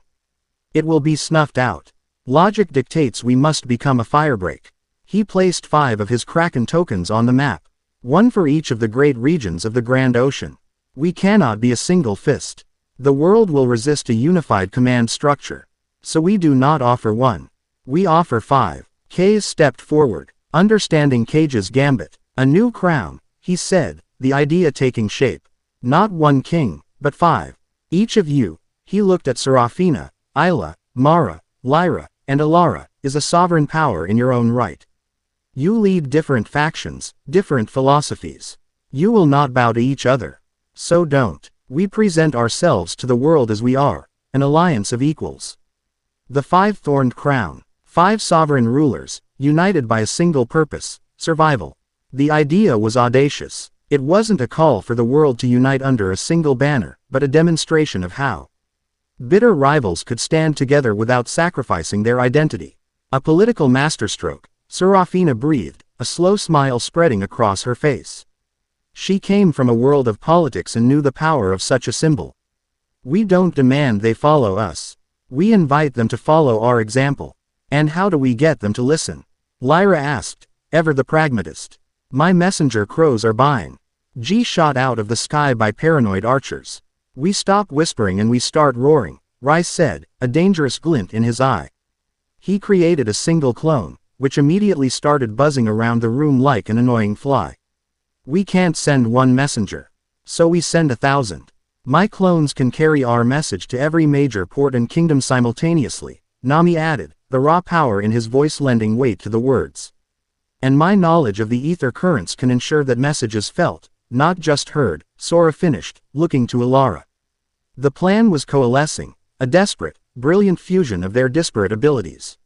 It will be snuffed out. Logic dictates we must become a firebreak. He placed 5 of his Kraken tokens on the map. 1 for each of the great regions of the Grand Ocean. We cannot be a single fist. The world will resist a unified command structure. So we do not offer 1. We offer 5. Kaze stepped forward, understanding Cage's gambit. A new crown, he said, the idea taking shape. Not 1 king, but 5. Each of you, he looked at Serafina, Isla, Mara, Lyra, and Alara, is a sovereign power in your own right. You lead different factions, different philosophies. You will not bow to each other. So don't. We present ourselves to the world as we are, an alliance of equals. The 5-thorned crown, 5 sovereign rulers, united by a single purpose, survival. The idea was audacious. It wasn't a call for the world to unite under a single banner, but a demonstration of how bitter rivals could stand together without sacrificing their identity. A political masterstroke, Serafina breathed, a slow smile spreading across her face. She came from a world of politics and knew the power of such a symbol. We don't demand they follow us. We invite them to follow our example. And how do we get them to listen? Lyra asked, ever the pragmatist. My messenger crows are buying. G shot out of the sky by paranoid archers. We stop whispering and we start roaring, Rice said, a dangerous glint in his eye. He created a single clone, which immediately started buzzing around the room like an annoying fly. We can't send 1 messenger. So we send 1,000. My clones can carry our message to every major port and kingdom simultaneously, Nami added, the raw power in his voice lending weight to the words. And my knowledge of the ether currents can ensure that message is felt, not just heard, Sora finished, looking to Alara. The plan was coalescing, a desperate, brilliant fusion of their disparate abilities.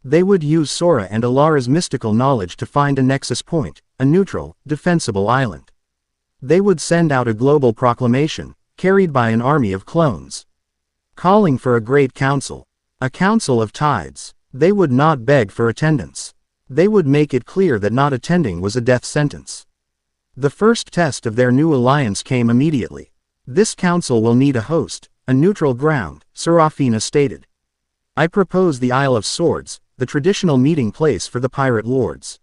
They would use Sora and Alara's mystical knowledge to find a nexus point, a neutral, defensible island. They would send out a global proclamation, carried by an army of clones, calling for a great council, a council of tides. They would not beg for attendance. They would make it clear that not attending was a death sentence. The first test of their new alliance came immediately. This council will need a host, a neutral ground, Serafina stated. I propose the Isle of Swords, the traditional meeting place for the pirate lords.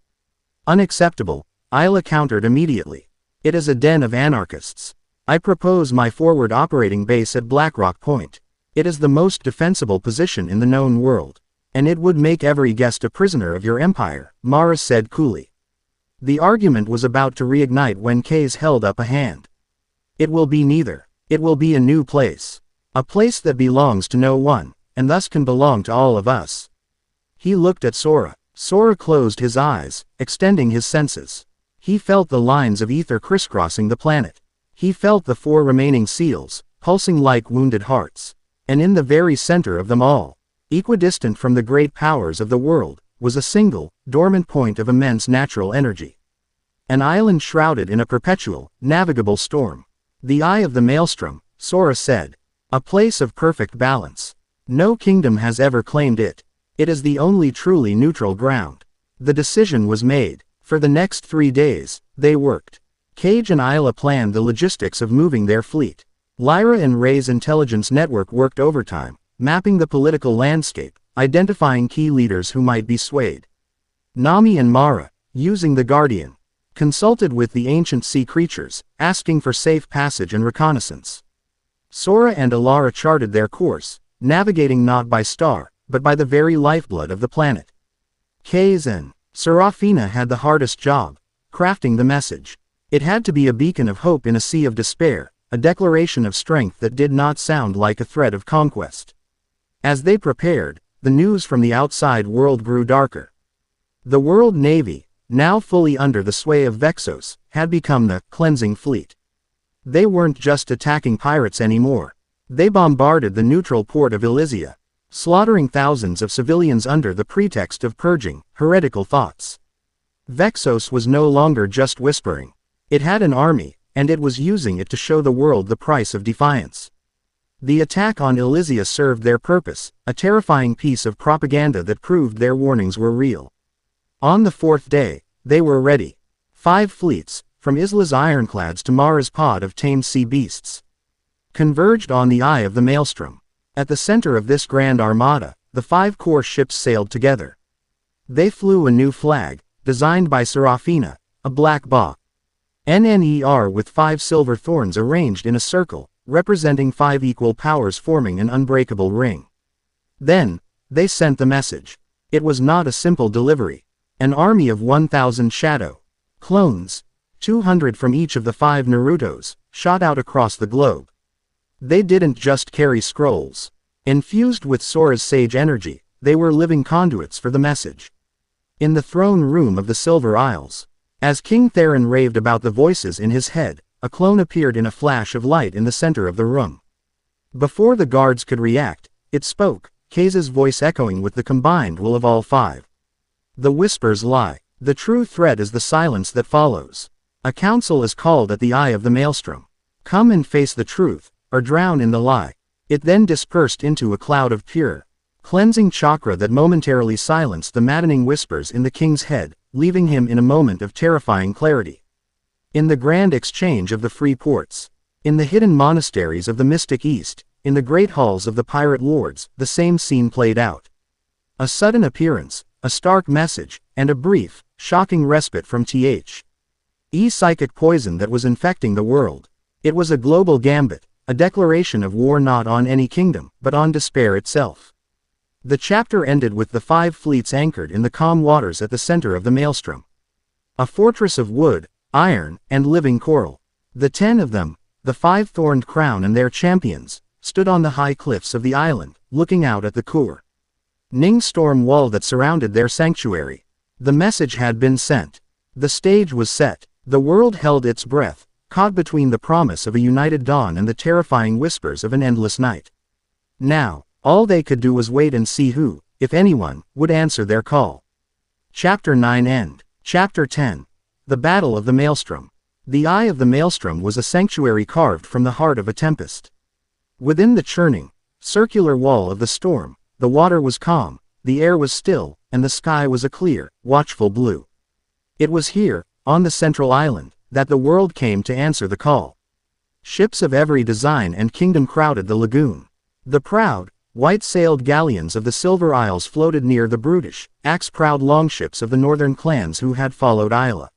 Unacceptable, Isla countered immediately. It is a den of anarchists. I propose my forward operating base at Blackrock Point. It is the most defensible position in the known world. And it would make every guest a prisoner of your empire, Mara said coolly. The argument was about to reignite when Kaze held up a hand. It will be neither. It will be a new place. A place that belongs to no one, and thus can belong to all of us. He looked at Sora. Sora closed his eyes, extending his senses. He felt the lines of ether crisscrossing the planet. He felt the 4 remaining seals, pulsing like wounded hearts. And in the very center of them all, equidistant from the great powers of the world, was a single, dormant point of immense natural energy. An island shrouded in a perpetual, navigable storm. The Eye of the Maelstrom, Sora said. A place of perfect balance. No kingdom has ever claimed it. It is the only truly neutral ground. The decision was made. For the next 3 days, they worked. Cage and Isla planned the logistics of moving their fleet. Lyra and Ray's intelligence network worked overtime, mapping the political landscape, identifying key leaders who might be swayed. Nami and Mara, using the Guardian, consulted with the ancient sea creatures, asking for safe passage and reconnaissance. Sora and Alara charted their course, navigating not by star, but by the very lifeblood of the planet. Kaze and Serafina had the hardest job, crafting the message. It had to be a beacon of hope in a sea of despair, a declaration of strength that did not sound like a threat of conquest. As they prepared, the news from the outside world grew darker. The World Navy, now fully under the sway of Vexos, had become the cleansing fleet. They weren't just attacking pirates anymore. They bombarded the neutral port of Elysia, slaughtering thousands of civilians under the pretext of purging heretical thoughts. Vexos was no longer just whispering. It had an army, and it was using it to show the world the price of defiance. The attack on Elysia served their purpose, a terrifying piece of propaganda that proved their warnings were real. On the 4th day, they were ready. 5 fleets, from Isla's ironclads to Mara's pod of tamed sea beasts, converged on the Eye of the Maelstrom. At the center of this grand armada, the 5 core ships sailed together. They flew a new flag, designed by Serafina, a black ba. NNER with 5 silver thorns arranged in a circle, representing 5 equal powers forming an unbreakable ring. Then, they sent the message. It was not a simple delivery. An army of 1,000 shadow clones, 200 from each of the 5 Narutos, shot out across the globe. They didn't just carry scrolls. Infused with Sora's sage energy, they were living conduits for the message. In the throne room of the Silver Isles, as King Theron raved about the voices in his head, a clone appeared in a flash of light in the center of the room. Before the guards could react, it spoke, Kaze's voice echoing with the combined will of all 5. The whispers lie. The true threat is the silence that follows. A council is called at the Eye of the Maelstrom. Come and face the truth, or drown in the lie. It then dispersed into a cloud of pure, cleansing chakra that momentarily silenced the maddening whispers in the king's head, leaving him in a moment of terrifying clarity. In the grand exchange of the free ports, in the hidden monasteries of the mystic East, in the great halls of the pirate lords, the same scene played out. A sudden appearance, a stark message, and a brief, shocking respite from psychic poison that was infecting the world. It was a global gambit, a declaration of war not on any kingdom, but on despair itself. The chapter ended with the 5 fleets anchored in the calm waters at the center of the Maelstrom. A fortress of wood, iron, and living coral. The 10 of them, the 5 thorned crown and their champions, stood on the high cliffs of the island, looking out at the Kur Ning storm wall that surrounded their sanctuary. The message had been sent. The stage was set. The world held its breath, caught between the promise of a united dawn and the terrifying whispers of an endless night. Now, all they could do was wait and see who, if anyone, would answer their call. Chapter 9 End. Chapter 10. The Battle of the Maelstrom. The Eye of the Maelstrom was a sanctuary carved from the heart of a tempest. Within the churning, circular wall of the storm, the water was calm, the air was still, and the sky was a clear, watchful blue. It was here, on the central island, that the world came to answer the call. Ships of every design and kingdom crowded the lagoon. The proud, white-sailed galleons of the Silver Isles floated near the brutish, axe-proud longships of the northern clans who had followed Isla.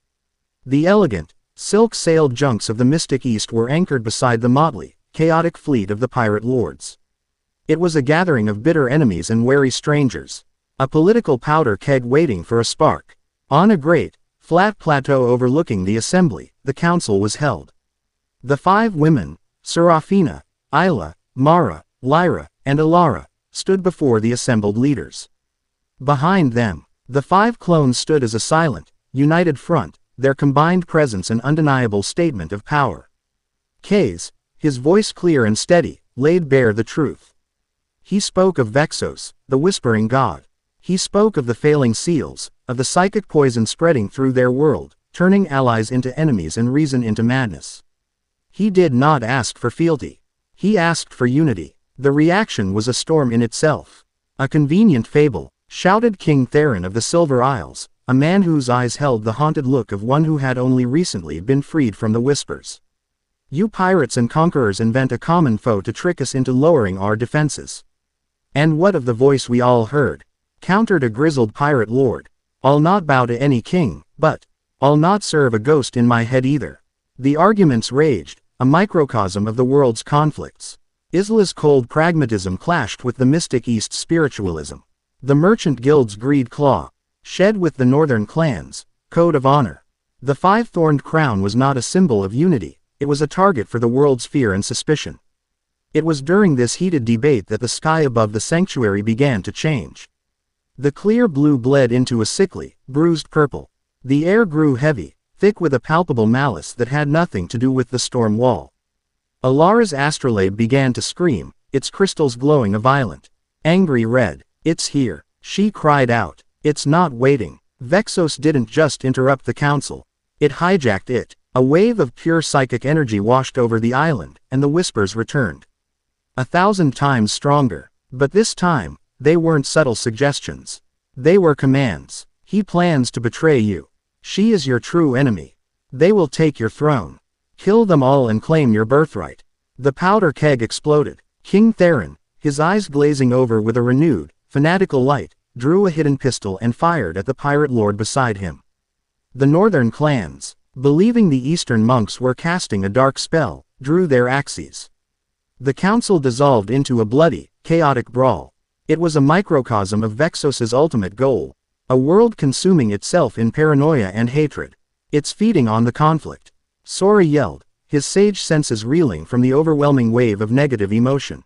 The elegant, silk-sailed junks of the mystic East were anchored beside the motley, chaotic fleet of the pirate lords. It was a gathering of bitter enemies and wary strangers. A political powder keg waiting for a spark. On a great, flat plateau overlooking the assembly, the council was held. The 5 women, Serafina, Isla, Mara, Lyra, and Alara, stood before the assembled leaders. Behind them, The 5 clones stood as a silent, united front, their combined presence an undeniable statement of power. K's, his voice clear and steady, laid bare the truth. He spoke of Vexos, the whispering god. He spoke of the failing seals, of the psychic poison spreading through their world, turning allies into enemies and reason into madness. He did not ask for fealty. He asked for unity. The reaction was a storm in itself. A convenient fable, shouted King Theron of the Silver Isles, a man whose eyes held the haunted look of one who had only recently been freed from the whispers. You pirates and conquerors invent a common foe to trick us into lowering our defenses. And what of the voice we all heard? Countered a grizzled pirate lord. I'll not bow to any king, but I'll not serve a ghost in my head either. The arguments raged, a microcosm of the world's conflicts. Isla's cold pragmatism clashed with the mystic East's spiritualism. The merchant guild's greed claw shed with the northern clan's code of honor. The 5-thorned crown was not a symbol of unity, it was a target for the world's fear and suspicion. It was during this heated debate that the sky above the sanctuary began to change. The clear blue bled into a sickly, bruised purple. The air grew heavy, thick with a palpable malice that had nothing to do with the storm wall. Alara's astrolabe began to scream, its crystals glowing a violent, angry red. It's here, she cried out. It's not waiting. Vexos didn't just interrupt the council. It hijacked it. A wave of pure psychic energy washed over the island, and the whispers returned. 1,000 times stronger. But this time, they weren't subtle suggestions. They were commands. He plans to betray you. She is your true enemy. They will take your throne. Kill them all and claim your birthright. The powder keg exploded. King Theron, his eyes glazing over with a renewed, fanatical light, drew a hidden pistol and fired at the pirate lord beside him. The northern clans, believing the eastern monks were casting a dark spell, drew their axes. The council dissolved into a bloody, chaotic brawl. It was a microcosm of Vexos's ultimate goal, a world consuming itself in paranoia and hatred. It's feeding on the conflict. Sora yelled, his sage senses reeling from the overwhelming wave of negative emotion.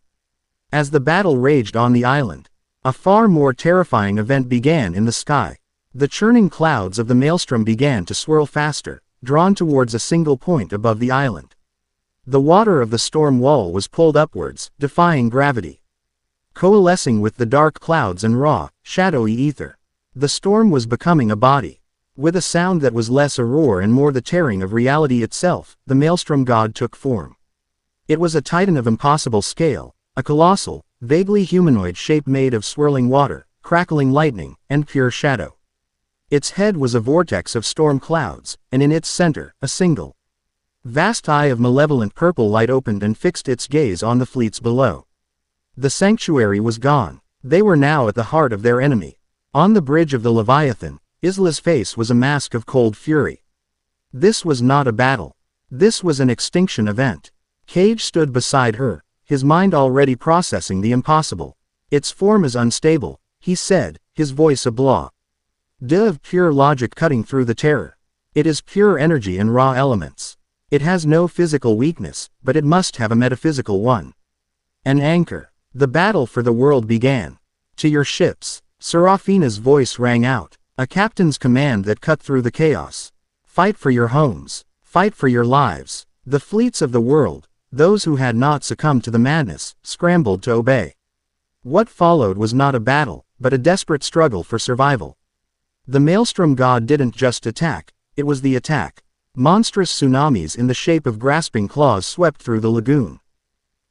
As the battle raged on the island, a far more terrifying event began in the sky. The churning clouds of the maelstrom began to swirl faster, drawn towards a single point above the island. The water of the storm wall was pulled upwards, defying gravity. Coalescing with the dark clouds and raw, shadowy ether. The storm was becoming a body. With a sound that was less a roar and more the tearing of reality itself, the maelstrom god took form. It was a titan of impossible scale, a colossal, vaguely humanoid shape made of swirling water, crackling lightning, and pure shadow. Its head was a vortex of storm clouds, and in its center, a single, vast eye of malevolent purple light opened and fixed its gaze on the fleets below. The sanctuary was gone. They were now at the heart of their enemy. On the bridge of the Leviathan, Isla's face was a mask of cold fury. This was not a battle. This was an extinction event. Cage stood beside her, his mind already processing the impossible. Its form is unstable, he said, his voice a blah of pure logic cutting through the terror. It is pure energy and raw elements. It has no physical weakness, but it must have a metaphysical one. An anchor. The battle for the world began. To your ships. Serafina's voice rang out, a captain's command that cut through the chaos. Fight for your homes. Fight for your lives. The fleets of the world, those who had not succumbed to the madness, scrambled to obey. What followed was not a battle, but a desperate struggle for survival. The maelstrom god didn't just attack, it was the attack. Monstrous tsunamis in the shape of grasping claws swept through the lagoon.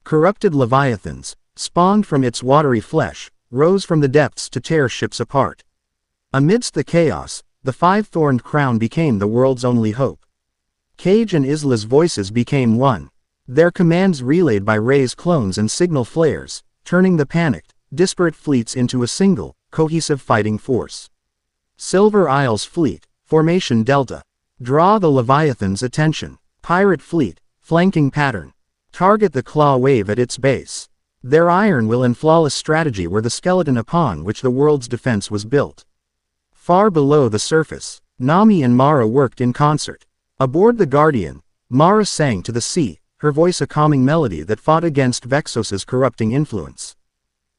Corrupted leviathans, spawned from its watery flesh, rose from the depths to tear ships apart. Amidst the chaos, the 5-thorned crown became the world's only hope. Cage and Isla's voices became one. Their commands relayed by Ray's clones and signal flares, turning the panicked, disparate fleets into a single, cohesive fighting force. Silver Isles Fleet, Formation Delta. Draw the Leviathan's attention. Pirate Fleet, flanking pattern. Target the claw wave at its base. Their iron will and flawless strategy were the skeleton upon which the world's defense was built. Far below the surface, Nami and Mara worked in concert. Aboard the Guardian, Mara sang to the sea, her voice a calming melody that fought against Vexos's corrupting influence.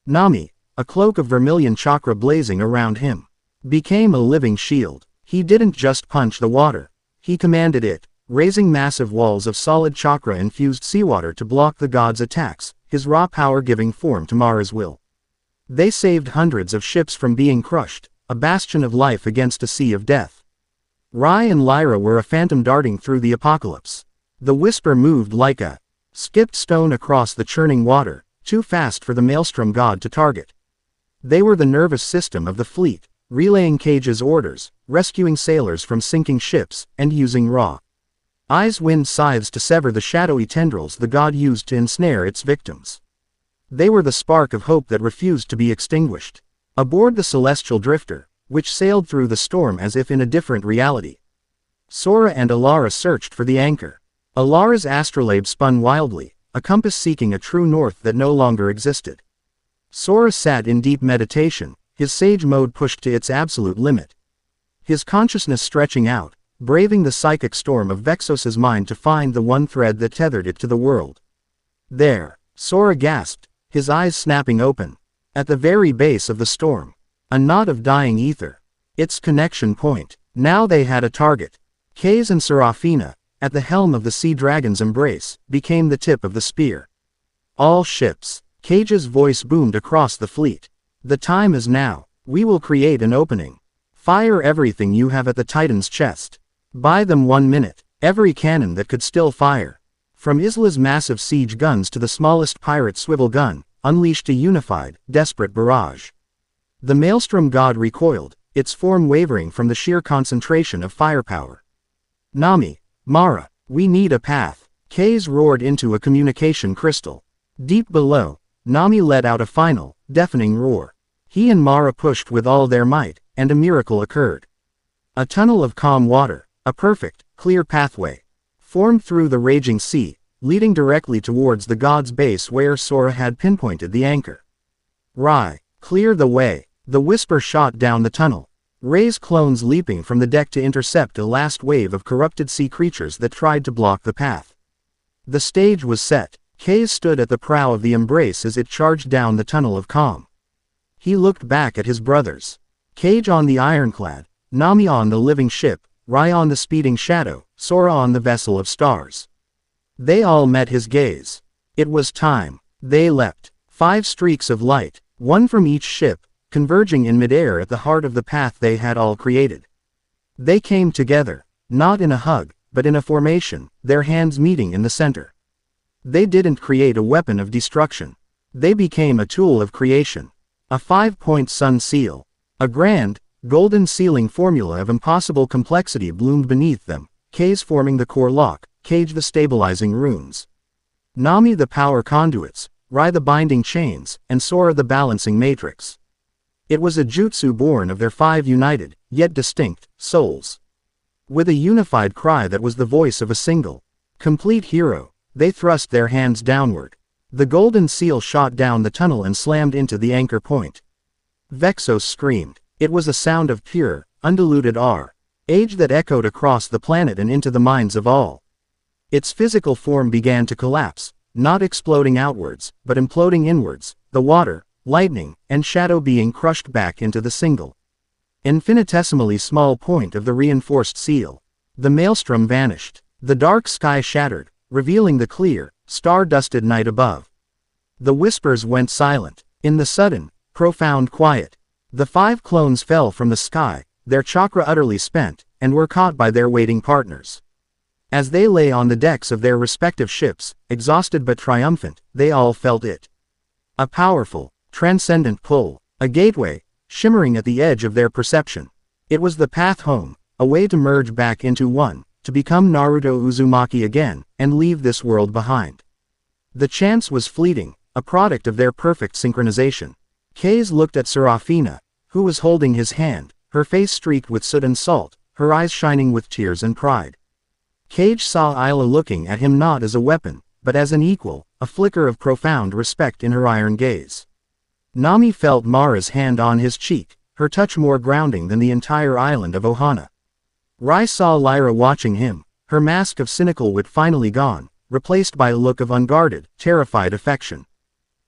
Nami, a cloak of vermilion chakra blazing around him. became a living shield. He didn't just punch the water. He commanded it, raising massive walls of solid chakra-infused seawater to block the god's attacks, his raw power giving form to Mara's will. They saved hundreds of ships from being crushed, a bastion of life against a sea of death. Rai and Lyra were a phantom darting through the apocalypse. The Whisper moved like a skipped stone across the churning water, too fast for the Maelstrom god to target. They were the nervous system of the fleet, relaying Cage's orders, rescuing sailors from sinking ships, and using raw eyes wind scythes to sever the shadowy tendrils the god used to ensnare its victims. They were the spark of hope that refused to be extinguished. Aboard the celestial drifter, which sailed through the storm as if in a different reality, Sora and Alara searched for the anchor. Alara's astrolabe spun wildly, a compass seeking a true north that no longer existed. Sora sat in deep meditation, his sage mode pushed to its absolute limit. His consciousness stretching out, braving the psychic storm of Vexos's mind to find the one thread that tethered it to the world. There, Sora gasped, his eyes snapping open. At the very base of the storm, a knot of dying ether. Its connection point. Now they had a target. Kaze and Serafina, at the helm of the Sea Dragon's embrace, became the tip of the spear. All ships. Cage's voice boomed across the fleet. The time is now. We will create an opening. Fire everything you have at the Titan's chest. Buy them 1 minute. Every cannon that could still fire. From Isla's massive siege guns to the smallest pirate swivel gun, unleashed a unified, desperate barrage. The Maelstrom god recoiled, its form wavering from the sheer concentration of firepower. Nami, Mara, we need a path. Kaze roared into a communication crystal. Deep below, Nami let out a final, deafening roar. He and Mara pushed with all their might, and a miracle occurred. A tunnel of calm water, a perfect, clear pathway, formed through the raging sea, leading directly towards the god's base where Sora had pinpointed the anchor. Rai, clear the way. The Whisper shot down the tunnel. Ray's clones leaping from the deck to intercept a last wave of corrupted sea creatures that tried to block the path. The stage was set. Kaze stood at the prow of the Embrace as it charged down the tunnel of calm. He looked back at his brothers. Cage on the ironclad, Nami on the living ship, Rai on the speeding shadow, Sora on the vessel of stars. They all met his gaze. It was time. They leapt. 5 streaks of light, one from each ship, converging in midair at the heart of the path they had all created. They came together, not in a hug, but in a formation, their hands meeting in the center. They didn't create a weapon of destruction. They became a tool of creation. A 5-point sun seal. A grand, golden sealing formula of impossible complexity bloomed beneath them, Kaze forming the core lock, Cage the stabilizing runes. Nami the power conduits, Rai the binding chains, and Sora the balancing matrix. It was a jutsu born of their 5 united, yet distinct, souls. With a unified cry that was the voice of a single, complete hero, they thrust their hands downward. The golden seal shot down the tunnel and slammed into the anchor point. Vexos screamed. It was a sound of pure, undiluted rage that echoed across the planet and into the minds of all. Its physical form began to collapse, not exploding outwards, but imploding inwards, the water, lightning, and shadow being crushed back into the single, infinitesimally small point of the reinforced seal. The maelstrom vanished. The dark sky shattered, revealing the clear, star-dusted night above. The whispers went silent. In the sudden, profound quiet, the 5 clones fell from the sky, their chakra utterly spent, and were caught by their waiting partners. As they lay on the decks of their respective ships, exhausted but triumphant, they all felt it. A powerful, transcendent pull, a gateway, shimmering at the edge of their perception. It was the path home, a way to merge back into one, to become Naruto Uzumaki again, and leave this world behind. The chance was fleeting, a product of their perfect synchronization. Kaze looked at Serafina, who was holding his hand, her face streaked with soot and salt, her eyes shining with tears and pride. Cage saw Isla looking at him not as a weapon, but as an equal, a flicker of profound respect in her iron gaze. Nami felt Mara's hand on his cheek, her touch more grounding than the entire island of Ohana. Rai saw Lyra watching him, her mask of cynical wit finally gone, replaced by a look of unguarded, terrified affection.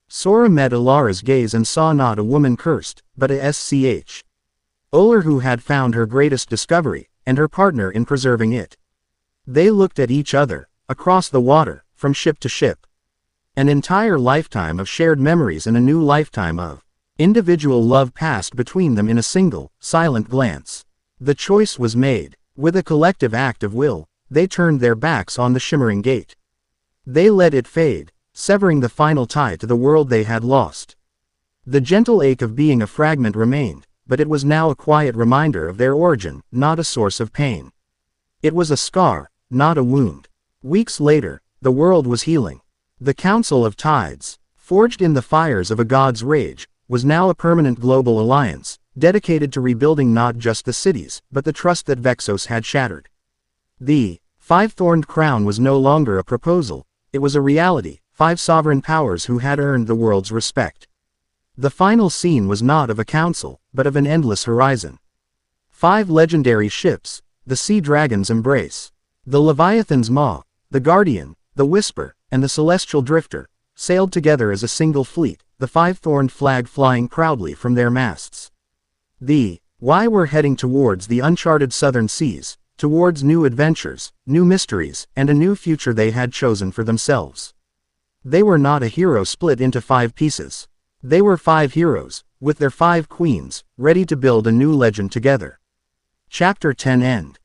Sora met Alara's gaze and saw not a woman cursed, but a SCH. Olerhu had found her greatest discovery, and her partner in preserving it. They looked at each other, across the water, from ship to ship. An entire lifetime of shared memories and a new lifetime of individual love passed between them in a single, silent glance. The choice was made. With a collective act of will, they turned their backs on the shimmering gate. They let it fade, severing the final tie to the world they had lost. The gentle ache of being a fragment remained, but it was now a quiet reminder of their origin, not a source of pain. It was a scar, not a wound. Weeks later, the world was healing. The Council of Tides, forged in the fires of a god's rage, was now a permanent global alliance, dedicated to rebuilding not just the cities, but the trust that Vexos had shattered. The five-thorned crown was no longer a proposal, it was a reality, 5 sovereign powers who had earned the world's respect. The final scene was not of a council, but of an endless horizon. 5 legendary ships, the Sea Dragon's Embrace, the Leviathan's Maw, the Guardian, the Whisper, and the Celestial Drifter, sailed together as a single fleet, the 5-thorned flag flying proudly from their masts. Why were heading towards the uncharted southern seas, towards new adventures, new mysteries, and a new future they had chosen for themselves. They were not a hero split into 5 pieces. They were 5 heroes, with their 5 queens, ready to build a new legend together. Chapter 10 End.